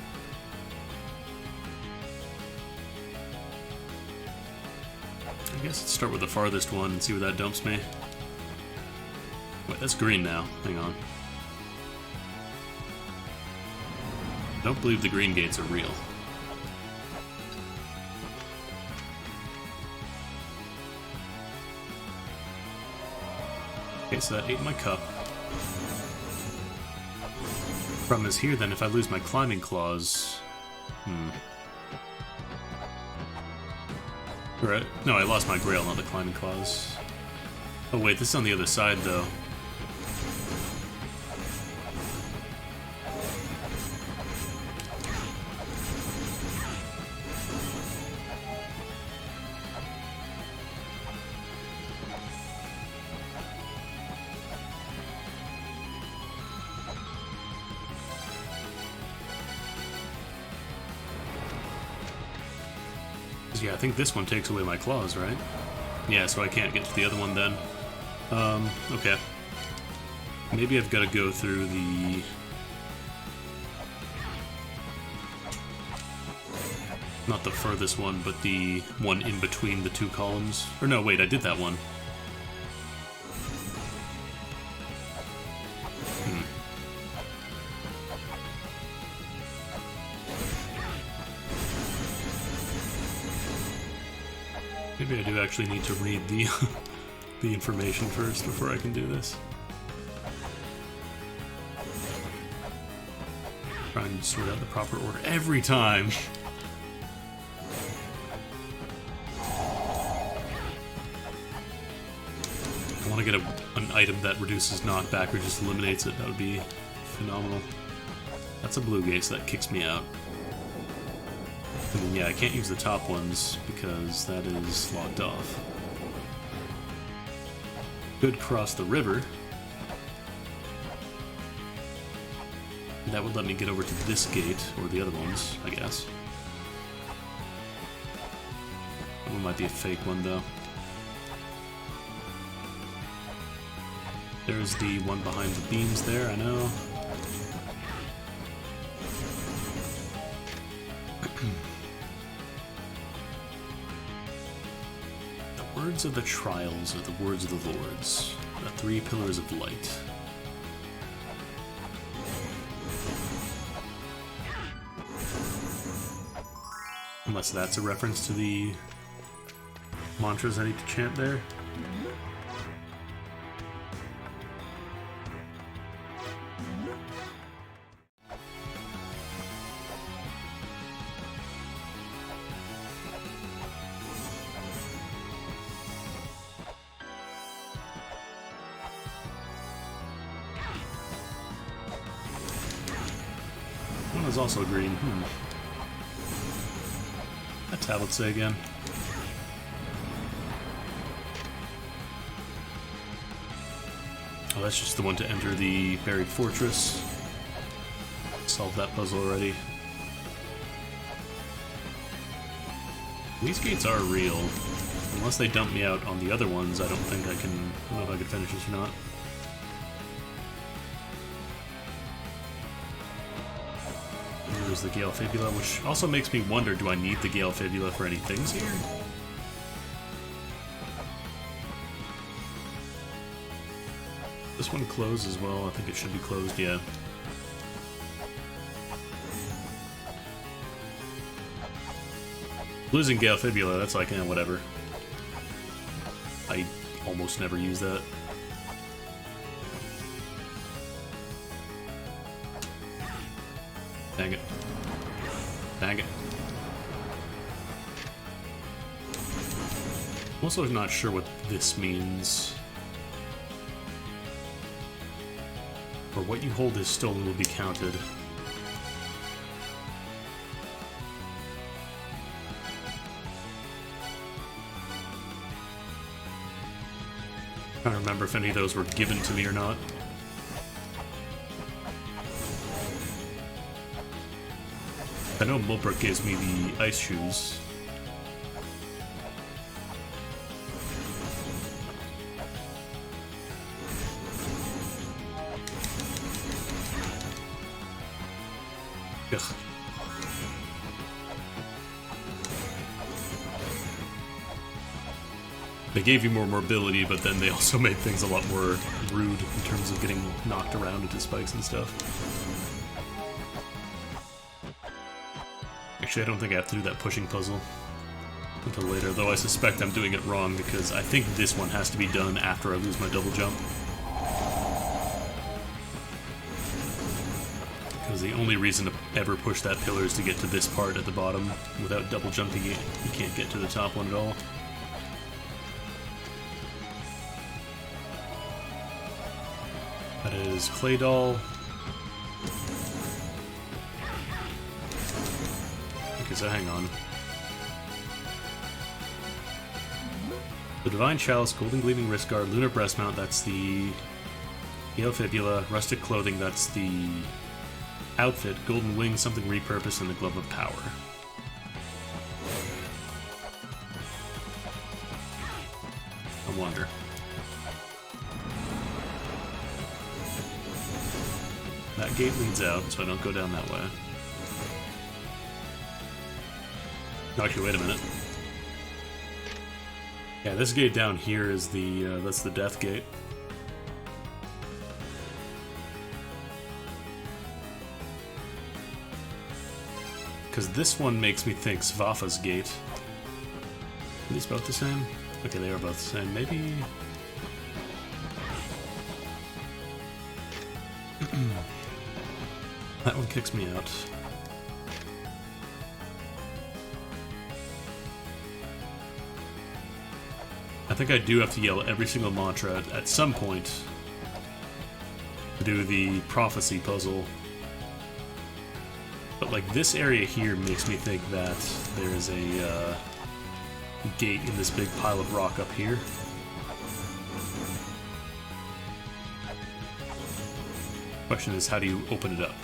I guess let's start with the farthest one and see where that dumps me. Wait, that's green now. Hang on. I don't believe the green gates are real. Okay, so that ate my cup. Problem is here then, if I lose my climbing claws... Right. No, I lost my grail, not the climbing claws. Oh wait, this is on the other side though. Yeah, I think this one takes away my claws, right? Yeah, so I can't get to the other one then. Okay. Maybe I've got to go through the... Not the furthest one, but the one in between the two columns. Or no, wait, I did that one. Maybe I do actually need to read the the information first before I can do this. Try and sort out the proper order every time. I want to get an item that reduces knockback or just eliminates it. That would be phenomenal. That's a blue gate, so that kicks me out. And yeah, I can't use the top ones because that is locked off. Could cross the river. That would let me get over to this gate, or the other ones, I guess. That one might be a fake one, though. There's the one behind the beams there, I know. The words of the trials are the words of the lords, the three pillars of light. Unless that's a reference to the mantras I need to chant there. One is also green. That tablet say again. Oh, that's just the one to enter the buried fortress. Solved that puzzle already. These gates are real. Unless they dump me out on the other ones, I don't think I can... I don't know if I can finish this or not. There's the Gale Fibula, which also makes me wonder, do I need the Gale Fibula for any things here? This one closed as well. I think it should be closed, yeah. Losing Gale Fibula, that's like, whatever. I almost never use that. Dang it. Dang it. I'm also not sure what this means. Or what you hold is stolen will be counted. I don't remember if any of those were given to me or not. I know Mulbrook gives me the ice shoes. Ugh. They gave you more mobility, but then they also made things a lot more rude in terms of getting knocked around into spikes and stuff. Actually, I don't think I have to do that pushing puzzle until later, though I suspect I'm doing it wrong because I think this one has to be done after I lose my double jump. Because the only reason to ever push that pillar is to get to this part at the bottom. Without double jumping it, you can't get to the top one at all. That is Clay Doll. Okay, so hang on. The Divine Chalice, Golden Gleaming Wrist Guard, Lunar Breast Mount, that's the Yellow Fibula, Rustic Clothing, that's the outfit, Golden Wings, something repurposed, and the Glove of Power. I wonder. That gate leads out, so I don't go down that way. Actually, wait a minute. Yeah, this gate down here is the, that's the death gate. Because this one makes me think Svafa's gate. Are these both the same? Okay, they are both the same. Maybe... that one kicks me out. I think I do have to yell every single mantra at some point to do the prophecy puzzle. But like this area here makes me think that there is a gate in this big pile of rock up here. Question is, how do you open it up?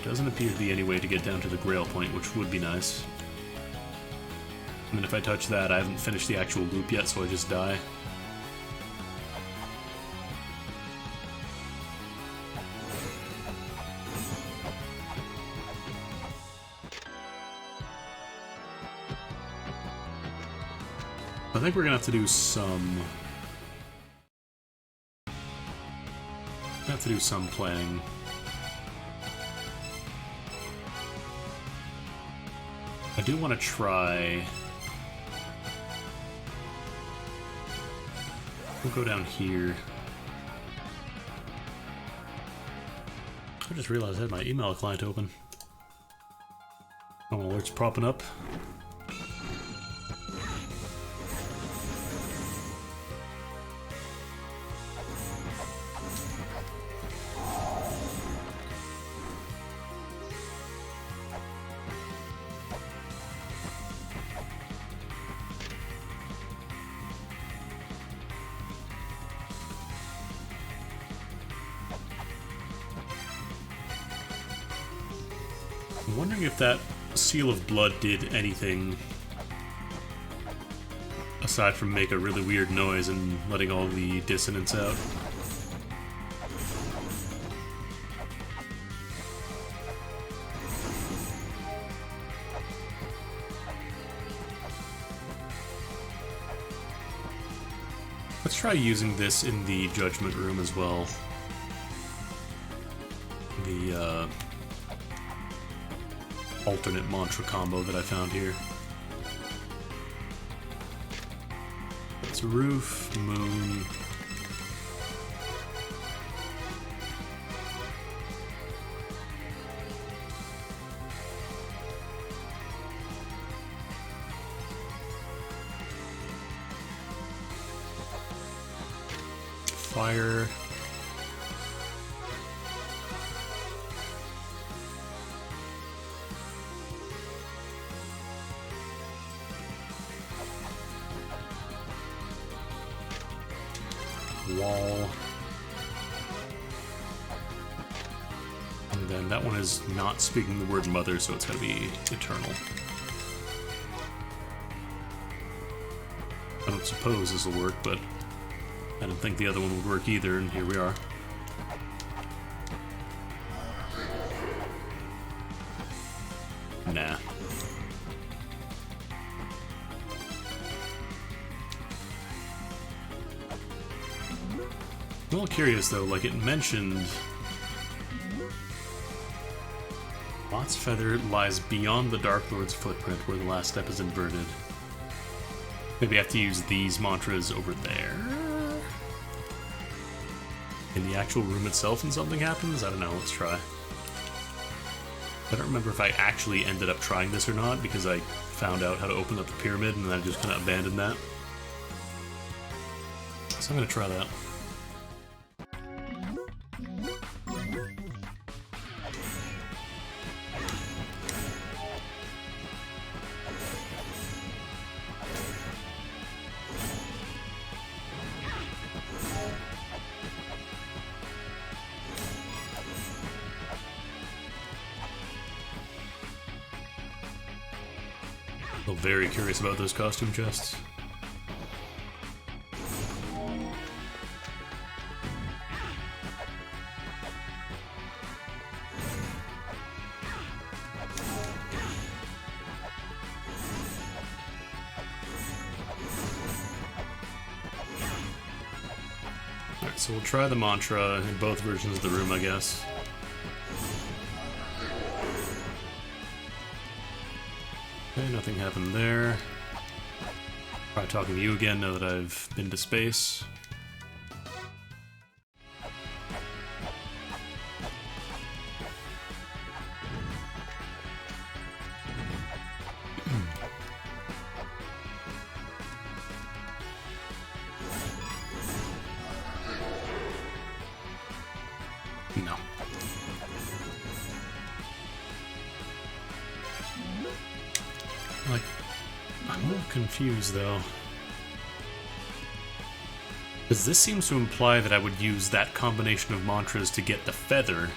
Doesn't appear to be any way to get down to the Grail Point, which would be nice. I mean, if I touch that, I haven't finished the actual loop yet, so I just die. I think we're gonna have to do some... planning. I do want to try... We'll go down here. I just realized I had my email client open. Oh, alerts propping up. I'm wondering if that Seal of Blood did anything aside from make a really weird noise and letting all the dissonance out. Let's try using this in the Judgment Room as well. The, alternate mantra combo that I found here. It's roof, moon... fire... wall. And then that one is not speaking the word mother, so it's gotta be eternal. I don't suppose this will work, but I didn't think the other one would work either, and here we are. Nah. I'm a little curious though, like it mentioned Lot's feather lies beyond the Dark Lord's footprint where the last step is inverted. Maybe I have to use these mantras over there? In the actual room itself and something happens? I don't know, let's try. I don't remember if I actually ended up trying this or not because I found out how to open up the pyramid and then I just kind of abandoned that. So I'm going to try that. I'm very curious about those costume chests. Alright, so we'll try the mantra in both versions of the room, I guess. Okay, nothing happened there. Probably talking to you again now that I've been to space. No. Like, I'm a little confused though. Because this seems to imply that I would use that combination of mantras to get the feather,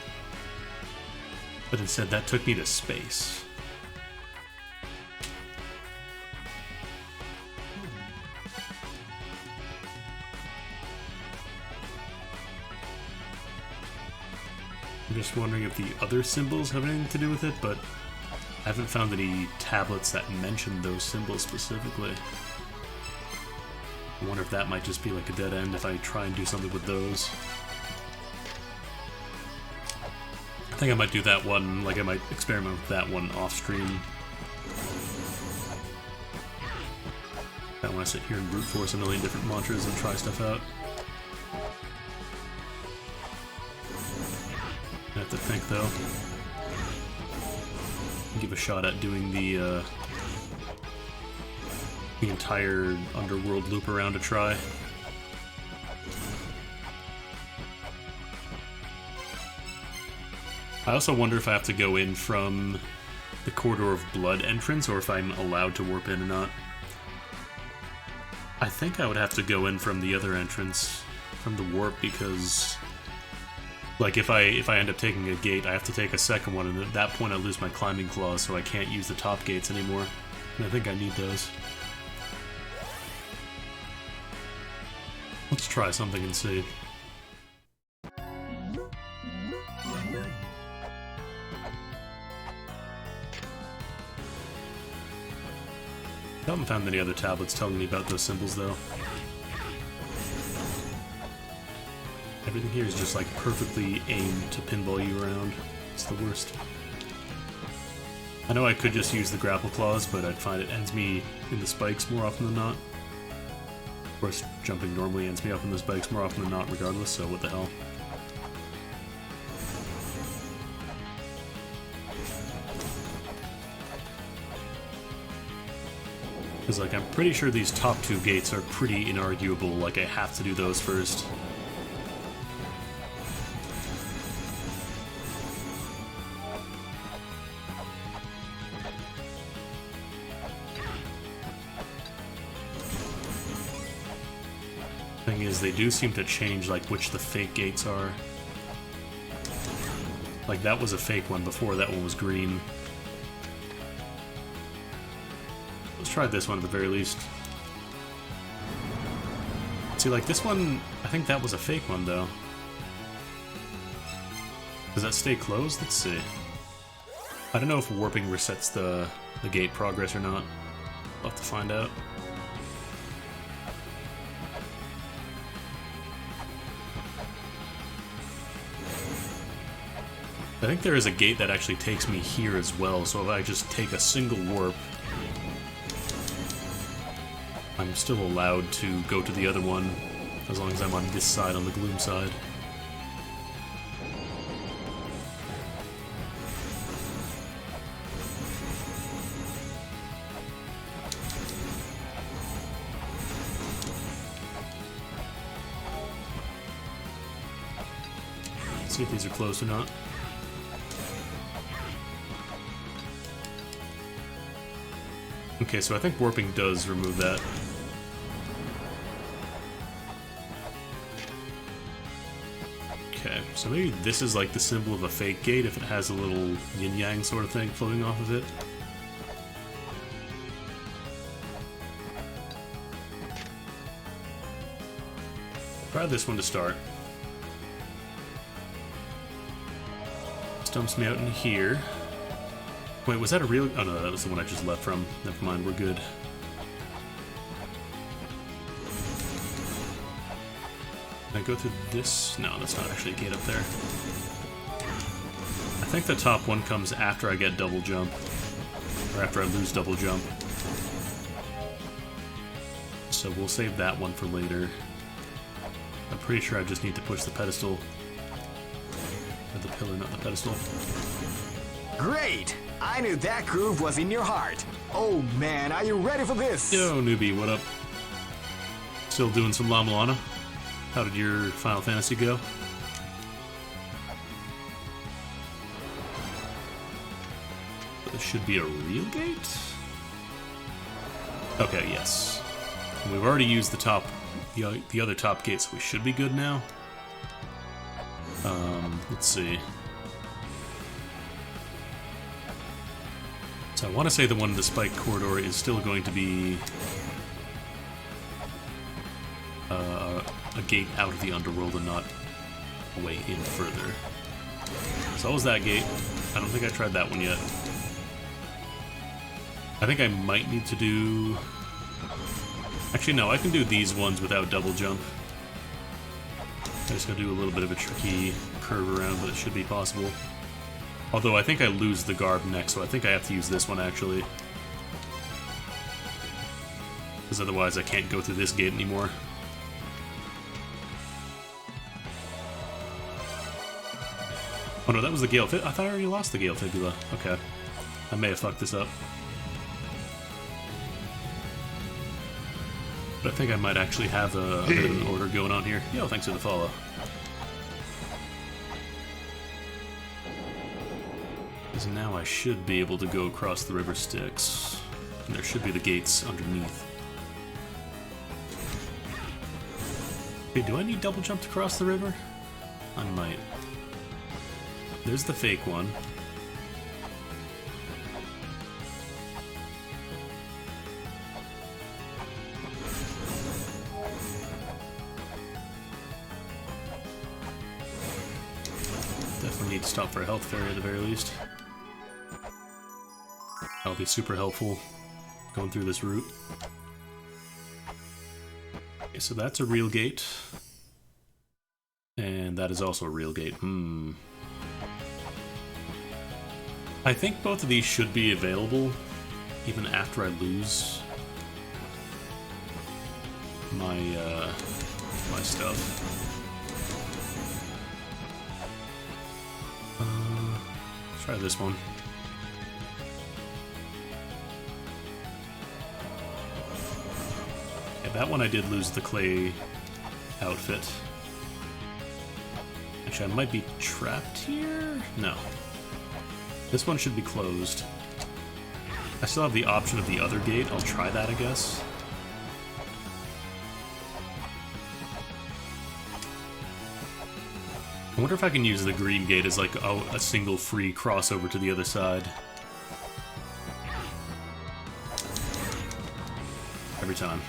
but instead that took me to space. I'm just wondering if the other symbols have anything to do with it, but I haven't found any tablets that mention those symbols specifically. I wonder if that might just be like a dead end if I try and do something with those. I think I might do that one, like I might experiment with that one off stream. I want to sit here and brute force a million different mantras and try stuff out. I have to think though. Give a shot at doing the entire underworld loop around to try. I also wonder if I have to go in from the Corridor of Blood entrance or if I'm allowed to warp in or not. I think I would have to go in from the other entrance, from the warp, because like if I end up taking a gate, I have to take a second one, and at that point I lose my climbing claws, so I can't use the top gates anymore. And I think I need those. Let's try something and see. I haven't found any other tablets telling me about those symbols though. Everything here is just like perfectly aimed to pinball you around. It's the worst. I know I could just use the grapple claws, but I'd find it ends me in the spikes more often than not. Of course, jumping normally ends me up in the spikes more often than not regardless, so what the hell. Because like I'm pretty sure these top two gates are pretty inarguable, like I have to do those first. Thing is, they do seem to change like which the fake gates are. Like that was a fake one before, that one was green. Let's try this one at the very least. See, like this one, I think that was a fake one though. Does that stay closed? Let's see. I don't know if warping resets the gate progress or not. I'll have to find out. I think there is a gate that actually takes me here as well, so if I just take a single warp, I'm still allowed to go to the other one, as long as I'm on this side, on the gloom side. Let's see if these are close or not. Okay, so I think warping does remove that. Okay, so maybe this is like the symbol of a fake gate if it has a little yin-yang sort of thing floating off of it. Try this one to start. This dumps me out in here. Wait, was that a real... Oh no, that was the one I just left from. Never mind, we're good. Can I go through this? No, that's not actually a gate up there. I think the top one comes after I get double jump. Or after I lose double jump. So we'll save that one for later. I'm pretty sure I just need to push the pedestal. Or the pillar, not the pedestal. Great! I knew that groove was in your heart. Oh man, are you ready for this? Yo, newbie, what up? Still doing some La-Mulana? How did your Final Fantasy go? This should be a real gate? Okay, yes. We've already used the top, the other top gate, so we should be good now. Let's see. So I want to say the one in the spike corridor is still going to be a gate out of the underworld and not a way in further. So was that gate. I don't think I tried that one yet. I think I might need to do... Actually, no, I can do these ones without double jump. I just gotta do a little bit of a tricky curve around, but it should be possible. Although I think I lose the garb next, so I think I have to use this one, actually. Because otherwise I can't go through this gate anymore. Oh no, that was the Gale Fibula. I thought I already lost the Gale Fibula. Okay. I may have fucked this up. But I think I might actually have a bit of an order going on here. Yo, thanks for the follow. Because now I should be able to go across the river Styx. And there should be the gates underneath. Okay, do I need double jump to cross the river? I might. There's the fake one. Definitely need to stop for a health fairy at the very least. That'll be super helpful going through this route. Okay, so that's a real gate. And that is also a real gate. I think both of these should be available even after I lose my my stuff. Let's try this one. Yeah, that one I did lose the clay outfit. Actually, I might be trapped here? No. This one should be closed. I still have the option of the other gate. I'll try that, I guess. I wonder if I can use the green gate as like a single free crossover to the other side. Every time.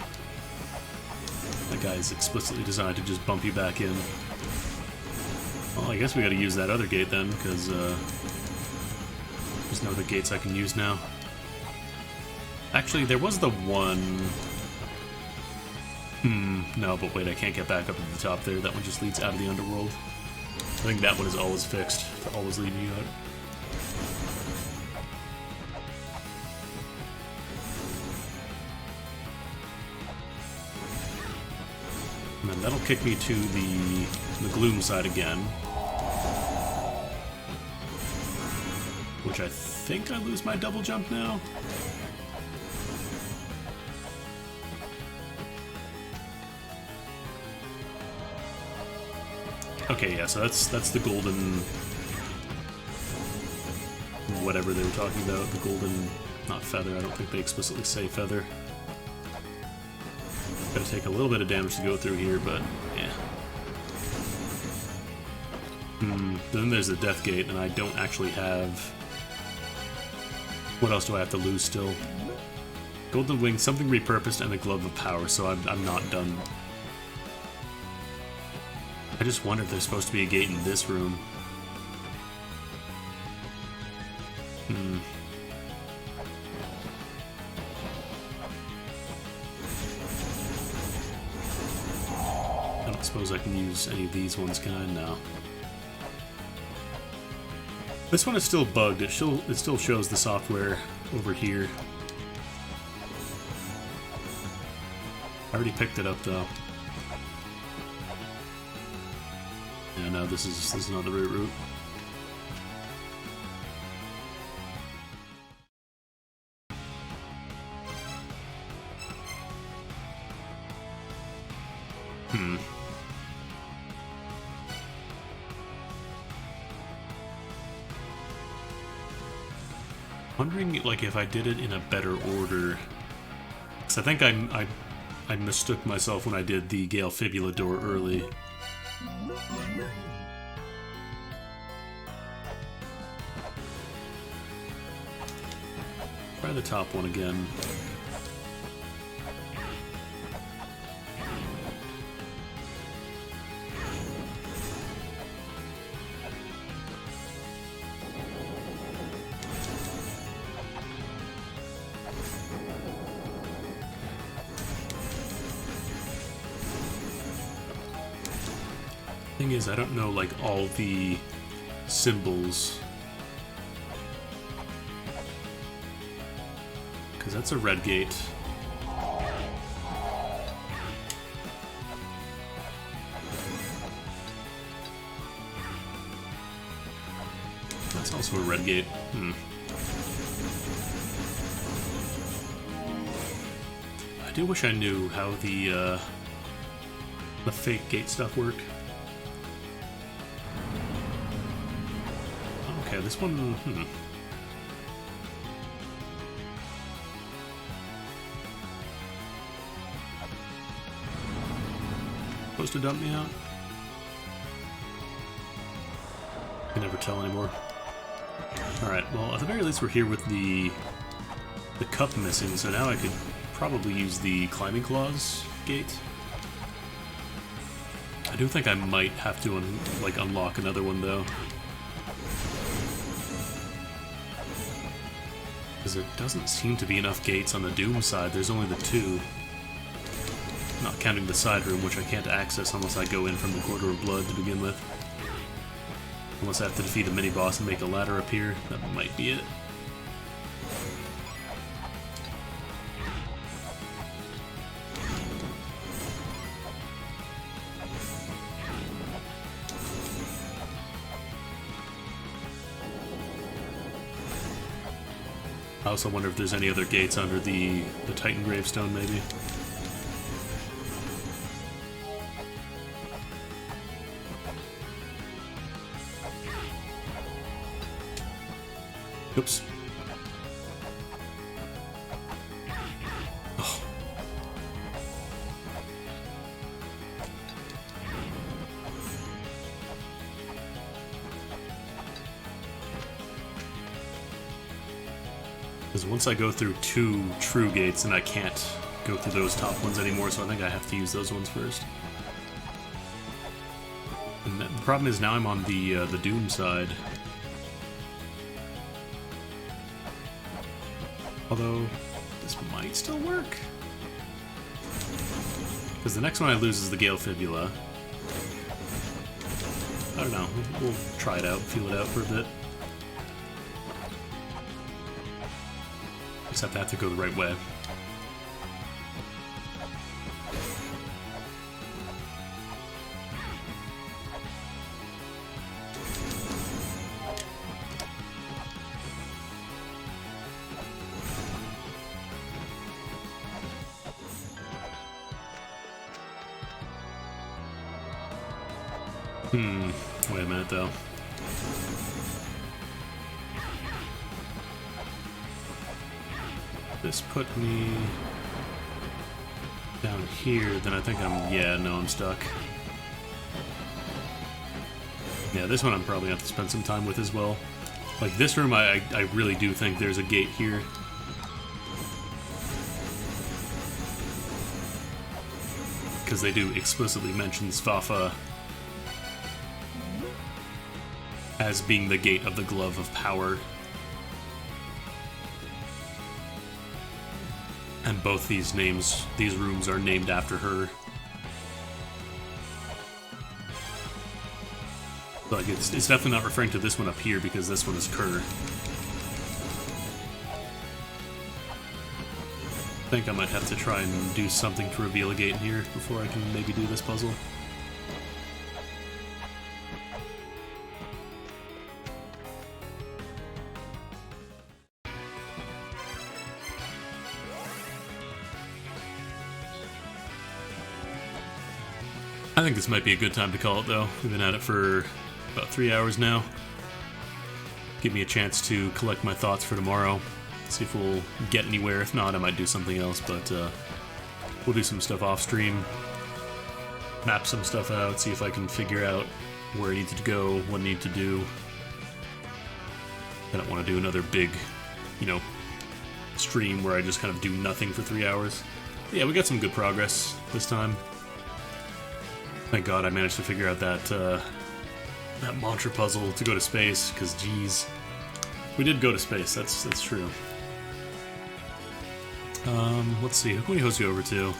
That guy is explicitly designed to just bump you back in. Well, I guess we gotta use that other gate then, because there's no other gates I can use now. Actually, there was the one... no, but wait, I can't get back up to the top there. That one just leads out of the underworld. I think that one is always fixed, to always leave you out. And then that'll kick me to the gloom side again. Which I think I lose my double jump now. Okay, yeah, so that's the golden... whatever they were talking about. The golden... not feather, I don't think they explicitly say feather. Gotta take a little bit of damage to go through here, but yeah. Then there's the death gate, and I don't actually have... what else do I have to lose still? Golden wing, something repurposed, and a glove of power, so I'm not done. I just wonder if there's supposed to be a gate in this room. I don't suppose I can use any of these ones, can I? No. This one is still bugged. It still shows the software over here. I already picked it up though. Yeah, no, this is not the right route. Wondering, like, if I did it in a better order. Because I think I mistook myself when I did the Gale Fibula door early. Try the top one again. Thing is, I don't know, like, all the symbols. Because that's a red gate. That's also a red gate. I do wish I knew how the fake gate stuff worked. Okay, this one, Supposed to dump me out? I can never tell anymore. Alright, well, at the very least we're here with the cup missing, so now I could probably use the climbing claws gate. I do think I might have to unlock another one though. Because there doesn't seem to be enough gates on the Doom side. There's only the two. Not counting the side room, which I can't access unless I go in from the Quarter of Blood to begin with. Unless I have to defeat a mini-boss and make a ladder appear. That might be it. I also wonder if there's any other gates under the Titan gravestone, maybe. Oops. Oh. Because once I go through two true gates, then I can't go through those top ones anymore, so I think I have to use those ones first. And the problem is now I'm on the Doom side. Although, this might still work. Because the next one I lose is the Gale Fibula. I don't know. We'll try it out, feel it out for a bit. Just have to go the right way. Wait a minute, though. This put me down here, then I think I'm stuck. Yeah, this one I'm probably gonna have to spend some time with as well. Like, this room, I really do think there's a gate here. Because they do explicitly mention Svafa as being the gate of the Glove of Power. And both these rooms are named after her. Like, it's definitely not referring to this one up here because this one is Kerr. I think I might have to try and do something to reveal a gate here before I can maybe do this puzzle. I think this might be a good time to call it, though. We've been at it for about 3 hours now. Give me a chance to collect my thoughts for tomorrow. See if we'll get anywhere. If not, I might do something else, but we'll do some stuff off stream. Map some stuff out, see if I can figure out where I need to go, what I need to do. I don't want to do another big, stream where I just kind of do nothing for 3 hours. But yeah, we got some good progress this time. Thank God I managed to figure out that mantra puzzle to go to space, because geez. We did go to space, that's true. Let's see, who can we host you over to?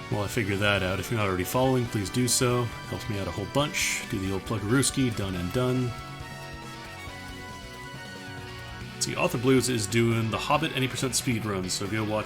While I figure that out, if you're not already following, please do so. Helps me out a whole bunch. Do the old Plugarooski, done and done. See, Author Blues is doing the Hobbit any% speedruns, so go watch